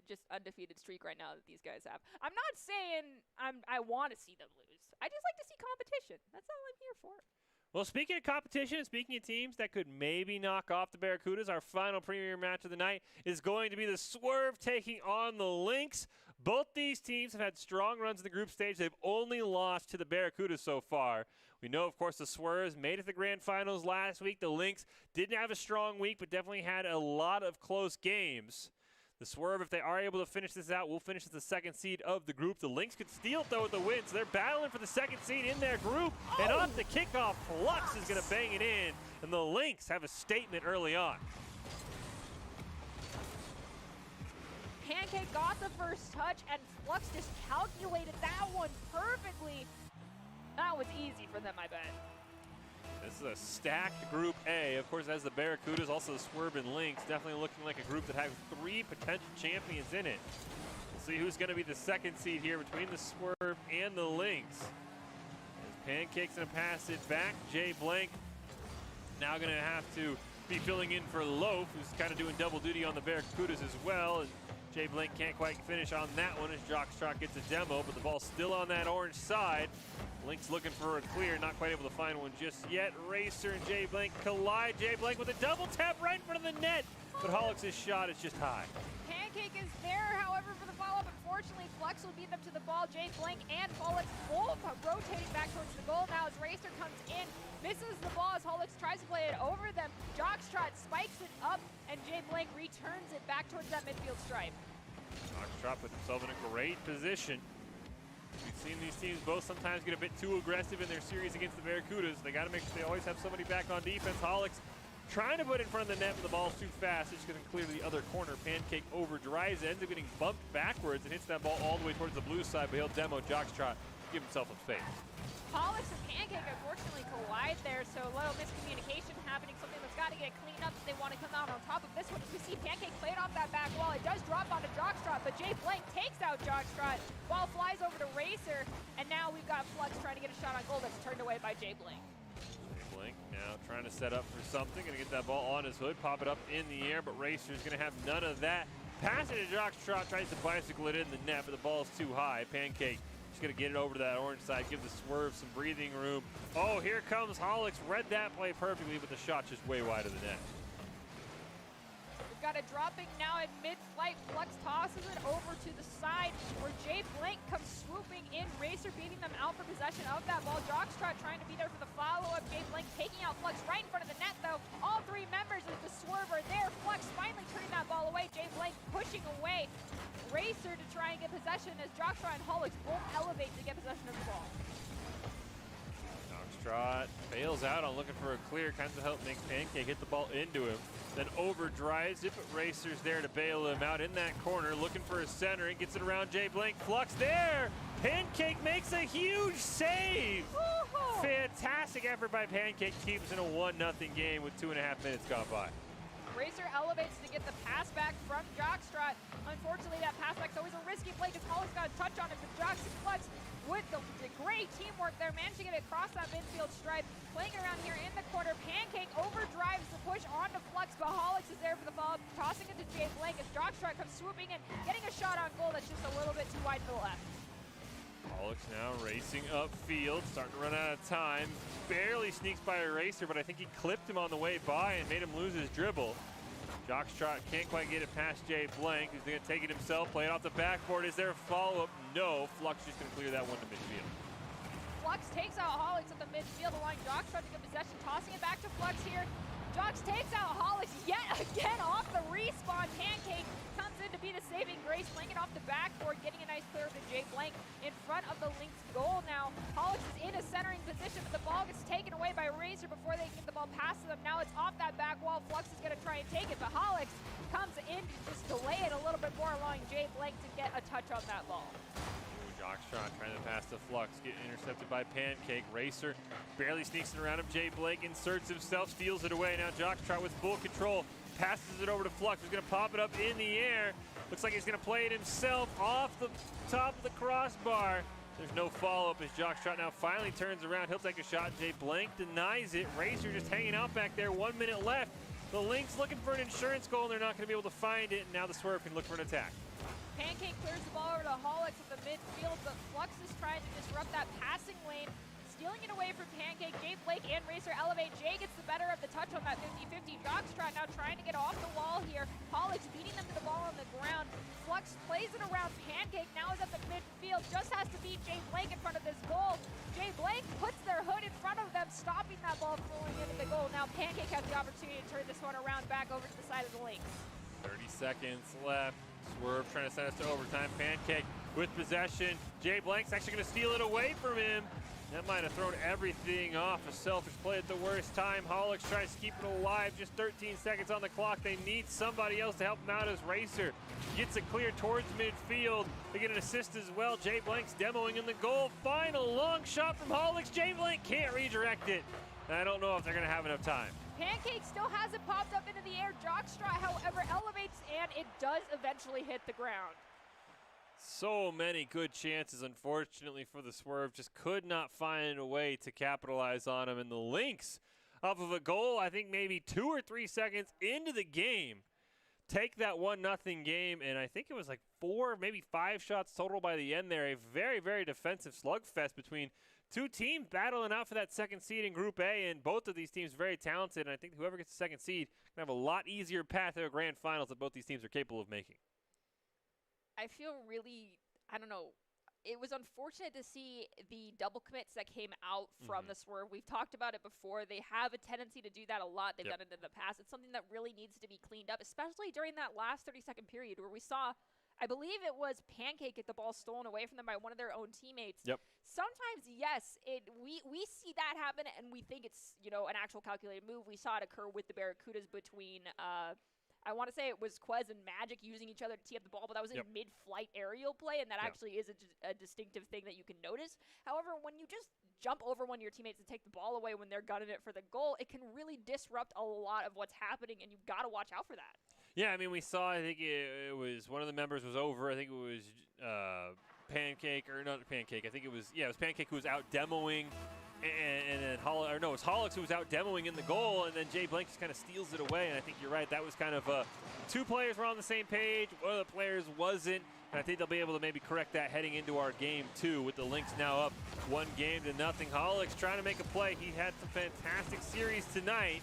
just undefeated streak right now that these guys have. I'm not saying I want to see them lose. I just like to see competition. That's all I'm here for. Well, speaking of competition and speaking of teams that could maybe knock off the Barracudas, our final premier match of the night is going to be the Swerve taking on the Lynx. Both these teams have had strong runs in the group stage. They've only lost to the Barracudas so far. We know, of course, the Swerves made it to the grand finals last week. The Lynx didn't have a strong week, but definitely had a lot of close games. The Swerve, if they are able to finish this out, will finish as the second seed of the group. The Lynx could steal it, though, with the win, so they're battling for the second seed in their group. Oh. And off the kickoff, Flux is going to bang it in, and the Lynx have a statement early on. Pancake got the first touch, and Flux just calculated that one perfectly. That was easy for them, I bet. This is a stacked Group A. Of course, as the Barracudas, also the Swerve and Lynx, definitely looking like a group that has 3 potential champions in it. We'll see who's going to be the second seed here between the Swerve and the Lynx. As Pancake's going to pass it back. Jay Blank now going to have to be filling in for Loaf, who's kind of doing double duty on the Barracudas as well. And Jay Blank can't quite finish on that one as Jockstrap gets a demo, but the ball's still on that orange side. Lynx looking for a clear, not quite able to find one just yet. Racer and Jay Blank collide. Jay Blank with a double tap right in front of the net, but Hollick's shot is just high. Pancake is there, however, for the follow-up. Unfortunately, Flux will beat them to the ball. Jay Blank and Hollick both rotating back towards the goal now as Racer comes in, misses the ball as Hollick tries to play it over them. Jockstrap spikes it up, and Jay Blank returns it back towards that midfield stripe. Jockstrap put himself in a great position. We've seen these teams both sometimes get a bit too aggressive in their series against the Barracudas. They got to make sure they always have somebody back on defense. Hollick's trying to put it in front of the net, but the ball's too fast. It's going to clear the other corner. Pancake overdrives, ends up getting bumped backwards and hits that ball all the way towards the blue side, but he'll demo Jockstrap, give himself a space. Hollick and Pancake unfortunately collide there, so a little miscommunication happening, something that's got to get cleaned up if they want to come out on top of this one. We see Pancake play it off that back wall. It does drop onto Jockstrap, but Jay Blank takes out Jockstrap. Ball flies over to Racer, and now we've got Flux trying to get a shot on goal that's turned away by Jay Blank. Jay Blank now trying to set up for something, going to get that ball on his hood, pop it up in the air, but Racer's going to have none of that. Pass it to Jockstrap, tries to bicycle it in the net, but the ball's too high. Pancake going to get it over to that orange side, give the Swerve some breathing room. Oh, here comes Hollick's. Read that play perfectly, but the shot's just way wide of the net. We've got it dropping now in mid-flight. Flux tosses it over to the side where Jay Blank comes swooping in. Racer beating them out for possession of that ball. Jockstrap trying to be there for the follow-up. Jay Blank taking out Flux right in front of the net, though. All 3 members of the Swerve are there. Flux finally turning that ball away. Jay Blank pushing away Racer to try and get possession as Jockstrap and Hollick both elevate to get possession of the ball. Jockstrap bails out on looking for a clear, kind of help makes Pancake hit the ball into him, then overdrives it, but Racer's there to bail him out in that corner, looking for a center, and gets it around Jay Blank. Flux there! Pancake makes a huge save! Fantastic effort by Pancake, keeps in a 1-0 game with 2.5 minutes gone by. Racer elevates to get the pass back from Jockstrap. Unfortunately, that pass back's always a risky play because Hollick's got a touch on it, but Jockstrap with the great teamwork there, managed to get it across that midfield stripe. Playing around here in the corner, Pancake overdrives the push onto Flux, but Hollick is there for the follow-up, tossing it to Jay Blank as Jockstrap comes swooping in, getting a shot on goal that's just a little bit too wide to the left. Pollux now racing upfield, starting to run out of time. Barely sneaks by a racer, but I think he clipped him on the way by and made him lose his dribble. Jockstrap can't quite get it past Jay Blank, who's going to take it himself, play it off the backboard. Is there a follow-up? No. Flux just going to clear that one to midfield. Flux takes out Hollix at the midfield, allowing Jockstrap to get possession, tossing it back to Flux here. Jox takes out Hollix yet again off the respawn. Pancake comes in to be the saving grace, playing it off the backboard, getting a nice clear to Jay Blank in front of the Lynx goal now. Hollix is in a centering position, but the ball gets taken away by Razor before they can get the ball past them. Now it's off that back wall. Flux is going to try and take it, but Hollix comes in to just delay it a little bit more, allowing Jay Blank to get a touch on that ball. Jockstrap trying to pass to Flux, get intercepted by Pancake. Racer barely sneaks it around him. Jay Blake inserts himself, steals it away. Now Jockstrap with full control, passes it over to Flux, who's going to pop it up in the air. Looks like he's going to play it himself off the top of the crossbar. There's no follow-up as Jockstrap now finally turns around. He'll take a shot. Jay Blank denies it. Racer just hanging out back there. 1 minute left. The Lynx looking for an insurance goal, and they're not going to be able to find it. And now the Swerve can look for an attack. Pancake clears the ball over to Hollix at the midfield, but Flux is trying to disrupt that passing lane, stealing it away from Pancake. Jay Blake and Racer elevate. Jay gets the better of the touch on that 50-50. Jockstrap now trying to get off the wall here. Hollix beating them to the ball on the ground. Flux plays it around Pancake, now is at the midfield, just has to beat Jay Blake in front of this goal. Jay Blake puts their hood in front of them, stopping that ball from rolling into the goal. Now Pancake has the opportunity to turn this one around back over to the side of the Lynx. 30 seconds left. Swerve trying to send us to overtime. Pancake with possession. Jay Blank's actually going to steal it away from him. That might have thrown everything off. A selfish play at the worst time. Hollix tries to keep it alive. Just 13 seconds on the clock. They need somebody else to help them out as Racer gets it clear towards midfield. They get an assist as well. Jay Blank's demoing in the goal. Final long shot from Hollix. Jay Blank can't redirect it. I don't know if they're going to have enough time. Pancake still hasn't popped up into the air. Jockstrap, however, elevates, and it does eventually hit the ground. So many good chances, unfortunately, for the Swerve. Just could not find a way to capitalize on them. And the Lynx, off of a goal, I think maybe 2 or 3 seconds into the game, take that 1-0 game. And I think it was like 4, maybe 5 shots total by the end there. A very, very defensive slugfest between two teams battling out for that second seed in Group A, and both of these teams very talented, and I think whoever gets the second seed can have a lot easier path to a grand finals that both these teams are capable of making. I feel really, I don't know, it was unfortunate to see the double commits that came out from the Swerve. We've talked about it before. They have a tendency to do that a lot. They've done it in the past. It's something that really needs to be cleaned up, especially during that last 30-second period where we saw, I believe it was Pancake get the ball stolen away from them by one of their own teammates. Sometimes, yes, we see that happen, and we think it's, you know, an actual calculated move. We saw it occur with the Barracudas between, I want to say it was Quez and Magic using each other to tee up the ball, but that was a mid-flight aerial play, and that actually is a distinctive thing that you can notice. However, when you just jump over one of your teammates and take the ball away when they're gunning it for the goal, it can really disrupt a lot of what's happening, and you've got to watch out for that. Yeah, I mean, we saw, I think it was one of the members was over. I think it was Pancake, or not Pancake. I think it was, it was Pancake who was out demoing. And then it was Hollix who was out demoing in the goal, and then Jay Blank just kind of steals it away. And I think you're right. That was kind of two players were on the same page. One of the players wasn't. And I think they'll be able to maybe correct that heading into our game, too, with the Lynx now up 1-0. Hollix trying to make a play. He had some fantastic series tonight.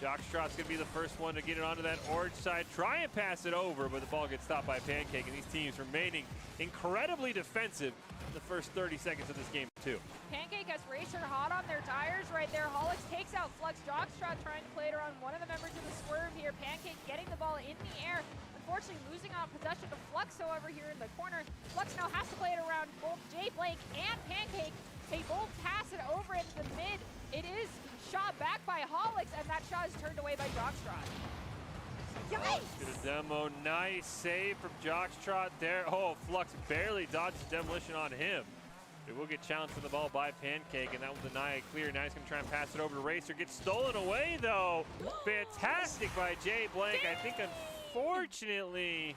Jockstrap's going to be the first one to get it onto that orange side. Try and pass it over, but the ball gets stopped by Pancake, and these teams remaining incredibly defensive in the first 30 seconds of this game, too. Pancake has Racer hot on their tires right there. Hollix takes out Flux. Jockstrap trying to play it around one of the members of the Swerve here. Pancake getting the ball in the air. Unfortunately, losing on possession to Flux, however, here in the corner. Flux now has to play it around both Jay Blake and Pancake. They both pass it over into the mid. It is shot back by Hollix, and that shot is turned away by Jockstrap. Yikes! Get a demo. Nice save from Jockstrap there. Oh, Flux barely dodged the demolition on him. They will get challenged for the ball by Pancake, and that will deny it clear. Now he's going to try and pass it over to Racer. Gets stolen away, though. Fantastic by Jay Blank. I think, unfortunately,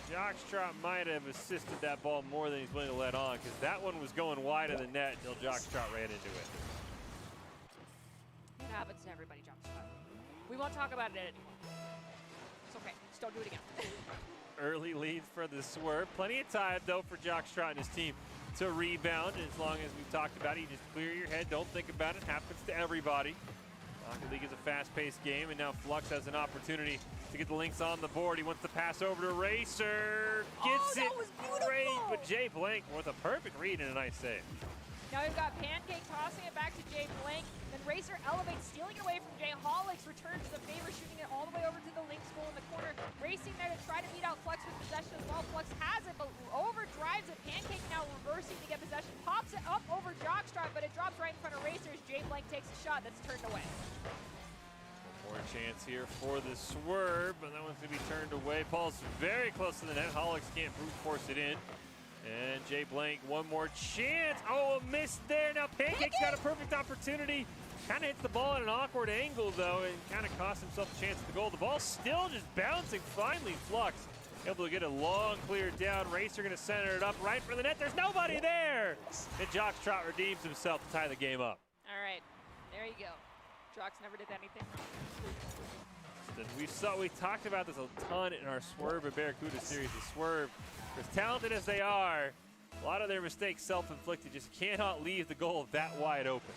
Jockstrap might have assisted that ball more than he's willing to let on, because that one was going wide of the net until Jockstrap ran into it. It happens to everybody, Jockstrap. We won't talk about it anymore. It's okay. Just don't do it again. early lead for the Swerve. Plenty of time, though, for Jockstrot and his team to rebound. As long as we've talked about it, you just clear your head, don't think about it. Happens to everybody. Rocket League is a fast-paced game, and now Flux has an opportunity to get the Lynx on the board. He wants to pass over to Racer. Gets that it was great, beautiful. but Jay Blank with a perfect read and a nice save. Now we've got Pancake tossing it back to Jay Blank. Then Racer elevates, stealing it away from Jay. Holix returns the favor, shooting it all the way over to the Lynx goal in the corner. Racing there to try to beat out Flux with possession as well. Flux has it, but overdrives it. Pancake now reversing to get possession. Pops it up over Jockstrap, but it drops right in front of Racer as Jay Blank takes a shot that's turned away. One more chance here for the Swerve, but that one's going to be turned away. Paul's very close to the net. Holix can't brute force it in. And Jay Blank, one more chance. Oh, a miss there. Now Pancake's got a perfect opportunity. Kind of hits the ball at an awkward angle, though, and kind of cost himself a chance at the goal. The ball's still just bouncing. Finally, Flux able to get a long clear down. Racer going to center it up right for the net. There's nobody there. And Jockstrot redeems himself to tie the game up. All right, there you go. Jocks never did anything wrong. We talked about this a ton in our Swerve and Barracuda series. The Swerve, as talented as they are, a lot of their mistakes self-inflicted, just cannot leave the goal that wide open.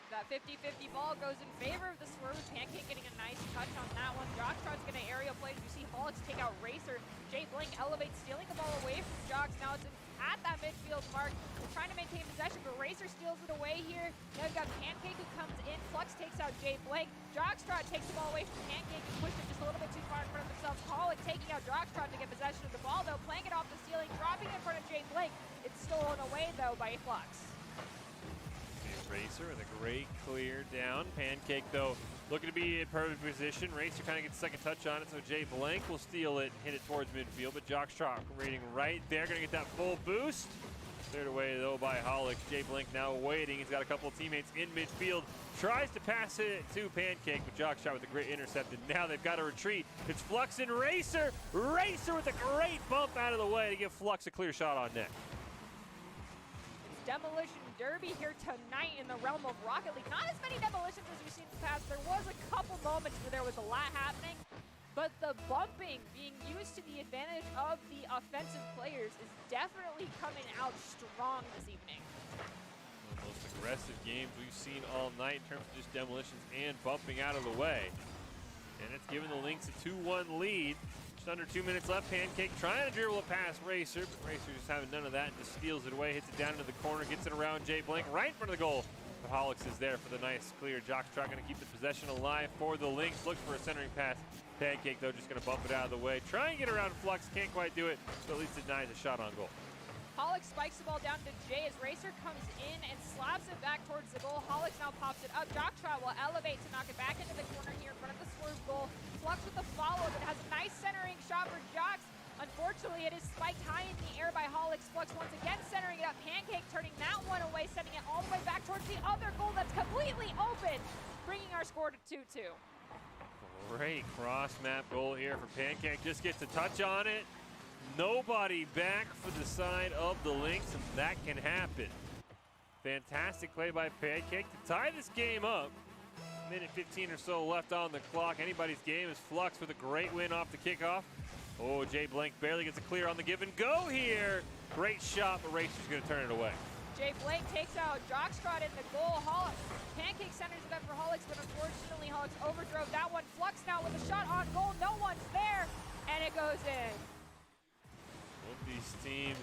That 50-50 ball goes in favor of the Swerve. Pancake getting a nice touch on that one. Jockstrot's going to aerial play. You see Holix take out Racer. Jay Blank elevates, stealing the ball away from Jocks. Now it's at that midfield mark. They're trying to maintain possession, but Racer steals it away here. Now we've got Pancake who comes in. Flux takes out Jay Blank. Jockstrot takes the ball away from Pancake and pushed it just a little bit too far in front of themselves. Holix taking out Jockstrot to get possession of the ball, though, playing it off the ceiling, dropping it in front of Jay Blank. It's stolen away, though, by Flux. Racer with a great clear down. Pancake, though, looking to be in perfect position. Racer kind of gets a second touch on it, so Jay Blank will steal it and hit it towards midfield, but Jockstrot reading right there, going to get that full boost. Cleared away, though, by Holix. Jay Blank now waiting. He's got a couple of teammates in midfield. Tries to pass it to Pancake, but Jockstrot with a great intercept, and now they've got to retreat. It's Flux and Racer. Racer with a great bump out of the way to give Flux a clear shot on net. It's Demolition Derby here tonight in the realm of Rocket League. Not as many demolitions as we've seen in the past. There was a couple moments where there was a lot happening, but the bumping being used to the advantage of the offensive players is definitely coming out strong this evening. One of the most aggressive games we've seen all night in terms of just demolitions and bumping out of the way. And it's given the Lynx a 2-1 lead. Just under 2 minutes left. Pancake trying to dribble it past Racer, but Racer just having none of that and just steals it away, hits it down into the corner, gets it around Jay Blank right in front of the goal. But Holix is there for the nice clear. Jockstrot going to keep the possession alive for the Lynx. Looks for a centering pass. Pancake, though, just going to bump it out of the way. Try and get around Flux. Can't quite do it, but at least denies a shot on goal. Holix spikes the ball down to Jay as Racer comes in and slaps it back towards the goal. Holix now pops it up. Jockstrot will elevate to knock it back into the corner here in front of the Swerve goal. Flux with the follow-up. It has a nice centering shot for Jocks. Unfortunately, it is spiked high in the air by Holix. Flux once again centering it up. Pancake turning that one away, sending it all the way back towards the other goal that's completely open, bringing our score to 2-2. Great cross-map goal here for Pancake. Just gets a touch on it. Nobody back for the side of the Lynx, and that can happen. Fantastic play by Pancake to tie this game up. Minute 15 or so left on the clock. Anybody's game is Flux with a great win off the kickoff. Oh, Jay Blank barely gets a clear on the give and go here. Great shot, but Racer's going to turn it away. Jay Blank takes out Jockstrot in the goal. Pancake centers it up for Holix, but unfortunately Holix overdrove that one. Flux now with a shot on goal. No one's there, and it goes in. Both these teams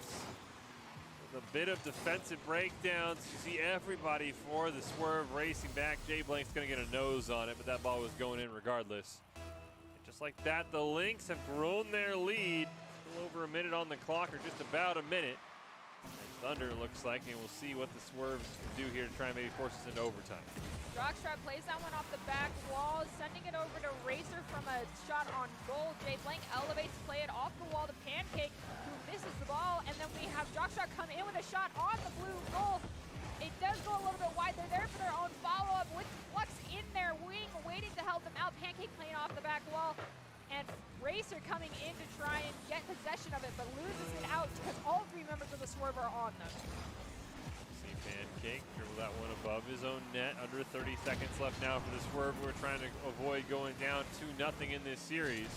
with a bit of defensive breakdowns. You see everybody for the Swerve racing back. Jay Blank's going to get a nose on it, but that ball was going in regardless. And just like that, the Lynx have grown their lead. A little over a minute on the clock, or just about a minute. Thunder looks like, and we'll see what the Swerves can do here to try and maybe force us into overtime. Jockstrap plays that one off the back wall, sending it over to Racer from a shot on goal. Jay Blank elevates, play it off the wall to Pancake, who misses the ball, and then we have Jockstrap come in with a shot on the blue goal. It does go a little bit wide. They're there for their own follow-up with Flux in their wing, waiting to help them out. Pancake playing off the back wall. And Racer coming in to try and get possession of it, but loses it out because all three members of the Swerve are on them. See Pancake dribble that one above his own net. Under 30 seconds left now for the Swerve. We're trying to avoid going down 2-0 in this series.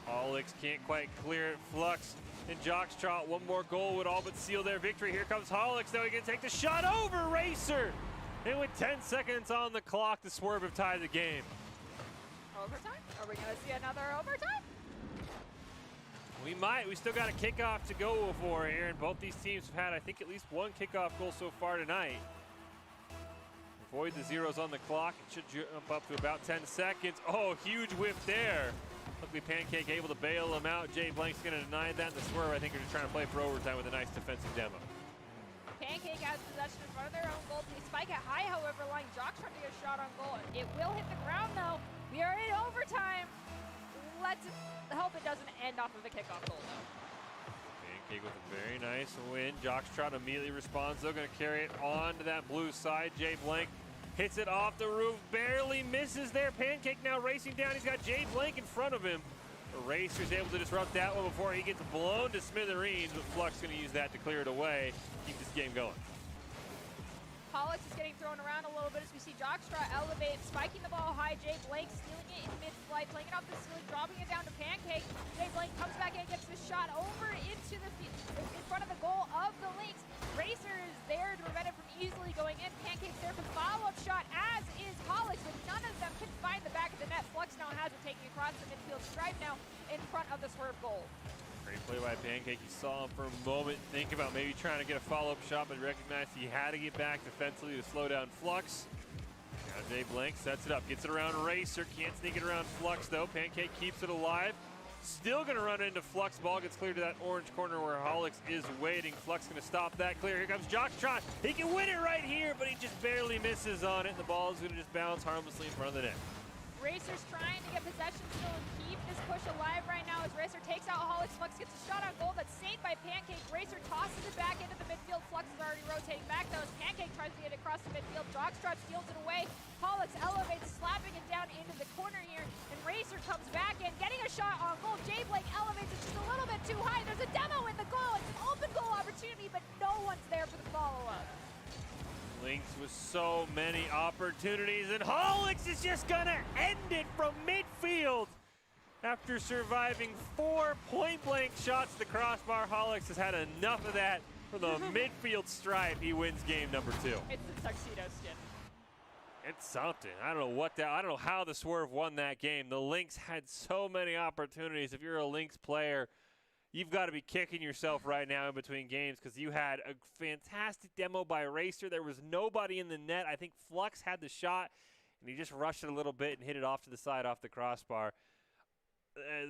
Alex can't quite clear it. Flux and Jockstrot, one more goal would all but seal their victory. Here comes Holix, now he can take the shot over Racer. And with 10 seconds on the clock, the Swerve have tied the game. Overtime? Are we gonna see another overtime? We might, we still got a kickoff to go for here, and both these teams have had, I think, at least one kickoff goal so far tonight. Avoid the zeros on the clock, it should jump up to about 10 seconds. Oh, huge whiff there. Luckily, Pancake able to bail him out. Jay Blank's going to deny that. And the Swerve, I think, are just trying to play for overtime with a nice defensive demo. Pancake has possession in front of their own goal. They spike it high, however, allowing Jock trying to get a shot on goal. It will hit the ground, though. We are in overtime. Let's hope it doesn't end off of the kickoff goal, though. Pancake with a very nice win. Jockstrot immediately responds, though, going to carry it on to that blue side. Jay Blank hits it off the roof, barely misses there. Pancake now racing down. He's got Jay Blank in front of him. Racer's able to disrupt that one before he gets blown to smithereens, but Flux going to use that to clear it away, keep this game going. Holix is getting thrown around a little bit as we see Jockstrot elevate, spiking the ball high. Jay Blake stealing it in mid-flight, playing it off the ceiling, dropping it down to Pancake. Jay Blake comes back in, gets the shot over into the in front of the goal of the Lynx. Racer is there to prevent it from easily going in. Pancake's there for the follow-up shot, as is Holix, but none of them can find the back of the net. Flux now has it, taking across the midfield stripe now in front of the Swerve goal. Great play by Pancake. You saw him for a moment think about maybe trying to get a follow-up shot, but recognized he had to get back defensively to slow down Flux. Now Jay Blank sets it up, gets it around Racer. Can't sneak it around Flux, though. Pancake keeps it alive. Still going to run into Flux. Ball gets cleared to that orange corner where Holix is waiting. Flux going to stop that clear. Here comes Jockstrot. He can win it right here, but he just barely misses on it. And the ball is going to just bounce harmlessly in front of the net. Racer's trying to get possession still and keep this push alive right now as Racer takes out Holix. Flux gets a shot on goal that's saved by Pancake. Racer tosses it back into the midfield. Flux is already rotating back though as Pancake tries to get it across the midfield. Jockstrot steals it away. Holix elevates, slapping it down into the corner here. And Racer comes back in, getting a shot on goal. Jay Blake elevates it just a little bit too high. There's a demo in the goal. It's an open goal opportunity, but no one's there for the follow-up. Lynx with so many opportunities, and Holix is just gonna end it from midfield. After surviving 4 point-blank shots to the crossbar, Holix has had enough of that for the midfield stripe. He wins game number 2. It's the tuxedo skin. It's something. I don't know how the Swerve won that game. The Lynx had so many opportunities. If you're a Lynx player, you've got to be kicking yourself right now in between games because you had a fantastic demo by Racer. There was nobody in the net. I think Flux had the shot, and he just rushed it a little bit and hit it off to the side off the crossbar.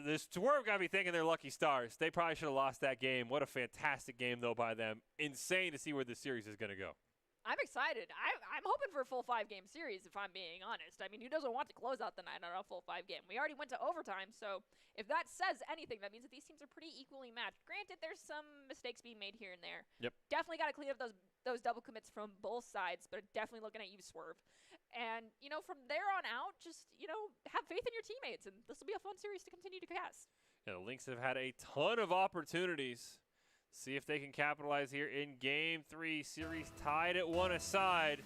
The Swerve got to be thinking they're lucky stars. They probably should have lost that game. What a fantastic game, though, by them. Insane to see where this series is going to go. I'm excited. I'm hoping for a full 5-game series, if I'm being honest. I mean, who doesn't want to close out the night on a full 5-game? We already went to overtime, so if that says anything, that means that these teams are pretty equally matched. Granted, there's some mistakes being made here and there. Yep. Definitely got to clean up those double commits from both sides, but definitely looking at you, Swerve. And, from there on out, just, have faith in your teammates, and this will be a fun series to continue to cast. Yeah, the Lynx have had a ton of opportunities. See if they can capitalize here in Game 3. Series tied at 1 aside.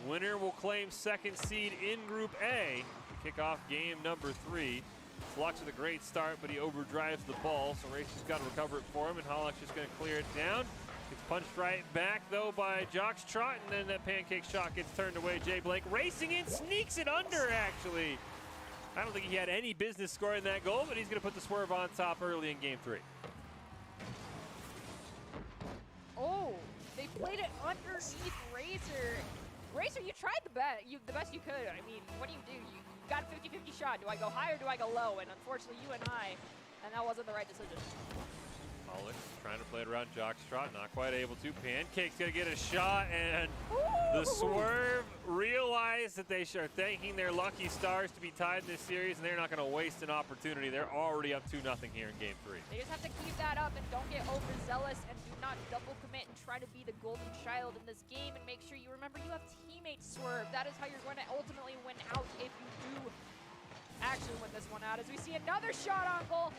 Winner will claim second seed in Group A to kick off game number 3. Flux with a great start, but he overdrives the ball, so Racer's got to recover it for him, and Holix just going to clear it down. Gets punched right back, though, by Jockstrot, and then that pancake shot gets turned away. Jay Blake racing in, sneaks it under, actually. I don't think he had any business scoring that goal, but he's going to put the Swerve on top early in Game 3. Oh, they played it underneath Racer. Racer, you tried the best you could. I mean, what do? You got a 50-50 shot. Do I go high or do I go low? And unfortunately, you went high, and that wasn't the right decision. Holix trying to play it around Jockstrot, not quite able to. Pancake's gonna get a shot, and the Swerve realize that they are thanking their lucky stars to be tied in this series, and they're not gonna waste an opportunity. They're already up 2-0 here in Game 3. They just have to keep that up and don't get overzealous and do not double commit and try to be the golden child in this game, and make sure you remember you have teammates, Swerve. That is how you're going to ultimately win out if you do actually win this one out. As we see another shot on goal.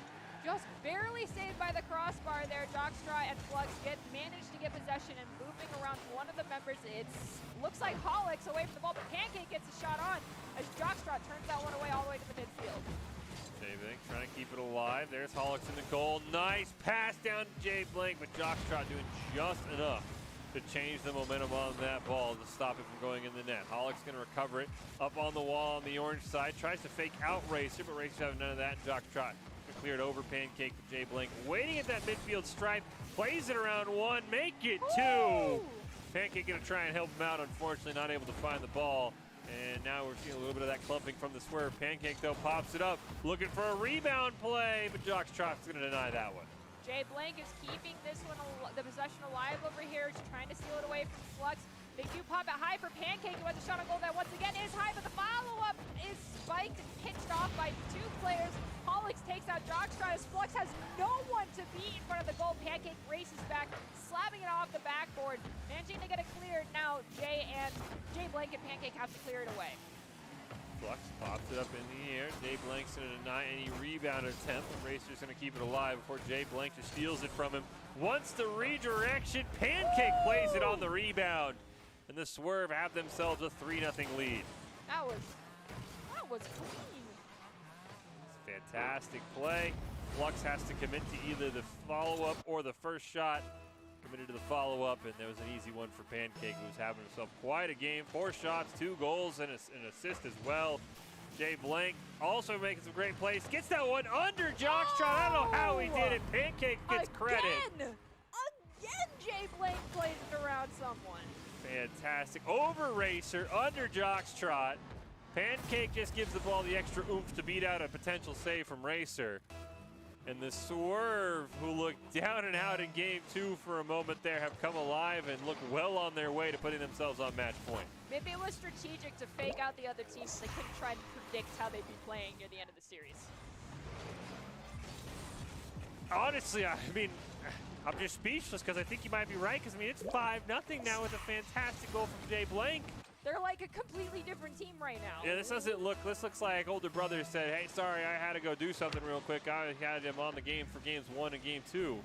Just barely saved by the crossbar there. Jockstrot and Flux managed to get possession and moving around one of the members. It looks like Holix away from the ball, but Pancake gets a shot on as Jockstrot turns that one away all the way to the midfield. Same thing, trying to keep keep it alive. There's Hollix in the goal. Nice pass down to Jay Blank, but Jockstrap doing just enough to change the momentum on that ball to stop it from going in the net. Hollix going to recover it up on the wall on the orange side. Tries to fake out Racer, but Racer's having none of that. Jockstrap cleared over Pancake for Jay Blank. Waiting at that midfield stripe. Plays it around one. Make it two. Pancake going to try and help him out. Unfortunately, not able to find the ball. And now we're seeing a little bit of that clumping from the swerve. Pancake, though, pops it up. Looking for a rebound play, but Jockstrap's going to deny that one. Jay Blank is keeping this one, the possession alive over here. Just trying to steal it away from Flux. They do pop it high for Pancake, who has a shot on goal that once again is high, but the follow-up is spiked and pinched off by two players. Hollix takes out Jockstrap as Flux has no one to beat in front of the goal. Pancake races back, slapping it off the backboard. Managing to get it cleared. Now Jay Blank and Pancake have to clear it away. Flux pops it up in the air. Jay Blank's going to deny any rebound attempt. Racer's going to keep it alive before Jay Blank just steals it from him. Wants the redirection. Pancake plays it on the rebound. And the Swerve have themselves a 3-0 lead. That was clean. Fantastic play. Flux has to commit to either the follow-up or the first shot. Committed to the follow-up, and there was an easy one for Pancake, who's having himself quite a game. 4 shots, 2 goals, and an assist as well. Jay Blank also making some great plays. Gets that one under Jockstrap. I don't know how he did it. Pancake gets credit. Again, Jay Blank plays it around someone. Fantastic. Over Racer, under Jockstrap. Pancake just gives the ball the extra oomph to beat out a potential save from Racer. And the Swerve, who looked down and out in game 2 for a moment there, have come alive and look well on their way to putting themselves on match point. Maybe it was strategic to fake out the other team so they couldn't try to predict how they'd be playing near the end of the series. Honestly, I mean, I'm just speechless because I think you might be right, because I mean, it's 5-0 now with a fantastic goal from Jay Blank. They're like a completely different team right now. Yeah, this looks like older brother said, hey, sorry, I had to go do something real quick. I had him on the game for games 1 and game 2.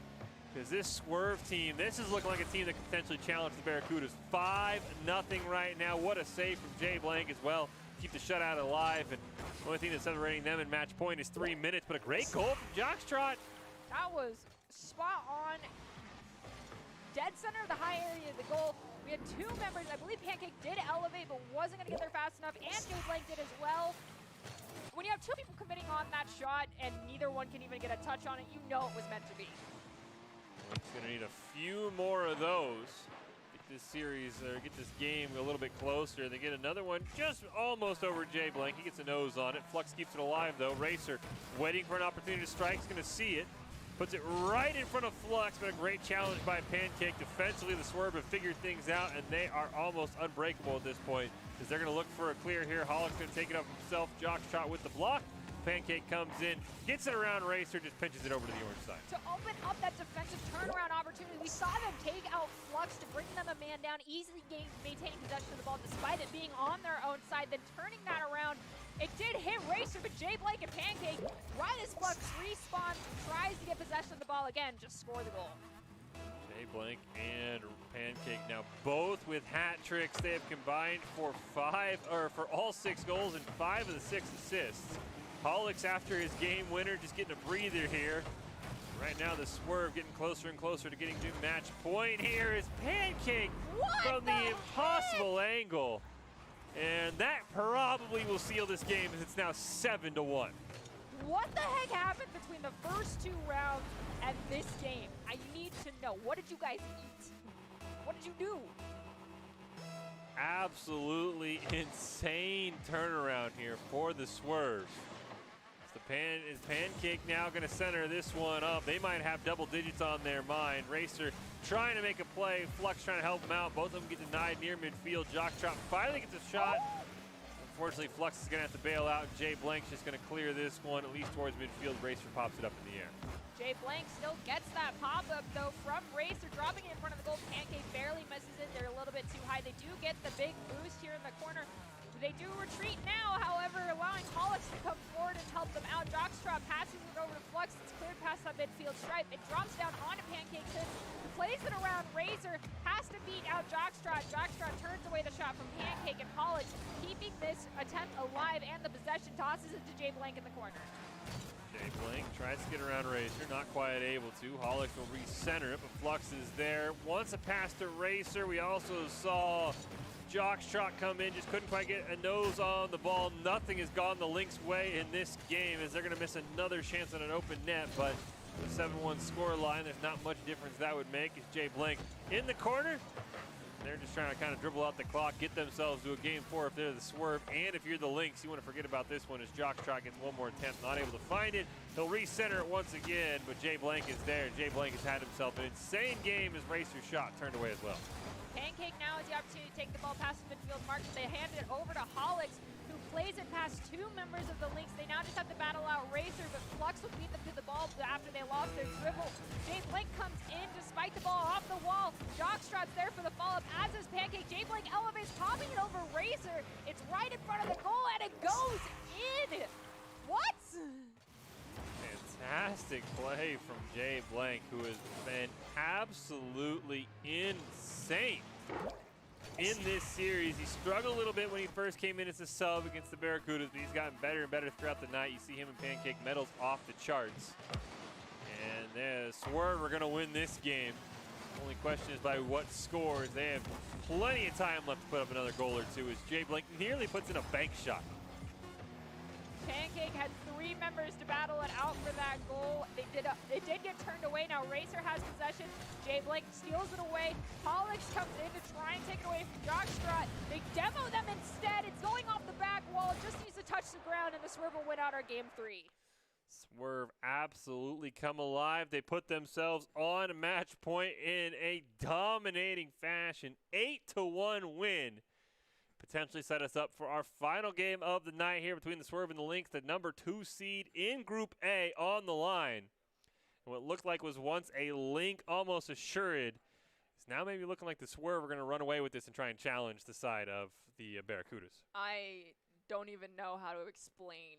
Because this Swerve team, this is looking like a team that could potentially challenge the Barracudas. 5-0 right now. What a save from Jay Blank as well. Keep the shutout alive. And the only thing that's separating them in match point is 3 minutes. But a great goal from Jockstrap. That was spot on. Dead center of the high area of the goal. We had 2 members. I believe Pancake did elevate, but wasn't going to get there fast enough. And Jay Blank did as well. When you have 2 people committing on that shot and neither one can even get a touch on it, you know it was meant to be. It's going to need a few more of those. Get this series, or get this game a little bit closer. They get another one just almost over Jay Blank. He gets a nose on it. Flux keeps it alive, though. Racer waiting for an opportunity to strike. He's going to see it. Puts it right in front of Flux, but a great challenge by Pancake. Defensively, the Swerve have figured things out, and they are almost unbreakable at this point, because they're going to look for a clear here. Hollix going to take it up himself. Jockstrap with the block. Pancake comes in, gets it around Racer, just pinches it over to the orange side. To open up that defensive turnaround opportunity, we saw them take out Flux to bring them a man down, easily maintaining possession of the ball despite it being on their own side, then turning that around. It did hit Racer, but Jay Blank and Pancake, right as Flux respawns, tries to get possession of the ball again, just score the goal. Jay Blank and Pancake now both with hat tricks. They have combined for all 6 goals and 5 of the 6 assists. Hollix, after his game winner, just getting a breather here. Right now, the Swerve getting closer and closer to getting to match point. Here is Pancake from the impossible angle. And that probably will seal this game, as it's now 7-1. What the heck happened between the first 2 rounds and this game? I need to know. What did you guys eat? What did you do? Absolutely insane turnaround here for the Swerve. Is Pancake now going to center this one up? They might have double digits on their mind. Racer trying to make a play. Flux trying to help him out. Both of them get denied near midfield. Jockstrap finally gets a shot. Unfortunately, Flux is going to have to bail out. Jay Blank's just going to clear this one, at least towards midfield. Racer pops it up in the air. Jay Blank still gets that pop-up, though, from Racer, dropping it in front of the goal. Pancake barely misses it. They're a little bit too high. They do get the big boost here in the corner. They do retreat now, however, allowing Hollix to come forward and help them out. Jockstrap passes it over to Flux. It's cleared past that midfield stripe. It drops down onto Pancake's hip, plays it around Razor, has to beat out Jockstrap. Jockstrap turns away the shot from Pancake, and Hollix, keeping this attempt alive and the possession, tosses it to Jay Blank in the corner. Jay Blank tries to get around Racer, not quite able to. Holix will recenter it, but Flux is there. Once a pass to Racer, we also saw Jockstrot come in, just couldn't quite get a nose on the ball. Nothing has gone the Lynx way in this game as they're going to miss another chance on an open net, but the 7-1 score line, there's not much difference that would make. Is Jay Blank in the corner? They're just trying to kind of dribble out the clock, get themselves to a game 4 if they're the Swerve. And if you're the Lynx, you want to forget about this one as Jockstrot gets one more attempt, not able to find it. He'll recenter it once again, but Jay Blank is there. Jay Blank has had himself an insane game as Racer's shot turned away as well. Pancake now has the opportunity to take the ball past the midfield mark. They hand it over to Holix, who plays it past 2 members of the Lynx. They now just have to battle out Racer, but Flux will beat them to the ball after they lost their dribble. Jay Blank comes in despite the ball off the wall. Jockstrot's there for the follow-up, as is Pancake. Jay Blank elevates, popping it over Racer. It's right in front of the goal, and it goes in. What? Fantastic play from Jay Blank, who has been absolutely insane in this series. He struggled a little bit when he first came in as a sub against the Barracudas, but he's gotten better and better throughout the night. You see him and Pancake medals off the charts. And the Swerve are going to win this game. The only question is by what scores. They have plenty of time left to put up another goal or two as Jay Blank nearly puts in a bank shot. Pancake had 3 members to battle it out for that goal. It did get turned away. Now Racer has possession. Jay Blank steals it away. Holix comes in to try and take it away from Jockstrot. They demo them instead. It's going off the back wall. It just needs to touch the ground, and the Swerve will win out our game 3. Swerve absolutely come alive. They put themselves on a match point in a dominating fashion. 8-1 win. Potentially set us up for our final game of the night here between the Swerve and the Lynx, the number 2 seed in Group A on the line. And what looked like was once a link almost assured is now maybe looking like the Swerve are going to run away with this and try and challenge the side of the Barracudas. I don't even know how to explain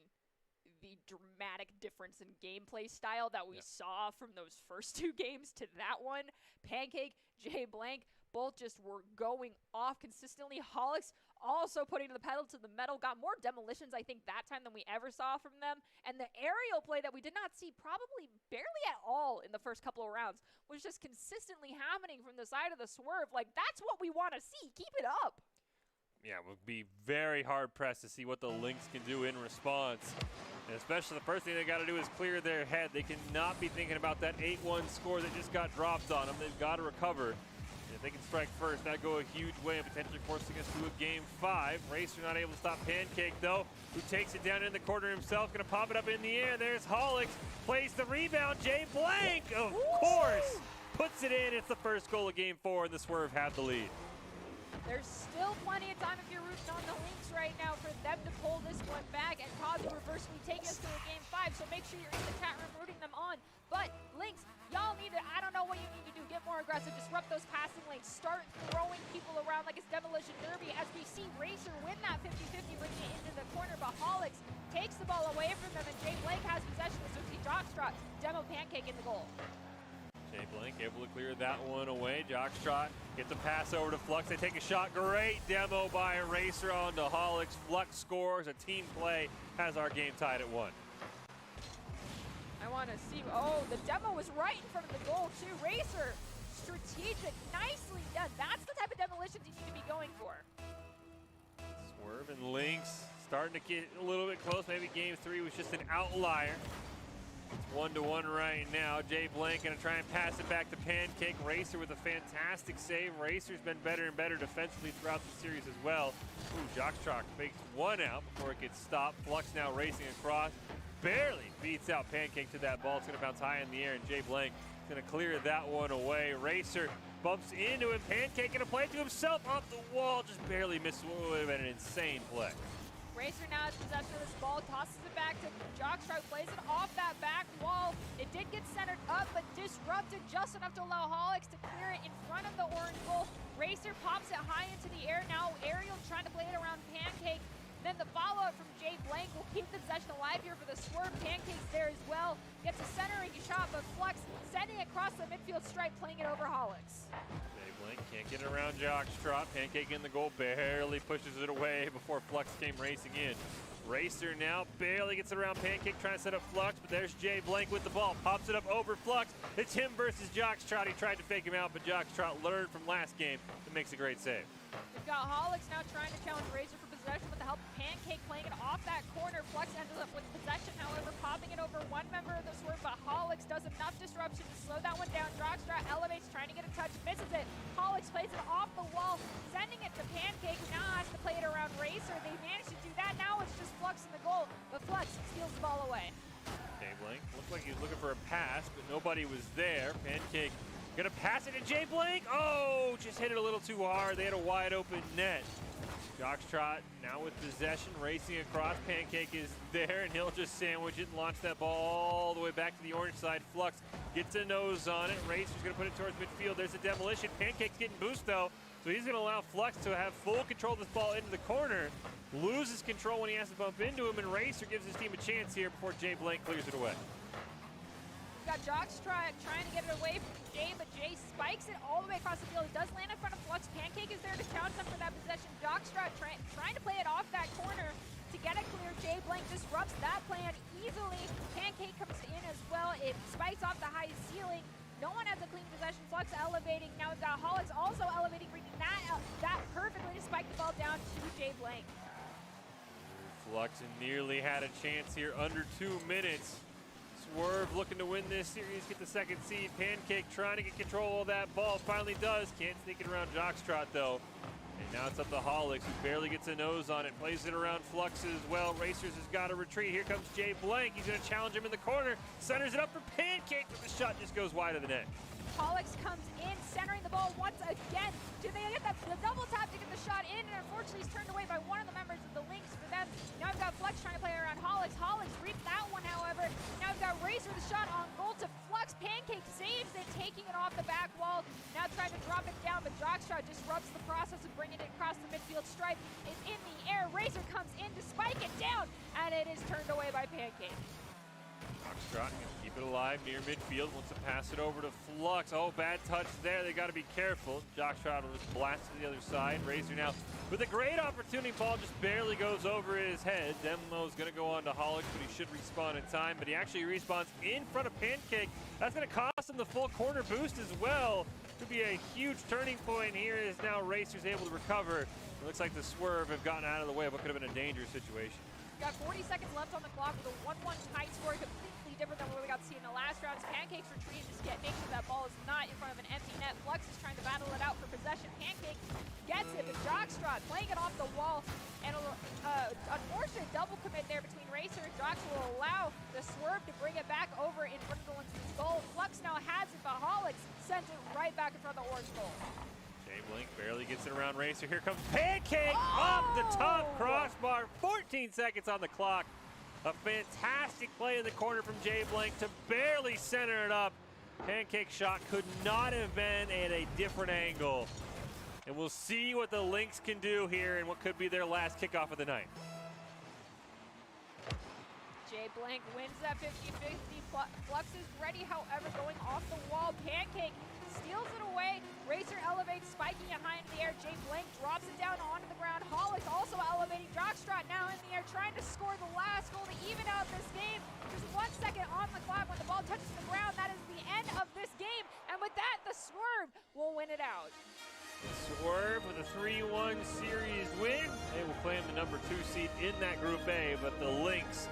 the dramatic difference in gameplay style that we saw from those first 2 games to that one. Pancake, Jay Blank, both just were going off consistently. Holix also putting the pedal to the metal, got more demolitions, I think, that time than we ever saw from them. And the aerial play that we did not see probably barely at all in the first couple of rounds was just consistently happening from the side of the Swerve. Like, that's what we want to see. Keep it up. Yeah, we'll be very hard-pressed to see what the Lynx can do in response. And especially the first thing they got to do is clear their head. They cannot be thinking about that 8-1 score that just got dropped on them. They've got to recover. If they can strike first, that'd go a huge way and potentially forcing us to a game 5. Racer not able to stop Pancake, though, who takes it down in the corner himself. Going to pop it up in the air. There's Holix. Plays the rebound. Jay Blank, of course, puts it in. It's the first goal of game 4, and the Swerve have the lead. There's still plenty of time if you're rooting on the Lynx right now for them to pull this one back and possibly reversibly take us to a game 5. So make sure you're in the chat room rooting them on. But Lynx, y'all need to, I don't know what you need to do. Get more aggressive, disrupt those passing lanes, start throwing people around like it's Demolition Derby as we see Racer win that 50-50, bringing it into the corner. But Holix takes the ball away from them, and Jay Blank has possession. So we see Jockstrot demo Pancake in the goal. Jay Blank able to clear that one away. Jockstrot gets a pass over to Flux. They take a shot. Great demo by Racer onto Holix. Flux scores. A team play has our game tied at 1. I want to see, oh, the demo was right in front of the goal too. Racer, strategic, nicely done. That's the type of demolitions you need to be going for. Swerve and Lynx starting to get a little bit close. Maybe game 3 was just an outlier. It's 1-1 right now. Jay Blank gonna try and pass it back to Pancake. Racer with a fantastic save. Racer's been better and better defensively throughout the series as well. Ooh, Jockstrot fakes one out before it gets stopped. Flux now racing across. Barely beats out Pancake to that ball. It's gonna bounce high in the air, and Jay Blank is gonna clear that one away. Racer bumps into him. Pancake gonna play it to himself off the wall. Just barely missed what would have been an insane play. Racer now has possession of this ball, tosses it back to Jockstrot, plays it off that back wall. It did get centered up, but disrupted just enough to allow Holix to clear it in front of the orange goal. Racer pops it high into the air now. Ariel trying to play it around Pancake. Then the follow-up from Jay Blank will keep the possession alive here for the Swerve. Pancake's there as well. Gets a centering shot, but Flux sending it across the midfield stripe, playing it over Holix. Jay Blank can't get it around Jockstrap. Pancake in the goal, barely pushes it away before Flux came racing in. Racer now barely gets it around Pancake, trying to set up Flux, but there's Jay Blank with the ball. Pops it up over Flux. It's him versus Jockstrap. He tried to fake him out, but Jockstrap learned from last game and makes a great save. We've got Holix now trying to challenge Razor for possession with the help of Pancake, playing it off that corner. Flux ends up with possession, however, popping it over one member of the Swerve, but Holix does enough disruption to slow that one down. Jockstrap elevates, trying to get a touch, misses it. Holix plays it off the wall, sending it to Pancake, who now has to play it around Racer. They managed to do that. Now it's just Flux in the goal, but Flux steals the ball away. Jay Blank looked like he was looking for a pass, but nobody was there. Pancake gonna pass it to Jay Blank. Oh, just hit it a little too hard. They had a wide open net. Jockstrap now with possession, racing across. Pancake is there, and he'll just sandwich it and launch that ball all the way back to the orange side. Flux gets a nose on it. Racer's gonna put it towards midfield. There's a demolition. Pancake's getting boost though, so he's gonna allow Flux to have full control of this ball into the corner. Loses control when he has to bump into him, and Racer gives his team a chance here before Jay Blank clears it away. Got Jockstrap trying to get it away from Jay, but Jay spikes it all the way across the field. It does land in front of Flux. Pancake is there to challenge them for that possession. Jockstrap trying to play it off that corner to get it clear. Jay Blank disrupts that plan easily. Pancake comes in as well. It spikes off the high ceiling. No one has a clean possession. Flux elevating. Now we've got Holix also elevating, bringing that perfectly to spike the ball down to Jay Blank. Flux nearly had a chance here under 2 minutes. Swerve looking to win this series, get the second seed. Pancake trying to get control of that ball. Finally does. Can't sneak it around Jockstrap though. And now it's up to Holix, who barely gets a nose on it. Plays it around Flux as well. Racers has got to retreat. Here comes Jay Blank. He's going to challenge him in the corner. Centers it up for Pancake, but the shot just goes wide of the net. Holix comes in, centering the ball once again. Do they get the double tap to get the shot in? And unfortunately, he's turned away by one of the members of the Lynx for them. Now we've got Flux trying to play around Holix. Holix reaps that one, however. Now we've got Racer, the shot on goal to Flux. Pancake saves it, taking it off the back wall. Now trying to drop it down, but Jockstrap disrupts the process of bringing it across the midfield stripe. It's in the air. Racer comes in to spike it down, and it is turned away by Pancake. Jockstrap can keep it alive near midfield. Wants to pass it over to Flux. Oh, bad touch there. They got to be careful. Jockstrap will just blast to the other side. Razor now with a great opportunity. Ball just barely goes over his head. Demo's going to go on to Holix, but he should respawn in time. But he actually respawns in front of Pancake. That's going to cost him the full corner boost as well. Could be a huge turning point here as now Racer's able to recover. It looks like the Swerve have gotten out of the way of what could have been a dangerous situation. Got 40 seconds left on the clock with a 1-1 tie score, completely different than what we got to see in the last round. Pancake's retreating to make sure that ball is not in front of an empty net. Flux is trying to battle it out for possession. Pancake gets it, but Jockstrap playing it off the wall. And unfortunate double commit there between Racer and Jox will allow the Swerve to bring it back over in front of the Lynx's goal. Flux now has it, but Holix sends it right back in front of the orange goal. Jay Blank barely gets it around Racer. Here comes Pancake off the top crossbar. 14 seconds on the clock. A fantastic play in the corner from Jay Blank to barely center it up. Pancake shot could not have been at a different angle. And we'll see what the Lynx can do here in what could be their last kickoff of the night. Jay Blank wins that 50-50. Flux is ready, however, going off the wall. Pancake steals it away. Racer elevates, spiking it high in the air. Jay Blank drops it down onto the ground. Holix also elevating. Jockstrap now in the air, trying to score the last goal to even out this game. Just 1 second on the clock when the ball touches the ground. That is the end of this game. And with that, the Swerve will win it out. Swerve with a 3-1 series win. They will claim the number 2 seed in that Group A, but the Lynx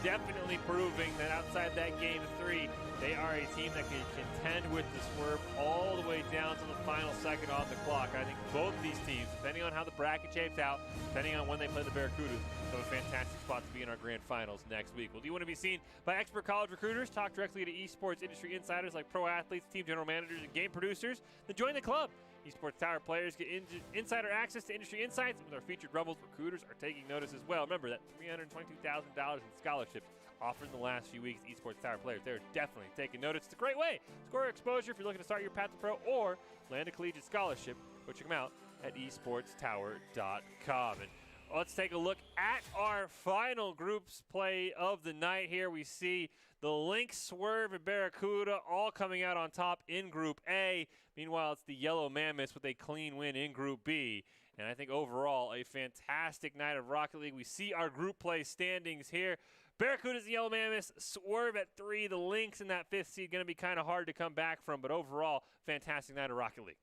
definitely proving that outside that game 3, they are a team that can contend with the Swerve all the way down to the final second on the clock. I think both of these teams, depending on how the bracket shapes out, depending on when they play the Barracudas, have a fantastic spot to be in our grand finals next week. Well, do you want to be seen by expert college recruiters? Talk directly to esports industry insiders like pro athletes, team general managers, and game producers. Then join the club. Esports Tower players get insider access to industry insights. With our featured Rumbles, recruiters are taking notice as well. Remember that $322,000 in scholarships offered in the last few weeks. Esports Tower players, they're definitely taking notice. It's a great way to score exposure if you're looking to start your path to pro or land a collegiate scholarship. Go check them out at esportstower.com. And Let's take a look at our final groups play of the night here. We see the Lynx, Swerve, and Barracuda all coming out on top in Group A. Meanwhile, it's the Yellow Mammoths with a clean win in Group B. And I think overall, a fantastic night of Rocket League. We see our group play standings here. Barracuda's the Yellow Mammoths, Swerve at 3, the Lynx in that 5th seed, going to be kind of hard to come back from. But overall, fantastic night of Rocket League.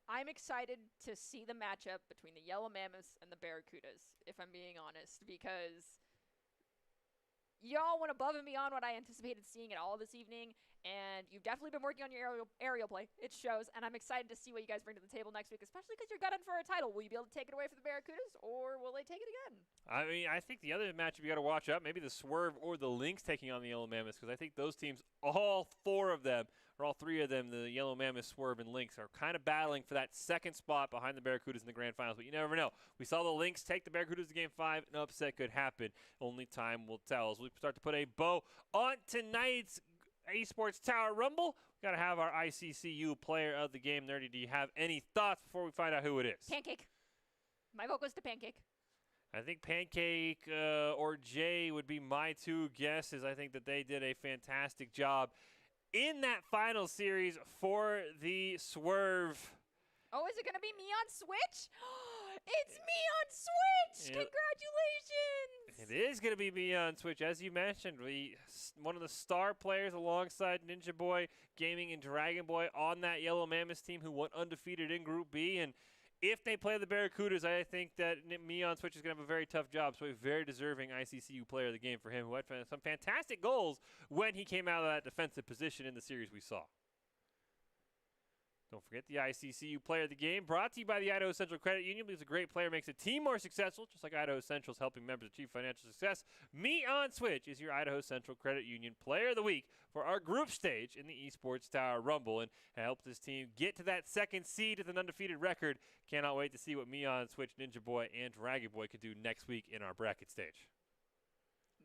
I'm excited to see the matchup between the Yellow Mammoths and the Barracudas, if I'm being honest, because y'all went above and beyond what I anticipated seeing at all this evening, and you've definitely been working on your aerial play. It shows, and I'm excited to see what you guys bring to the table next week, especially because you're gunning for a title. Will you be able to take it away for the Barracudas, or will they take it again? I mean, I think the other matchup you got to watch out, maybe the Swerve or the Lynx taking on the Yellow Mammoths, because I think those teams, all 4 of them, or all 3 of them, the Yellow Mammoth, Swerve, and Lynx, are kind of battling for that second spot behind the Barracudas in the grand finals. But you never know. We saw the Lynx take the Barracudas to Game 5. An upset could happen. Only time will tell. As we start to put a bow on tonight's Esports Tower Rumble, we got to have our ICCU player of the game. Nerdy, do you have any thoughts before we find out who it is? Pancake. My vote goes to Pancake. I think Pancake or Jay would be my 2 guesses. I think that they did a fantastic job in that final series for the Swerve. Oh, is it going to be me on Switch? It's me on Switch! Congratulations! It is going to be me on Switch. As you mentioned, one of the star players alongside Ninja Boy Gaming and Dragon Boy on that Yellow Mammoths team who went undefeated in Group B. And if they play the Barracudas, I think that me on Switch is going to have a very tough job. So a very deserving ICCU player of the game for him, who had some fantastic goals when he came out of that defensive position in the series we saw. Don't forget the ICCU player of the game, brought to you by the Idaho Central Credit Union, because a great player makes a team more successful, just like Idaho Central is helping members achieve financial success. Me on Switch is your Idaho Central Credit Union Player of the Week for our group stage in the Esports Tower Rumble, and helped this team get to that 2nd seed with an undefeated record. Cannot wait to see what Me on Switch, Ninja Boy, and Dragon Boy can do next week in our bracket stage.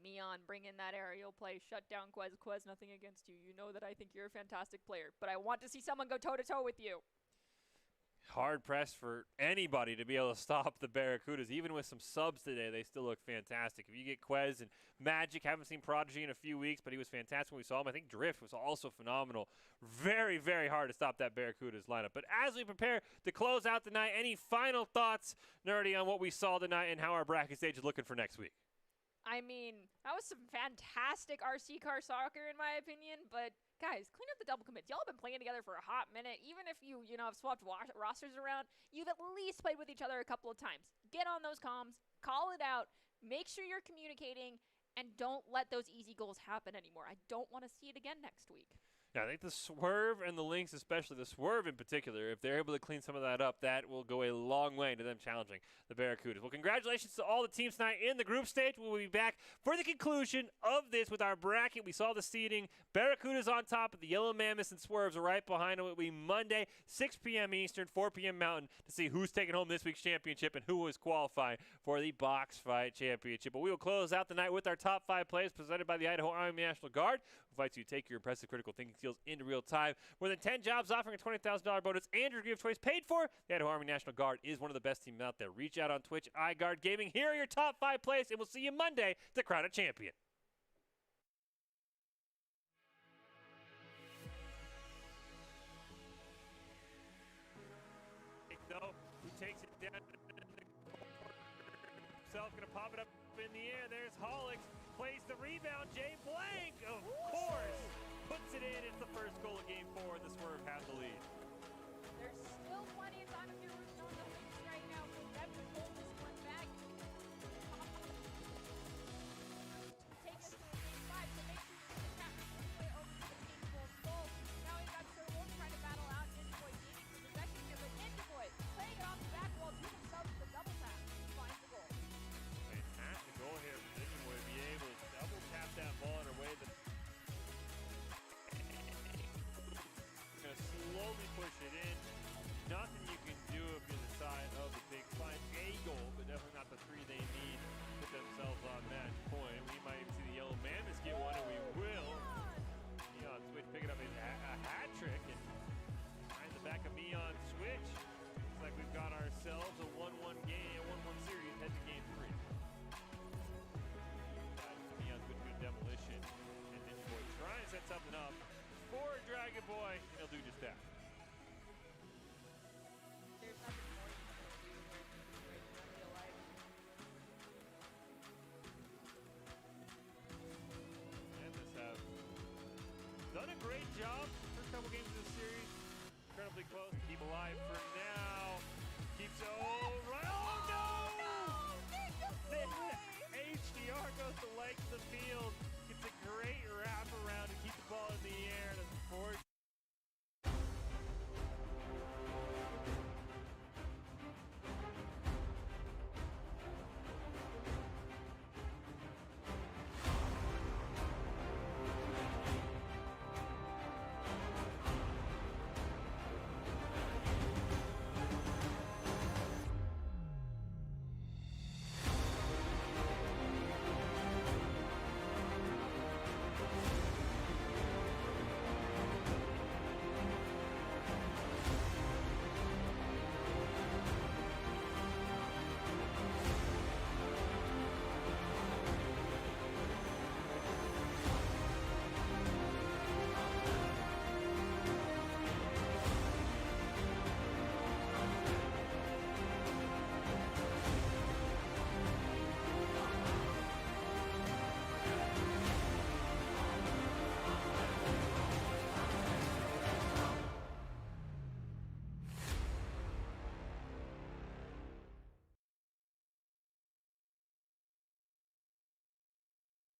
Meon, bring in that aerial play. Shut down Quez. Quez, nothing against you. You know that I think you're a fantastic player, but I want to see someone go toe-to-toe with you. Hard pressed for anybody to be able to stop the Barracudas. Even with some subs today, they still look fantastic. If you get Quez and Magic, haven't seen Prodigy in a few weeks, but he was fantastic when we saw him. I think Drift was also phenomenal. Very, very hard to stop that Barracudas lineup. But as we prepare to close out the night, any final thoughts, Nerdy, on what we saw tonight and how our bracket stage is looking for next week? I mean, that was some fantastic RC car soccer in my opinion, but guys, clean up the double commits. Y'all have been playing together for a hot minute. Even if you have swapped rosters around, you've at least played with each other a couple of times. Get on those comms, call it out, make sure you're communicating, and don't let those easy goals happen anymore. I don't want to see it again next week. Yeah, I think the Swerve and the Lynx, especially the Swerve in particular, if they're able to clean some of that up, that will go a long way to them challenging the Barracudas. Well, congratulations to all the teams tonight in the group stage. We will be back for the conclusion of this with our bracket. We saw the seeding. Barracudas on top, of the Yellow Mammoths and Swerves are right behind them. It will be Monday, 6 p.m. Eastern, 4 p.m. Mountain, to see who's taking home this week's championship and who is qualifying for the Box Fight Championship. But we will close out the night with our top 5 plays presented by the Idaho Army National Guard. We invite you to take your impressive critical thinking skills into real time. More than 10 jobs offering a $20,000 bonus and your degree of choice paid for. The Idaho Army National Guard is one of the best teams out there. Reach out on Twitch at iGuard Gaming. Here are your top 5 plays, and we'll see you Monday to crown a champion. Though, who takes it down himself, gonna pop it up in the air. There's Hollix, plays the rebound. Jay Blank, of course, puts it in. It's the first goal of Game 4, and the Swerve have the lead. There's still plenty of time if you're rooting on the Lynx right now for them to hold this one back. Take us to Game 5, so make sure you tap way over to the King Bull's goal. Now we've got Sir Wolf trying to battle out Ninja Boy Gaming for possession here, but Ninja Boy playing it off the back wall to himself with the double tap. He finds the goal. Fantastic goal here from Ninja Boy to be able to double tap that ball in a way that going to slowly push it in. Nothing you can do if you're the side. a boy, and he'll do just that. There's nothing more you can do in real life. Panthers have done a great job first couple games of the series. Incredibly close. Keep alive for now. Keeps